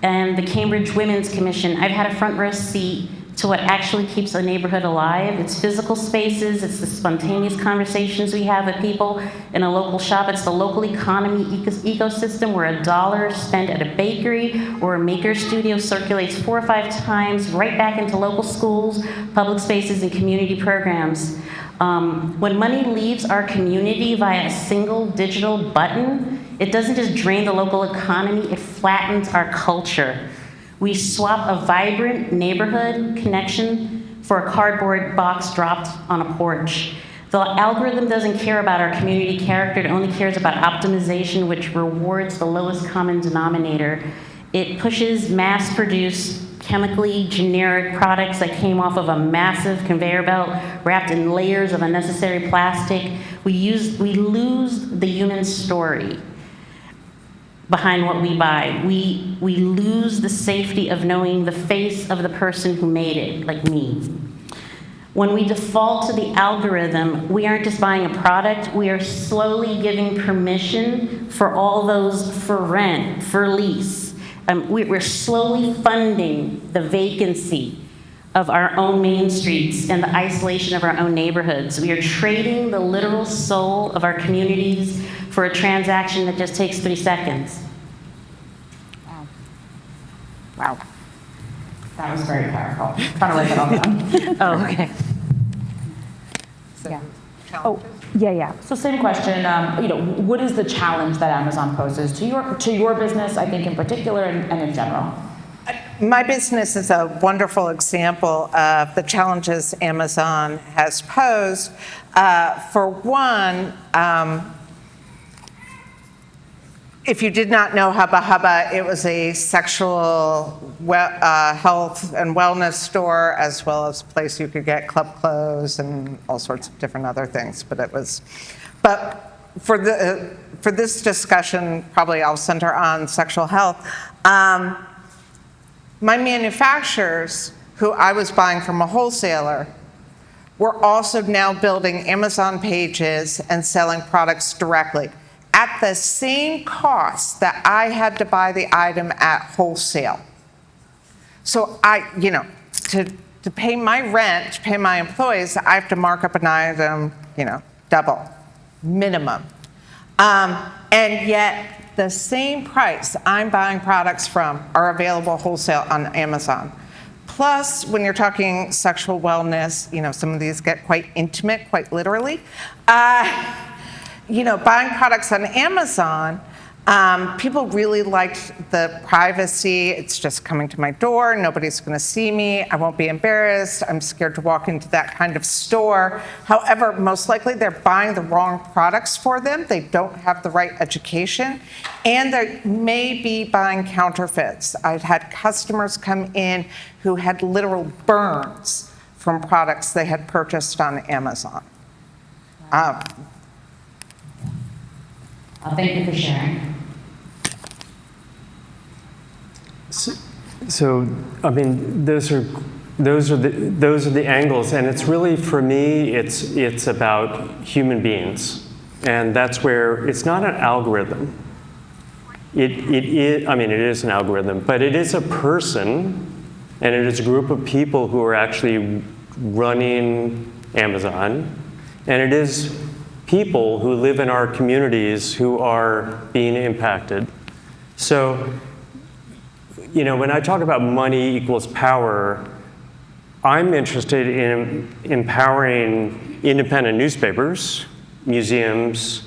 and the Cambridge Women's Commission, I've had a front row seat to what actually keeps a neighborhood alive. It's physical spaces, it's the spontaneous conversations we have with people in a local shop, it's the local economy ecosystem where $1 spent at a bakery or a maker studio circulates 4 or 5 times right back into local schools, public spaces, and community programs. When money leaves our community via a single digital button, it doesn't just drain the local economy, it flattens our culture. We swap a vibrant neighborhood connection for a cardboard box dropped on a porch. The algorithm doesn't care about our community character, it only cares about optimization, which rewards the lowest common denominator. It pushes mass-produced, chemically generic products that came off of a massive conveyor belt wrapped in layers of unnecessary plastic. We lose the human story. behind what we buy. We lose the safety of knowing the face of the person who made it, like me. When we default to the algorithm, we aren't just buying a product, we are slowly giving permission for all those for rent, for lease. We're slowly funding the vacancy of our own main streets and the isolation of our own neighborhoods. We are trading the literal soul of our communities for a transaction that just takes 3 seconds. Wow. That was very powerful. I'm trying to write that all down. Oh, okay. Yeah. Oh, yeah. So same question. What is the challenge that Amazon poses to your business? I think in particular and in general. My business is a wonderful example of the challenges Amazon has posed. For one, if you did not know Hubba Hubba, it was a sexual health and wellness store, as well as a place you could get club clothes and all sorts of different other things. But for this discussion, probably I'll center on sexual health. My manufacturers, who I was buying from a wholesaler, were also now building Amazon pages and selling products directly at the same cost that I had to buy the item at wholesale. So to pay my rent, to pay my employees, I have to mark up an item, double, minimum. And yet the same price I'm buying products from are available wholesale on Amazon. Plus, when you're talking sexual wellness, some of these get quite intimate, quite literally. Buying products on Amazon, people really liked the privacy. It's just coming to my door. Nobody's going to see me. I won't be embarrassed. I'm scared to walk into that kind of store. However, most likely they're buying the wrong products for them. They don't have the right education. And they may be buying counterfeits. I've had customers come in who had literal burns from products they had purchased on Amazon. Thank you for sharing. So, those are the angles, and it's really, for me, it's about human beings, and that's where it's not an algorithm. It is an algorithm, but it is a person, and it is a group of people who are actually running Amazon, and it is people who live in our communities who are being impacted. So, when I talk about money equals power, I'm interested in empowering independent newspapers, museums,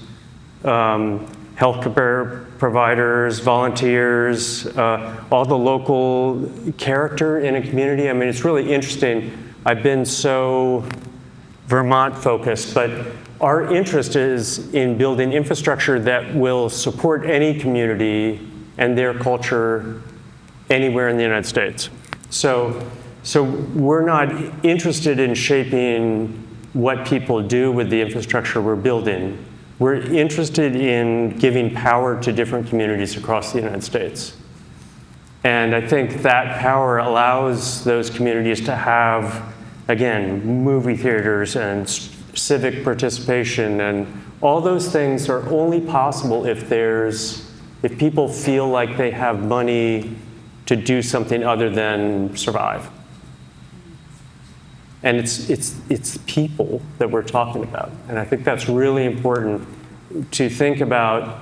healthcare providers, volunteers, all the local character in a community. It's really interesting. I've been so Vermont focused, but our interest is in building infrastructure that will support any community and their culture anywhere in the United States. So we're not interested in shaping what people do with the infrastructure we're building. We're interested in giving power to different communities across the United States. And I think that power allows those communities to have, again, movie theaters and civic participation, and all those things are only possible if people feel like they have money to do something other than survive. And it's people that we're talking about. And I think that's really important to think about.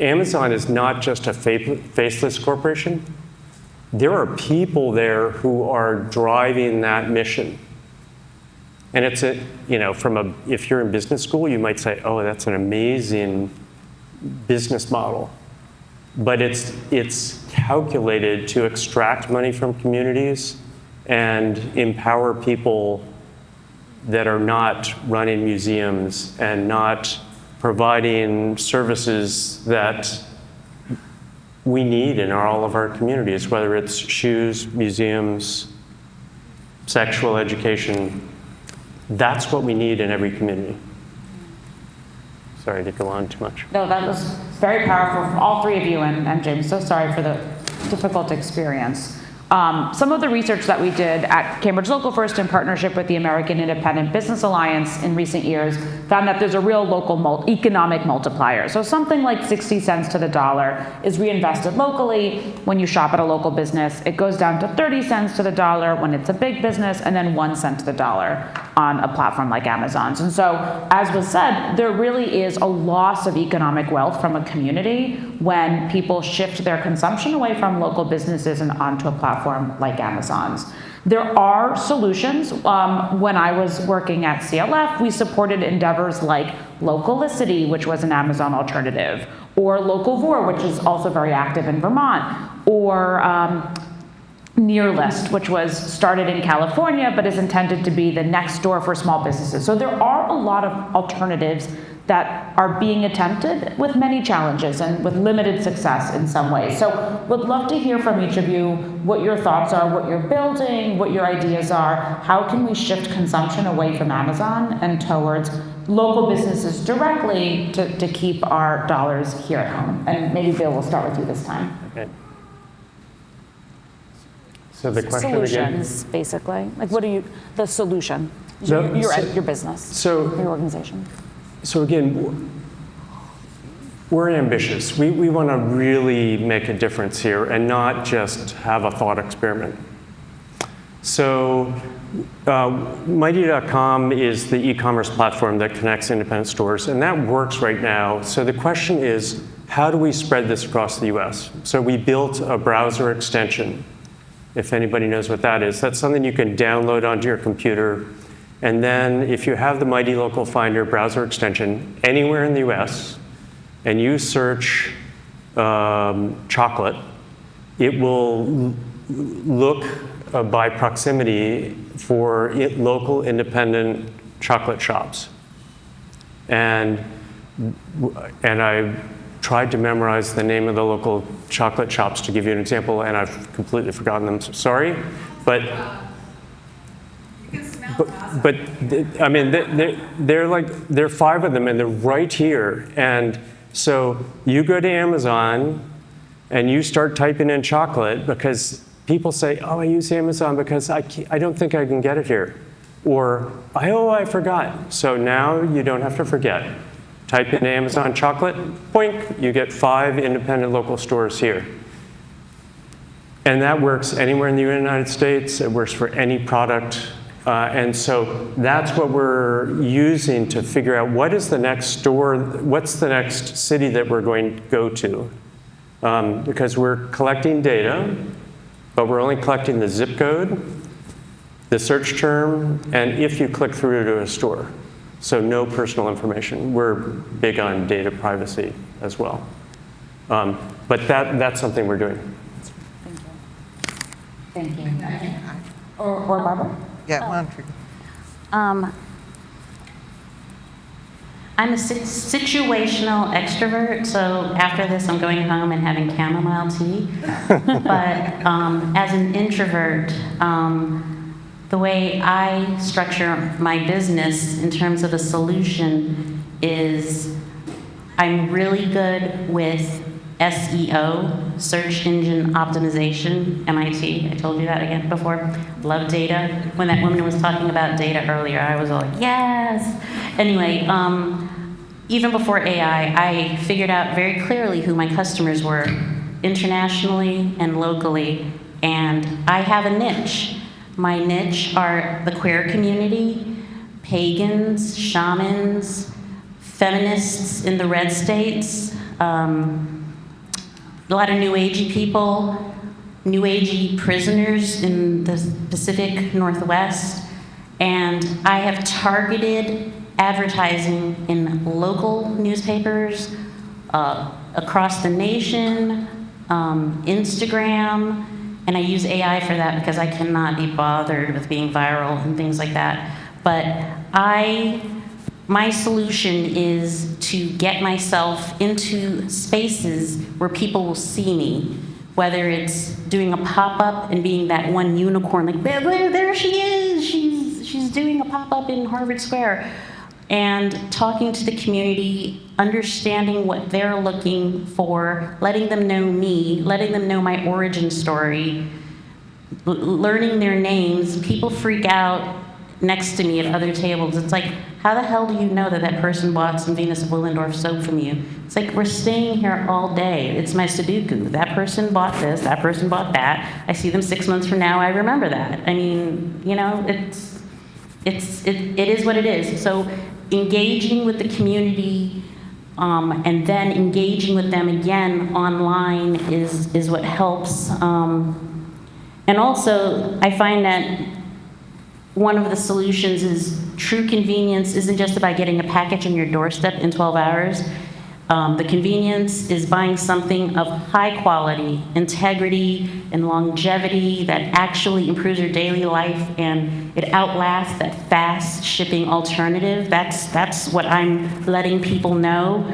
Amazon is not just a faceless corporation. There are people there who are driving that mission. And it's if you're in business school, you might say, oh, that's an amazing business model. But it's calculated to extract money from communities and empower people that are not running museums and not providing services that we need in all of our communities, whether it's shoes, museums, sexual education. That's what we need in every community. Sorry to go on too much. No, that was very powerful for all three of you, and James, so sorry for the difficult experience. Some of the research that we did at Cambridge Local First in partnership with the American Independent Business Alliance in recent years found that there's a real local economic multiplier. So something like 60 cents to the dollar is reinvested locally when you shop at a local business. It goes down to 30 cents to the dollar when it's a big business, and then 1 cent to the dollar on a platform like Amazon's. And so, as was said, there really is a loss of economic wealth from a community when people shift their consumption away from local businesses and onto a platform like Amazon's. There are solutions. When I was working at CLF, we supported endeavors like Localicity, which was an Amazon alternative, or Localvore, which is also very active in Vermont, or Nearlist, which was started in California but is intended to be the next door for small businesses. So there are a lot of alternatives that are being attempted with many challenges and with limited success in some ways. So would love to hear from each of you what your thoughts are, what you're building, what your ideas are. How can we shift consumption away from Amazon and towards local businesses directly to keep our dollars here at home? And maybe Bill, we'll start with you this time. Okay. So the question Solutions, again? basically. Like, what are you, the solution? So- your business, So your organization. So again, we're ambitious. We want to really make a difference here and not just have a thought experiment. So Mighty.com is the e-commerce platform that connects independent stores, and that works right now. So the question is, how do we spread this across the US? So we built a browser extension. If anybody knows what that is, that's something you can download onto your computer. And then if you have the Mighty Local Finder browser extension anywhere in the US, and you search chocolate, it will look by proximity for local independent chocolate shops. And I tried to memorize the name of the local chocolate shops to give you an example, and I've completely forgotten them, so sorry. But I mean, there are 5 of them, and they're right here. And so you go to Amazon, and you start typing in chocolate because people say, "Oh, I use Amazon because I don't think I can get it here," or I forgot." So now you don't have to forget. Type in Amazon chocolate, boink, you get 5 independent local stores here. And that works anywhere in the United States. It works for any product. And so that's what we're using to figure out what is the next store, what's the next city that we're going to go to. Because we're collecting data, but we're only collecting the zip code, the search term, and if you click through to a store. So no personal information. We're big on data privacy as well. But that's something we're doing. Thank you. Or Barbara? Yeah, one. I'm a situational extrovert, so after this I'm going home and having chamomile tea. But as an introvert, the way I structure my business in terms of a solution is I'm really good with SEO, search engine optimization, MIT. I told you that again before. Love data. When that woman was talking about data earlier, I was all like, yes. Anyway, even before AI, I figured out very clearly who my customers were internationally and locally, and I have a niche. My niche are the queer community, pagans, shamans, feminists in the red states, a lot of New Agey people, New Agey prisoners in the Pacific Northwest, and I have targeted advertising in local newspapers across the nation, Instagram, and I use AI for that because I cannot be bothered with being viral and things like that. But my solution is to get myself into spaces where people will see me, whether it's doing a pop-up and being that one unicorn, like, there she is, she's doing a pop-up in Harvard Square. and talking to the community, understanding what they're looking for, letting them know me, letting them know my origin story, learning their names. People freak out next to me at other tables. It's like, how the hell do you know that that person bought some Venus of Willendorf soap from you? It's like, we're staying here all day. It's my Sudoku. That person bought this, that person bought that. I see them 6 months from now, I remember that. I mean, you know, it is what it is. So engaging with the community and then engaging with them again online is what helps. And also, I find that one of the solutions is true convenience isn't just about getting a package on your doorstep in 12 hours. The convenience is buying something of high quality, integrity, and longevity that actually improves your daily life, and it outlasts that fast shipping alternative. That's what I'm letting people know.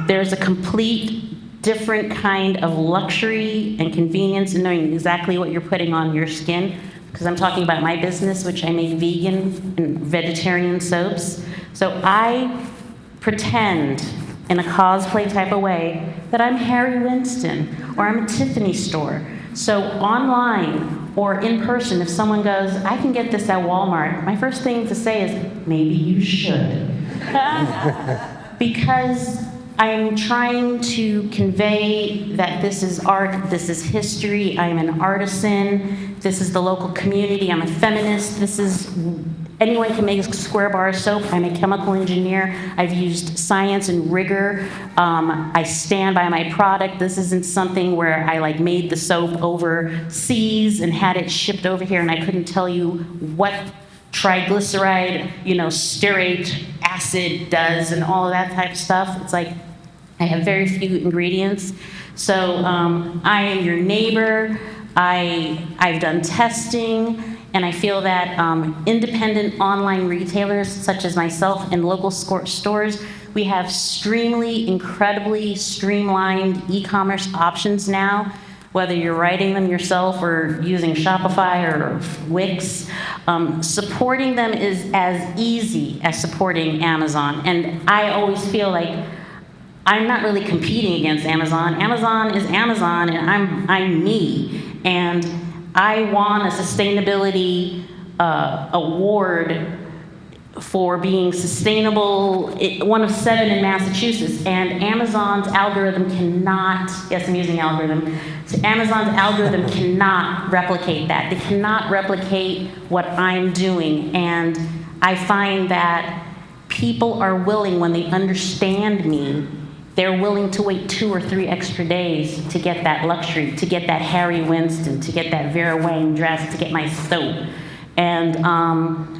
There's a complete different kind of luxury and convenience in knowing exactly what you're putting on your skin, because I'm talking about my business, which I make vegan and vegetarian soaps. So I pretend in a cosplay type of way that I'm Harry Winston or I'm a Tiffany store. So online or in person, if someone goes, I can get this at Walmart, my first thing to say is, maybe you should. Because I'm trying to convey that this is art, this is history, I'm an artisan, this is the local community, I'm a feminist, this is, anyone can make a square bar of soap, I'm a chemical engineer, I've used science and rigor, I stand by my product, this isn't something where I like made the soap overseas and had it shipped over here and I couldn't tell you what triglyceride, stearate acid does and all of that type of stuff. It's like, I have very few ingredients. So I am your neighbor. I've done testing, and I feel that independent online retailers such as myself and local stores, we have incredibly streamlined e-commerce options now, whether you're writing them yourself or using Shopify or Wix. Supporting them is as easy as supporting Amazon. And I always feel like I'm not really competing against Amazon. Amazon is Amazon, and I'm me. And I won a sustainability award for being sustainable, one of 7 in Massachusetts. And Amazon's algorithm cannot, yes, I'm using algorithm, so Amazon's algorithm cannot replicate that. They cannot replicate what I'm doing. And I find that people are willing, when they understand me, they're willing to wait 2 or 3 extra days to get that luxury, to get that Harry Winston, to get that Vera Wang dress, to get my soap. And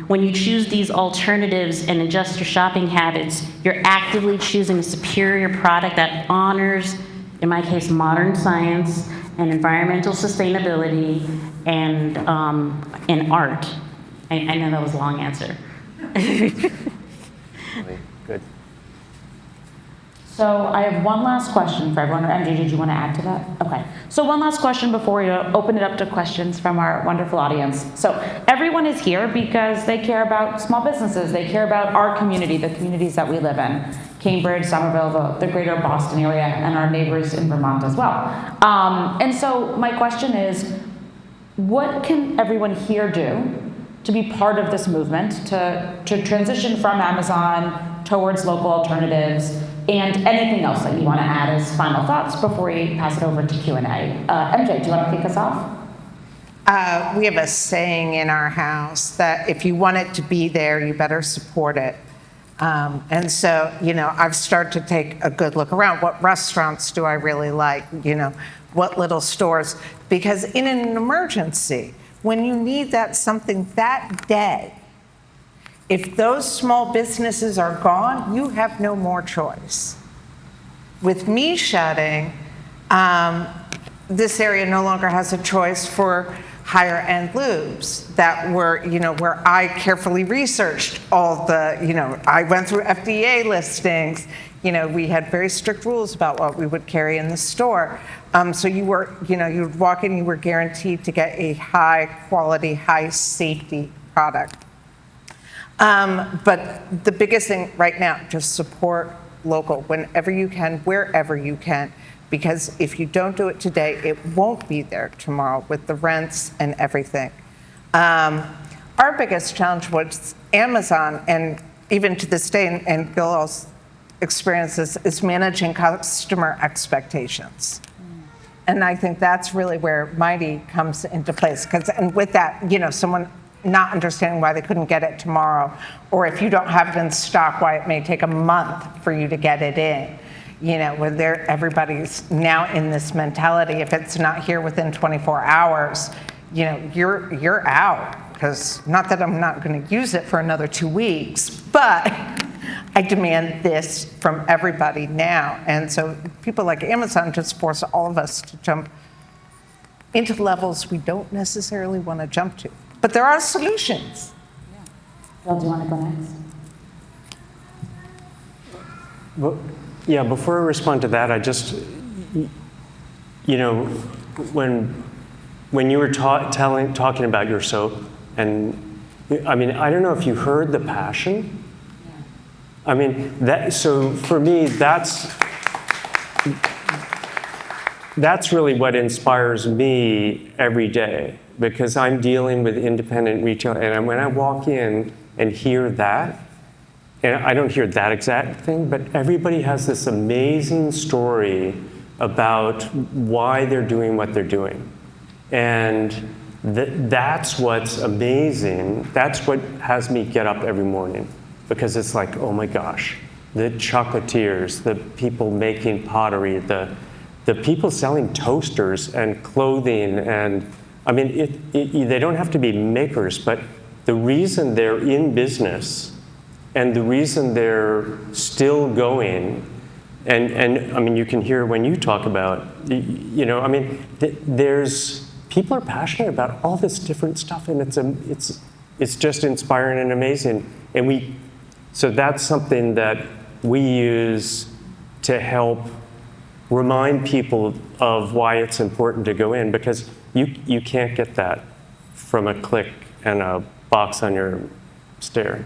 when you choose these alternatives and adjust your shopping habits, you're actively choosing a superior product that honors, in my case, modern science and environmental sustainability and art. I know that was a long answer. Good. So I have one last question for everyone. MJ, did you want to add to that? Okay. So one last question before we open it up to questions from our wonderful audience. So everyone is here because they care about small businesses. They care about our community, the communities that we live in. Cambridge, Somerville, the greater Boston area, and our neighbors in Vermont as well. And so my question is, what can everyone here do to be part of this movement, to transition from Amazon towards local alternatives, and anything else that you want to add as final thoughts before we pass it over to Q&A? MJ, do you want to kick us off? We have a saying in our house that if you want it to be there, you better support it. And so, I've started to take a good look around. What restaurants do I really like? What little stores? Because in an emergency, when you need that something that day, if those small businesses are gone, you have no more choice. With me shutting, this area no longer has a choice for higher end lubes that were, where I carefully researched all the, I went through FDA listings. We had very strict rules about what we would carry in the store. So you were, you would walk in, you were guaranteed to get a high quality, high safety product. But the biggest thing right now, just support local whenever you can, wherever you can, because if you don't do it today, it won't be there tomorrow with the rents and everything. Our biggest challenge was Amazon, and even to this day, and Gil's experiences, is managing customer expectations. And I think that's really where Mighty comes into place. And with that, someone not understanding why they couldn't get it tomorrow, or if you don't have it in stock, why it may take a month for you to get it in. Where everybody's now in this mentality, if it's not here within 24 hours, you're out. Because not that I'm not going to use it for another 2 weeks, but I demand this from everybody now. And so people like Amazon just force all of us to jump into levels we don't necessarily want to jump to. But there are solutions. Bill, do you want to go next? Well, yeah, before I respond to that, I just, when you were talking about your soap, and I mean, I don't know if you heard the passion. I mean, so for me, that's really what inspires me every day, because I'm dealing with independent retail, and when I walk in and hear that, and I don't hear that exact thing, but everybody has this amazing story about why they're doing what they're doing. And that's what's amazing. That's what has me get up every morning, because it's like, oh my gosh, the chocolatiers, the people making pottery, the people selling toasters and clothing, and I mean, they don't have to be makers, but the reason they're in business and the reason they're still going, and I mean, you can hear when you talk about, I mean, people are passionate about all this different stuff, and it's just inspiring and amazing. And so that's something that we use to help remind people of why it's important to go in, because you can't get that from a click and a box on your stair.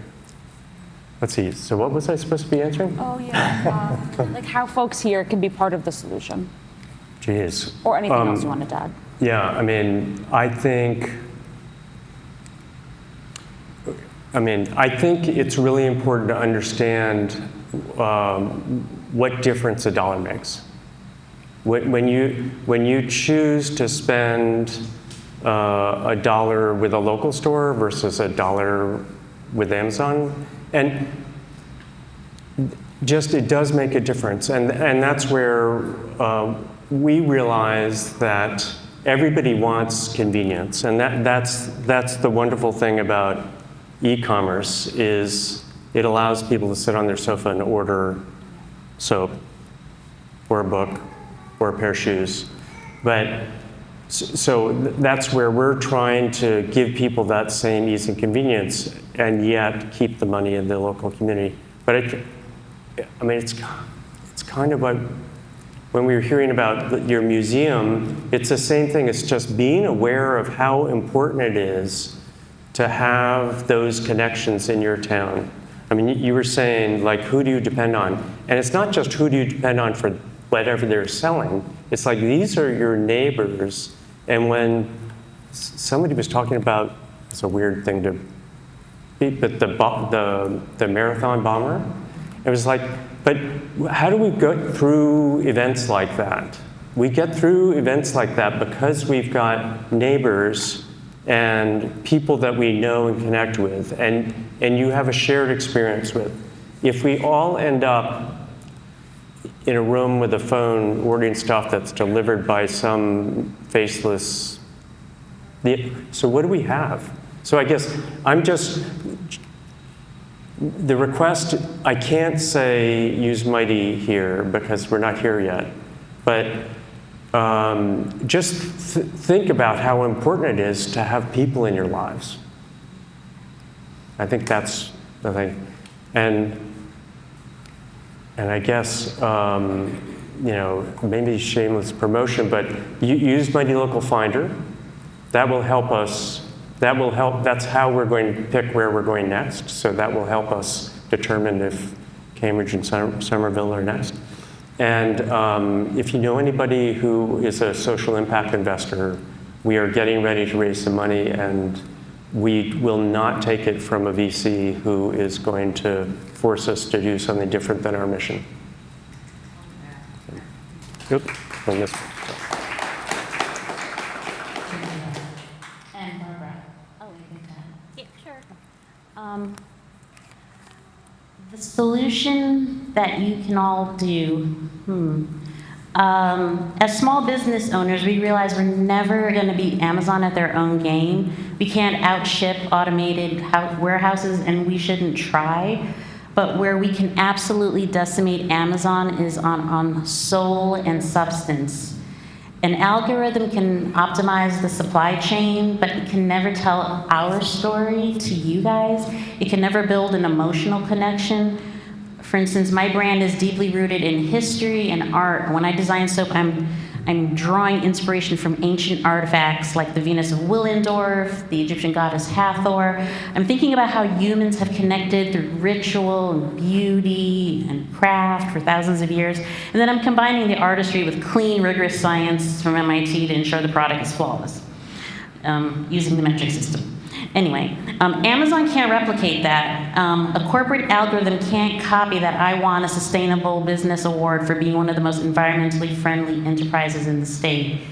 Let's see, so what was I supposed to be answering? Oh, yeah. Like how folks here can be part of the solution. Jeez. Or anything else you wanted to add. Yeah, I mean, I think it's really important to understand what difference a dollar makes. When you choose to spend $1 with a local store versus $1 with Amazon, and just it does make a difference, and that's where we realize that everybody wants convenience, and that's the wonderful thing about e-commerce is it allows people to sit on their sofa and order soap or a book or a pair of shoes. But so that's where we're trying to give people that same ease and convenience and yet keep the money in the local community. But I mean, it's kind of like when we were hearing about your museum, it's the same thing. It's just being aware of how important it is to have those connections in your town. I mean, you were saying, like, who do you depend on? And it's not just who do you depend on for whatever they're selling. It's like, these are your neighbors. And when somebody was talking about, it's a weird thing to be, but the marathon bomber, it was like, but how do we go through events like that? We get through events like that because we've got neighbors and people that we know and connect with, and you have a shared experience with. If we all end up in a room with a phone ordering stuff that's delivered by some faceless, so what do we have? So I guess the request, I can't say use Mighty here because we're not here yet, but just think about how important it is to have people in your lives. I think that's the thing. And I guess, maybe shameless promotion, but use Mighty Local Finder. That will help us That will help. That's how we're going to pick where we're going next. So that will help us determine if Cambridge and Somerville are next. And if you know anybody who is a social impact investor, we are getting ready to raise some money, and we will not take it from a VC who is going to force us to do something different than our mission. Yep. On this. And Barbara. Oh, yeah, sure. The solution that you can all do, as small business owners, we realize we're never going to beat Amazon at their own game. We can't outship automated warehouses, and we shouldn't try. But where we can absolutely decimate Amazon is on soul and substance. An algorithm can optimize the supply chain, but it can never tell our story to you guys. It can never build an emotional connection. For instance, my brand is deeply rooted in history and art. When I design soap, I'm drawing inspiration from ancient artifacts like the Venus of Willendorf, the Egyptian goddess Hathor. I'm thinking about how humans have connected through ritual and beauty and craft for thousands of years. And then I'm combining the artistry with clean, rigorous science from MIT to ensure the product is flawless, using the metric system. Anyway, Amazon can't replicate that. A corporate algorithm can't copy that I won a Sustainable Business Award for being one of the most environmentally friendly enterprises in the state.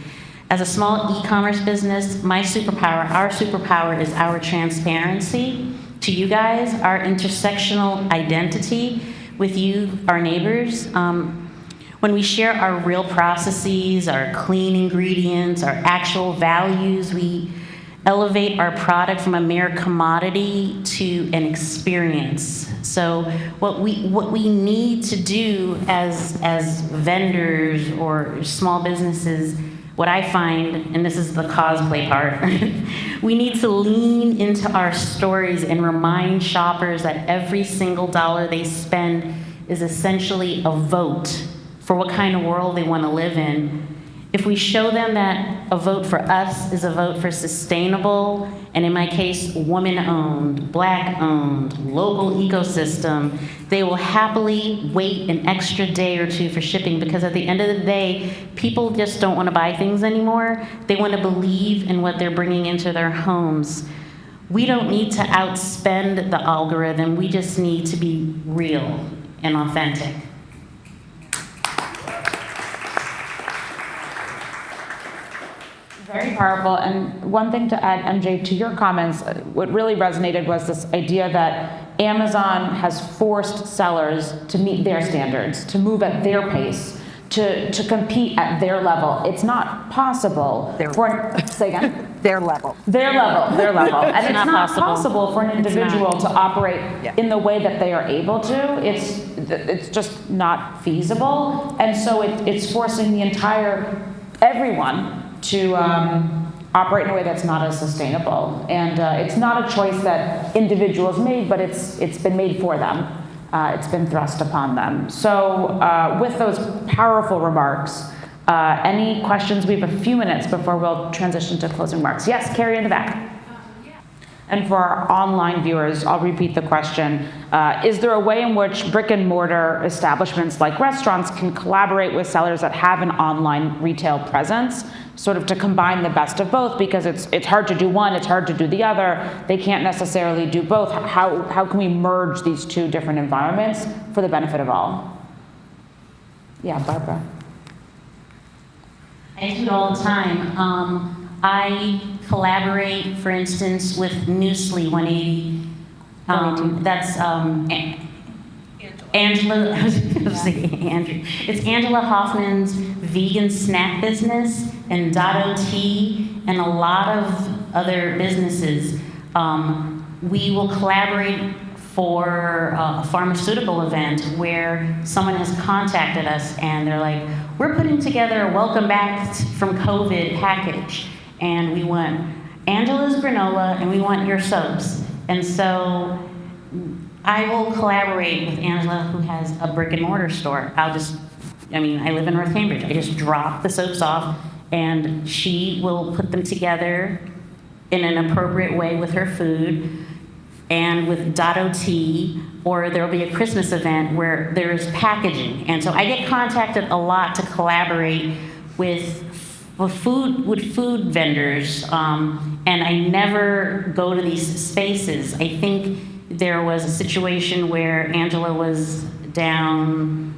As a small e-commerce business, my superpower, our superpower is our transparency to you guys, our intersectional identity with you, our neighbors. When we share our real processes, our clean ingredients, our actual values, we elevate our product from a mere commodity to an experience. So what we need to do as vendors or small businesses, what I find, and this is the cosplay part, we need to lean into our stories and remind shoppers that every single dollar they spend is essentially a vote for what kind of world they want to live in. If we show them that a vote for us is a vote for sustainable, and in my case, woman-owned, Black-owned, local ecosystem, they will happily wait an extra day or two for shipping, because at the end of the day, people just don't want to buy things anymore. They want to believe in what they're bringing into their homes. We don't need to outspend the algorithm. We just need to be real and authentic. Very powerful. And one thing to add, MJ, to your comments, what really resonated was this idea that Amazon has forced sellers to meet their standards, to move at their pace, to compete at their level. It's not possible say again? Their level. Their level. And it's not possible for an individual to operate in the way that they are able to. It's just not feasible. And so it's forcing everyone to operate in a way that's not as sustainable. And it's not a choice that individuals made, but it's been made for them. It's been thrust upon them. So with those powerful remarks, any questions? We have a few minutes before we'll transition to closing remarks. Yes, Carrie in the back. And for our online viewers, I'll repeat the question. Is there a way in which brick and mortar establishments like restaurants can collaborate with sellers that have an online retail presence, sort of to combine the best of both? Because it's hard to do one, it's hard to do the other. They can't necessarily do both. How can we merge these two different environments for the benefit of all? Yeah, Barbara. I do it all the time. I collaborate, for instance, with Newsly 180. That's Angela. I was going to say Andrew. It's Angela Hoffman's vegan snack business, and Dotto Tea, and a lot of other businesses. We will collaborate for a pharmaceutical event where someone has contacted us and they're like, we're putting together a welcome back from COVID package, and we want Angela's granola and we want your soaps. And so I will collaborate with Angela, who has a brick and mortar store. I live in North Cambridge. I just drop the soaps off and she will put them together in an appropriate way with her food and with Dotto tea, or there'll be a Christmas event where there's packaging. And so I get contacted a lot to collaborate with food vendors, and I never go to these spaces. I think there was a situation where Angela was down,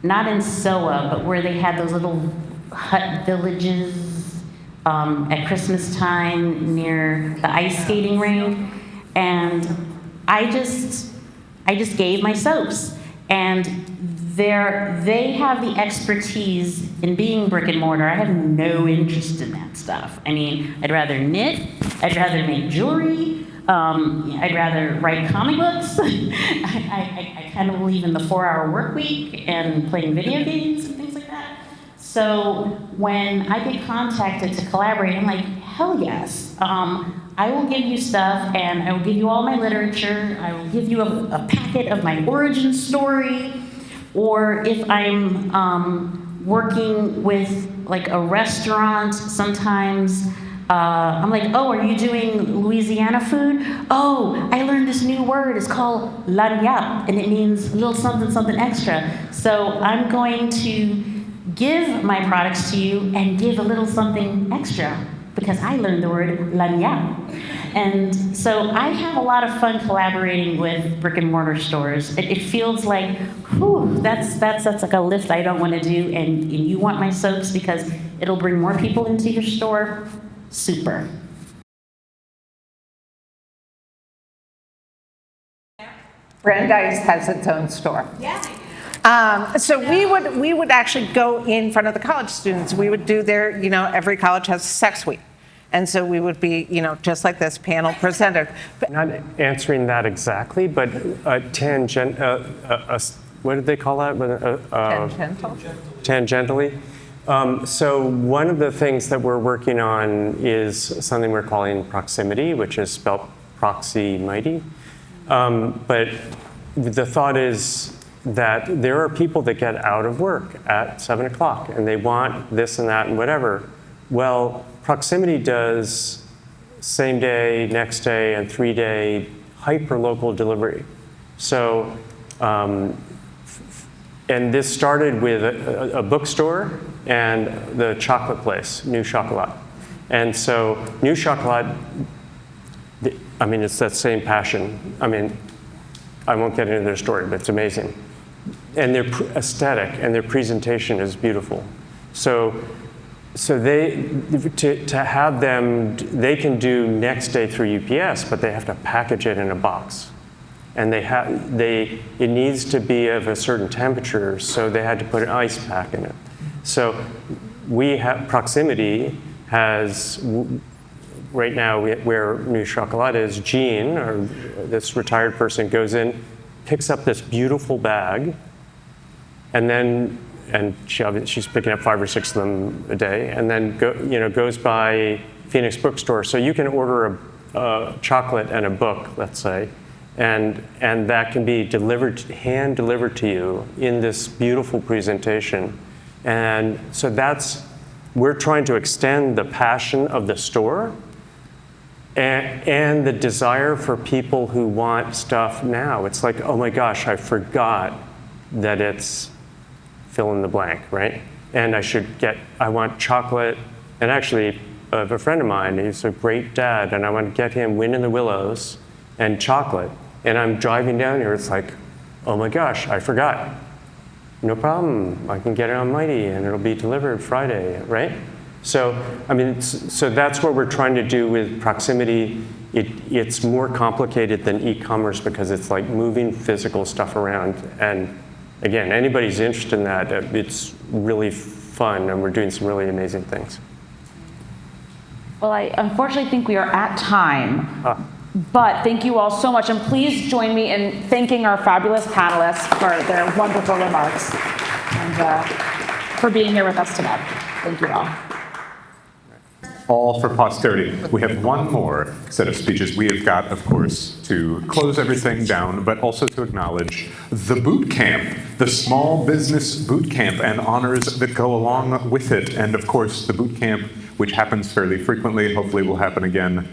not in SOA, but where they had those little hut villages at Christmas time near the ice skating rink, and I just gave my soaps, and they have the expertise in being brick and mortar. I have no interest in that stuff. I mean, I'd rather knit, I'd rather make jewelry, I'd rather write comic books. I kind of believe in the 4-hour work week and playing video games and things like that. So when I get contacted to collaborate, I'm like, hell yes. I will give you stuff, and I will give you all my literature. I will give you a packet of my origin story. Or if I'm working with like a restaurant, sometimes I'm like, oh, are you doing Louisiana food? Oh, I learned this new word. It's called lagniappe, and it means a little something, something extra. So I'm going to give my products to you and give a little something extra because I learned the word lagniappe. And so I have a lot of fun collaborating with brick and mortar stores. It feels like, whew, that's like a lift I don't want to do, and you want my soaps because it'll bring more people into your store. Super. Brandeis has its own store. So we would actually go in front of the college students. We would do their, every college has a sex week. And so we would be, just like this panel presenter. Not answering that exactly, but tangent, what did they call that? Tangential? Tangentially. So one of the things that we're working on is something we're calling proximity, which is spelled proxy mighty. But the thought is that there are people that get out of work at 7 o'clock and they want this and that and whatever. Well, proximity does same day, next day, and 3-day hyper-local delivery. So, and this started with a bookstore and the chocolate place, New Chocolat. And so New Chocolat, I mean, it's that same passion. I mean, I won't get into their story, but it's amazing. And their aesthetic and their presentation is beautiful. So they, to have them, they can do next day through UPS, but they have to package it in a box. And it needs to be of a certain temperature, so they had to put an ice pack in it. So proximity has, right now where New Chocolat is, Jean, or this retired person, goes in, picks up this beautiful bag, and she's picking up 5 or 6 of them a day, and then goes by Phoenix Bookstore. So you can order a chocolate and a book, let's say, and that can be hand delivered to you in this beautiful presentation. And so we're trying to extend the passion of the store and the desire for people who want stuff now. It's like, oh my gosh, I forgot that it's fill in the blank, right? And I want chocolate. And actually, a friend of mine, he's a great dad, and I want to get him Wind in the Willows and chocolate. And I'm driving down here, it's like, oh my gosh, I forgot. No problem, I can get it on Mighty, and it'll be delivered Friday, right? So, I mean, so that's what we're trying to do with proximity. It's more complicated than e-commerce because it's like moving physical stuff around. And again, anybody's interested in that, it's really fun, and we're doing some really amazing things. Well, I unfortunately think we are at time, but thank you all so much, and please join me in thanking our fabulous panelists for their wonderful remarks and for being here with us today. Thank you all. All for posterity. We have one more set of speeches. We have got, of course, to close everything down, but also to acknowledge the boot camp, the small business boot camp and honors that go along with it. And of course, the boot camp which happens fairly frequently. Hopefully will happen again.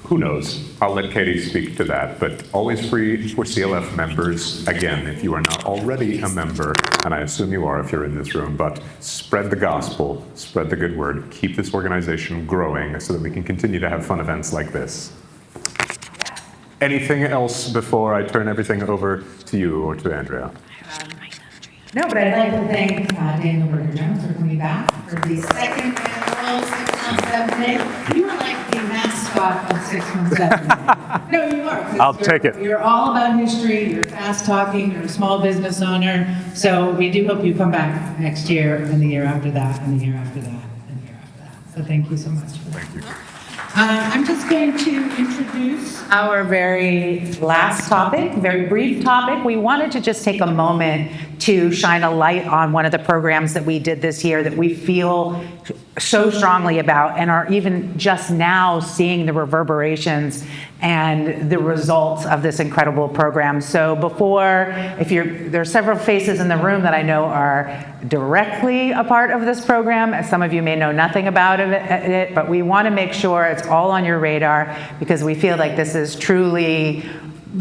Who knows? I'll let Katie speak to that, but always free for CLF members. Again, if you are not already a member, and I assume you are if you're in this room, but spread the gospel, spread the good word, keep this organization growing so that we can continue to have fun events like this. Anything else before I turn everything over to you or to Andrea? No, but I'd like to thank Daniel Berger-Jones for coming back for the second annual 617 Day. You were like the mascot of 617 Day. No, you are. I'll take it. You're all about history, you're fast talking, you're a small business owner. So we do hope you come back next year and the year after that and the year after that and the year after that. So thank you so much for that. Thank you. I'm just going to introduce Our very last topic, very brief topic. We wanted to just take a moment to shine a light on one of the programs that we did this year that we feel so strongly about and are even just now seeing the reverberations and the results of this incredible program. So there are several faces in the room that I know are directly a part of this program. Some of you may know nothing about it, but we want to make sure it's all on your radar because we feel like this is truly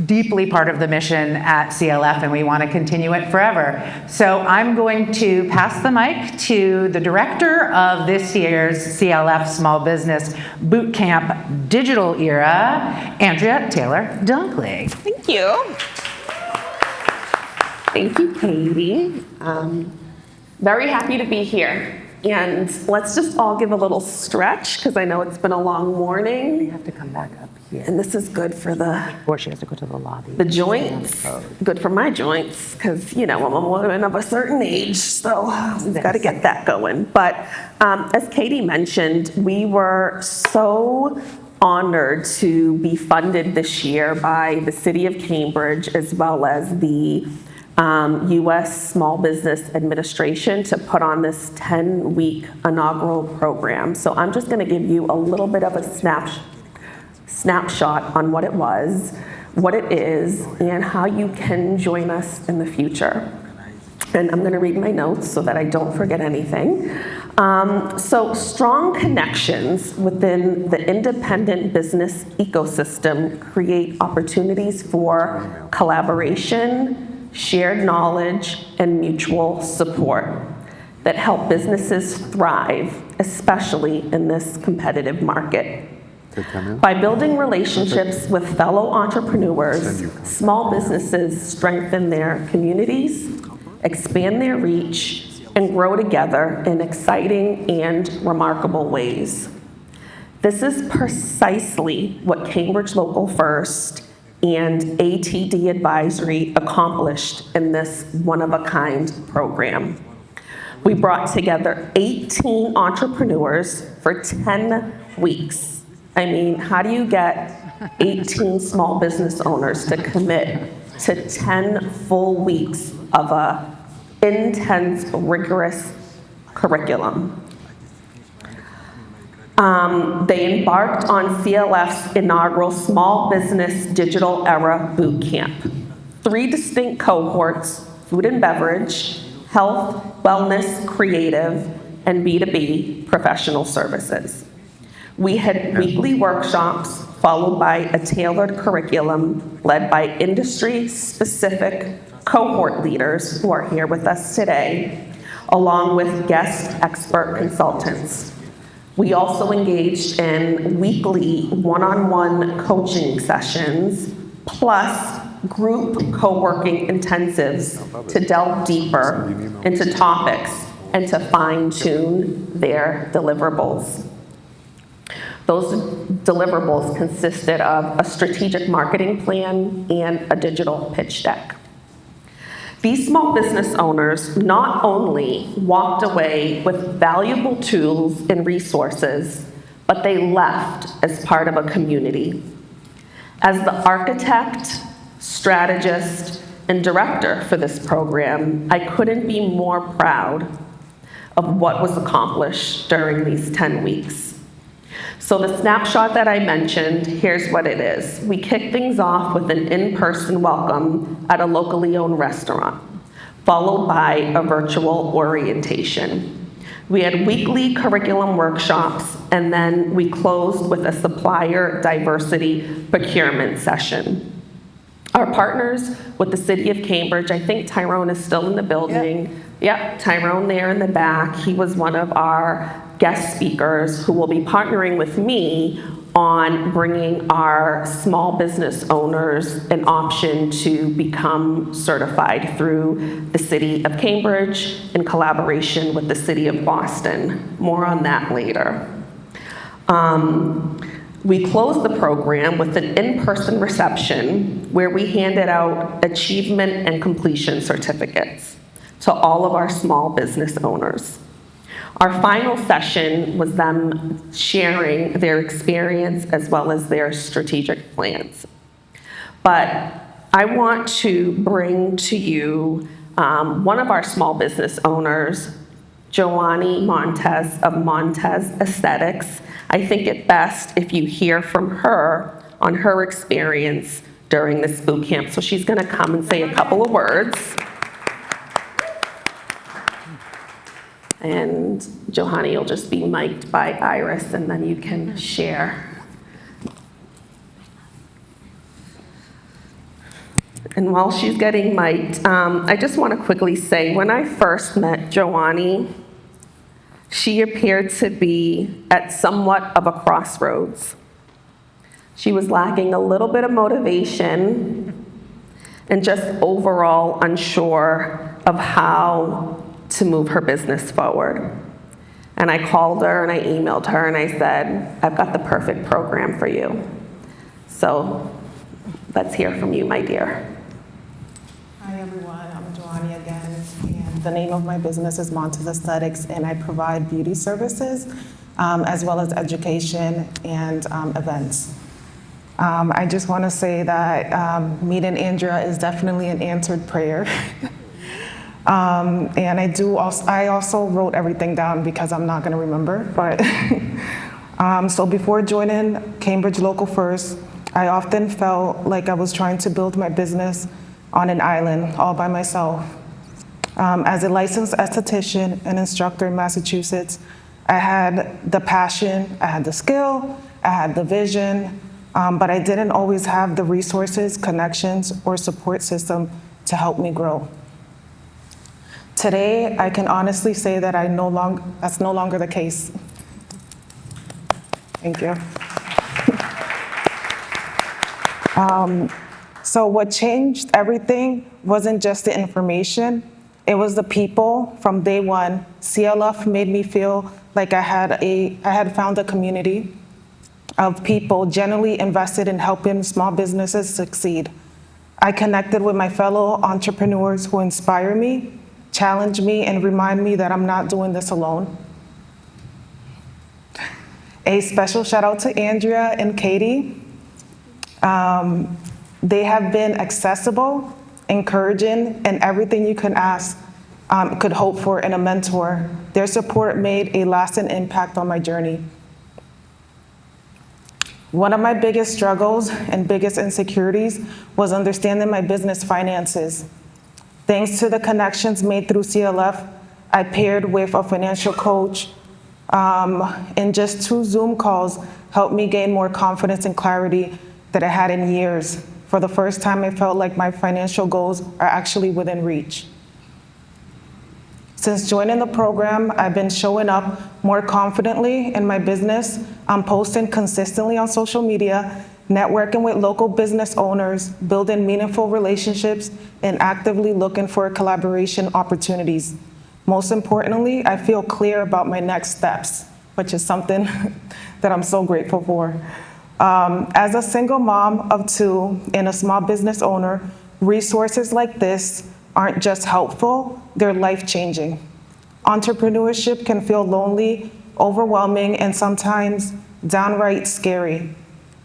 deeply part of the mission at CLF and we want to continue it forever. So I'm going to pass the mic to the director of this year's CLF Small Business Boot Camp Digital Era, Andrea Taylor Dunkley. Thank you. Thank you, Katie. Very happy to be here. And let's just all give a little stretch because I know it's been a long morning. You have to come back up here. And this is good for Or she has to go to the lobby. the joints. Good for my joints because, I'm a woman of a certain age, so we've got to get that going. But as Katie mentioned, we were so honored to be funded this year by the City of Cambridge as well as the U.S. Small Business Administration to put on this 10-week inaugural program. So I'm just going to give you a little bit of a snapshot on what it was, what it is, and how you can join us in the future. And I'm going to read my notes so that I don't forget anything. So strong connections within the independent business ecosystem create opportunities for collaboration, shared knowledge, and mutual support that help businesses thrive, especially in this competitive market. By building relationships with fellow entrepreneurs, small businesses strengthen their communities, expand their reach, and grow together in exciting and remarkable ways. This is precisely what Cambridge Local First and ATD Advisory accomplished in this one-of-a-kind program. We brought together 18 entrepreneurs for 10 weeks. I mean, how do you get 18 small business owners to commit to 10 full weeks of a intense, rigorous curriculum? They embarked on CLF's inaugural Small Business Digital Era Boot Camp. 3 distinct cohorts: food and beverage, health, wellness, creative, and B2B professional services. We had weekly workshops followed by a tailored curriculum led by industry-specific cohort leaders who are here with us today, along with guest expert consultants. We also engaged in weekly one-on-one coaching sessions, plus group co-working intensives to delve deeper into topics and to fine-tune their deliverables. Those deliverables consisted of a strategic marketing plan and a digital pitch deck. These small business owners not only walked away with valuable tools and resources, but they left as part of a community. As the architect, strategist, and director for this program, I couldn't be more proud of what was accomplished during these 10 weeks. So the snapshot that I mentioned, here's what it is. We kicked things off with an in-person welcome at a locally owned restaurant, followed by a virtual orientation. We had weekly curriculum workshops, and then we closed with a supplier diversity procurement session. Our partners with the City of Cambridge, I think Tyrone is still in the building. Yep, Tyrone there in the back. He was one of our guest speakers who will be partnering with me on bringing our small business owners an option to become certified through the City of Cambridge in collaboration with the City of Boston. More on that later. We closed the program with an in-person reception where we handed out achievement and completion certificates to all of our small business owners. Our final session was them sharing their experience as well as their strategic plans. But I want to bring to you one of our small business owners, Joanny Montez of Montez Aesthetics. I think it best if you hear from her on her experience during this boot camp. So she's gonna come and say a couple of words. And Johanny will just be mic'd by Iris, and then you can share. And while she's getting mic'd, I just want to quickly say, when I first met Joanny, she appeared to be at somewhat of a crossroads. She was lacking a little bit of motivation and just overall unsure of how to move her business forward. And I called her and I emailed her and I said, I've got the perfect program for you. So let's hear from you, my dear. Hi everyone, I'm Joanny again, and the name of my business is Montez Aesthetics, and I provide beauty services as well as education and events. I just want to say that meeting Andrea is definitely an answered prayer. And I also wrote everything down because I'm not going to remember. But so before joining Cambridge Local First, I often felt like I was trying to build my business on an island all by myself. As a licensed esthetician and instructor in Massachusetts, I had the passion, I had the skill, I had the vision, but I didn't always have the resources, connections, or support system to help me grow. Today, I can honestly say that that's no longer the case. Thank you. So what changed everything wasn't just the information, it was the people. From day one, CLF made me feel like I had found a community of people genuinely invested in helping small businesses succeed. I connected with my fellow entrepreneurs who inspire me, challenge me, and remind me that I'm not doing this alone. A special shout out to Andrea and Katie. They have been accessible, encouraging, and everything you could ask, could hope for in a mentor. Their support made a lasting impact on my journey. One of my biggest struggles and biggest insecurities was understanding my business finances. Thanks to the connections made through CLF, I paired with a financial coach, and just 2 Zoom calls helped me gain more confidence and clarity that I had in years. For the first time, I felt like my financial goals are actually within reach. Since joining the program, I've been showing up more confidently in my business. I'm posting consistently on social media, networking with local business owners, building meaningful relationships, and actively looking for collaboration opportunities. Most importantly, I feel clear about my next steps, which is something that I'm so grateful for. As a single mom of 2 and a small business owner, resources like this aren't just helpful, they're life-changing. Entrepreneurship can feel lonely, overwhelming, and sometimes downright scary.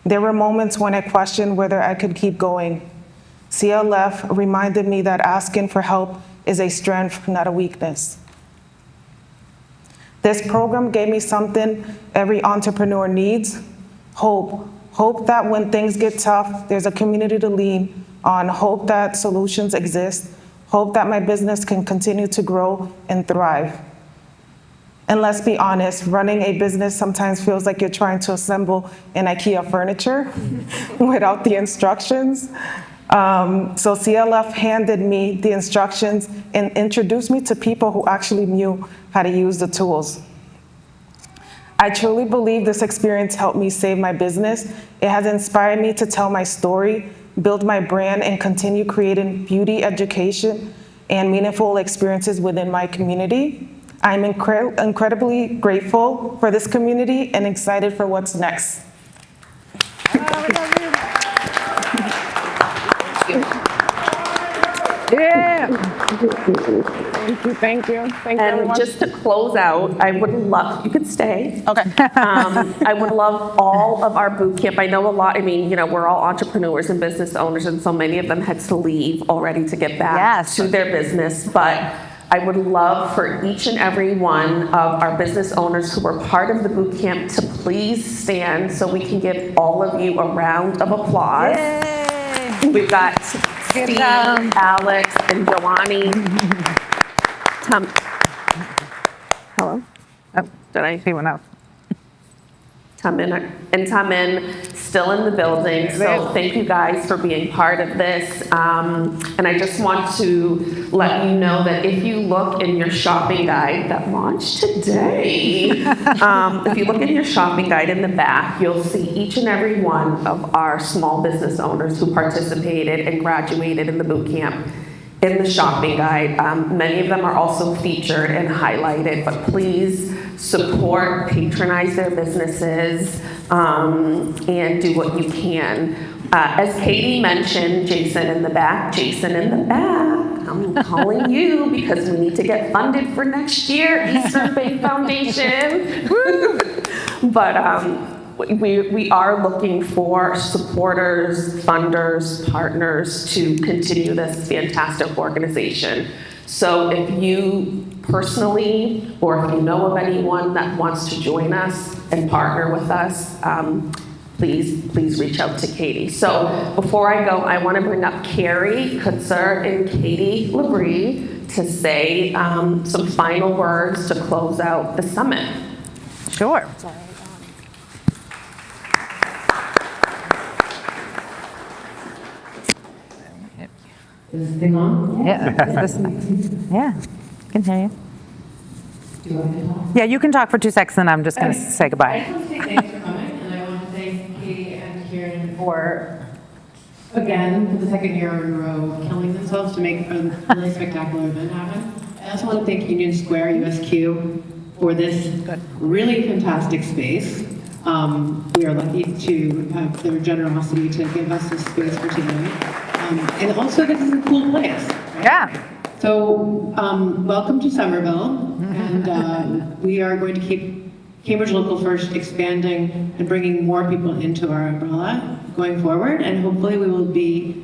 There were moments when I questioned whether I could keep going. CLF reminded me that asking for help is a strength, not a weakness. This program gave me something every entrepreneur needs: hope. Hope that when things get tough, there's a community to lean on. Hope that solutions exist. Hope that my business can continue to grow and thrive. And let's be honest, running a business sometimes feels like you're trying to assemble an IKEA furniture without the instructions. So CLF handed me the instructions and introduced me to people who actually knew how to use the tools. I truly believe this experience helped me save my business. It has inspired me to tell my story, build my brand, and continue creating beauty education and meaningful experiences within my community. I'm incredibly grateful for this community and excited for what's next. Yeah. Thank you. And everyone. just to close out, I would love, you could stay. Okay. I would love all of our boot camp. I know a lot, we're all entrepreneurs and business owners, and so many of them had to leave already to get back to their business. But I would love for each and every one of our business owners who were part of the boot camp to please stand so we can give all of you a round of applause. Yay. We've got Steve, Alex, and Joanny. Hello? Oh, did I see one else? Tamin still in the building. So thank you guys for being part of this. And I just want to let you know that if you look in your shopping guide that launched today, if you look in your shopping guide in the back, you'll see each and every one of our small business owners who participated and graduated in the boot camp in the shopping guide. Many of them are also featured and highlighted, but please support, patronize their businesses, and do what you can. As Katie mentioned, Jason in the back, I'm calling you because we need to get funded for next year, Eastern Bay Foundation. But we are looking for supporters, funders, partners to continue this fantastic organization. So if you personally, or if you know of anyone that wants to join us and partner with us, please reach out to Katie. So before I go, I want to bring up Carrie Kutzer and Katie Labrie to say some final words to close out the summit. Sure. Is this thing on? Yeah. Yeah. Can hear you. Do you want me to talk? Yeah, you can talk for 2 seconds, and I'm just going to say I goodbye. just want to say thanks for coming, and I want to thank Katie and Kieran for, again, for the second year in a row, killing themselves to make a really spectacular event happen. I also want to thank Union Square USQ for this really fantastic space. We are lucky to have their generosity to give us this space for today. And also, this is a cool place. Right? Yeah. So, welcome to Somerville, and we are going to keep Cambridge Local First expanding and bringing more people into our umbrella going forward, and hopefully we will be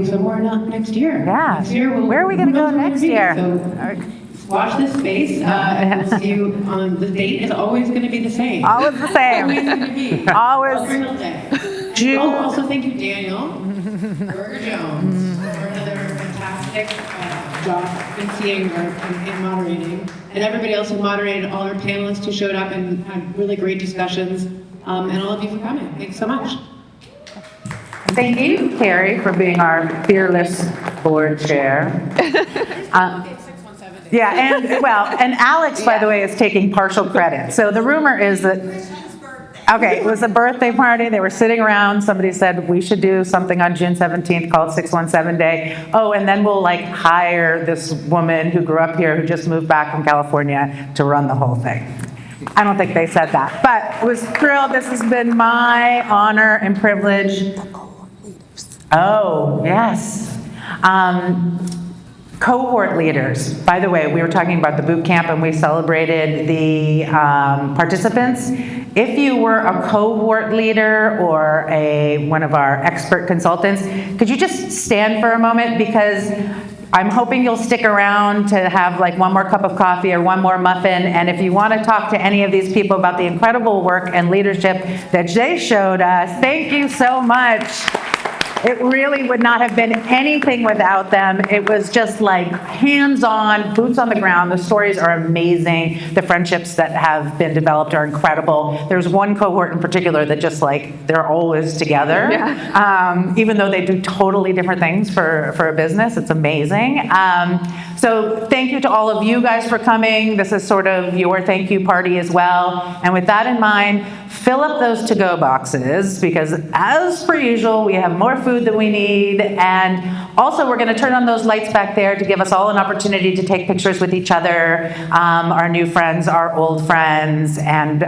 somewhere next year. Yeah. Next year Where are we going to go next year? So, watch this space, and we'll see you on the date is always going to be the same. Always the same. Always going to be. Always. Memorial Day. Oh, also thank you, Daniel Berger-Jones, for another fantastic job emceeing and moderating, and everybody else who moderated, all our panelists who showed up and had really great discussions, and all of you for coming. Thanks so much. Thank you, Carrie, for being our fearless board chair. Yeah, and Alex, by the way, is taking partial credit. So the rumor is that, okay, it was a birthday party. They were sitting around. Somebody said we should do something on June 17th called 617 Day. Oh, and then we'll hire this woman who grew up here, who just moved back from California, to run the whole thing. I don't think they said that, but I was thrilled. This has been my honor and privilege. Oh, yes. Cohort leaders. By the way, we were talking about the boot camp and we celebrated the participants. If you were a cohort leader or one of our expert consultants, could you just stand for a moment? Because I'm hoping you'll stick around to have one more cup of coffee or one more muffin. And if you want to talk to any of these people about the incredible work and leadership that they showed us, thank you so much. It really would not have been anything without them. It was just like hands-on, boots on the ground. The stories are amazing. The friendships that have been developed are incredible. There's one cohort in particular that just like, they're always together. Even though they do totally different things for a business. It's amazing. So thank you to all of you guys for coming. This is sort of your thank you party as well. And with that in mind, fill up those to-go boxes because as per usual, we have more food than we need. And also we're gonna turn on those lights back there to give us all an opportunity to take pictures with each other, our new friends, our old friends, and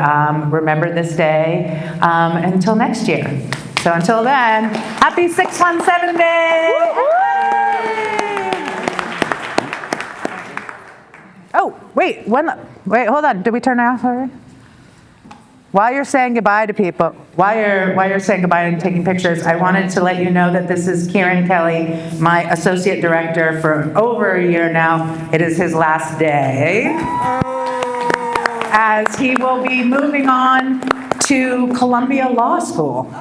remember this day until next year. So until then, happy 617 Day! Oh, wait, hold on. Did we turn it off already? While you're saying goodbye to people, while you're saying goodbye and taking pictures, I wanted to let you know that this is Kieran Kelly, my associate director for over a year now. It is his last day, as he will be moving on to Columbia Law School.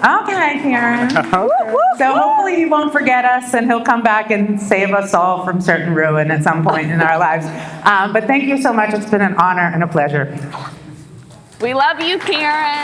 Okay, Kieran. So hopefully he won't forget us and he'll come back and save us all from certain ruin at some point in our lives. But thank you so much. It's been an honor and a pleasure. We love you, Karen.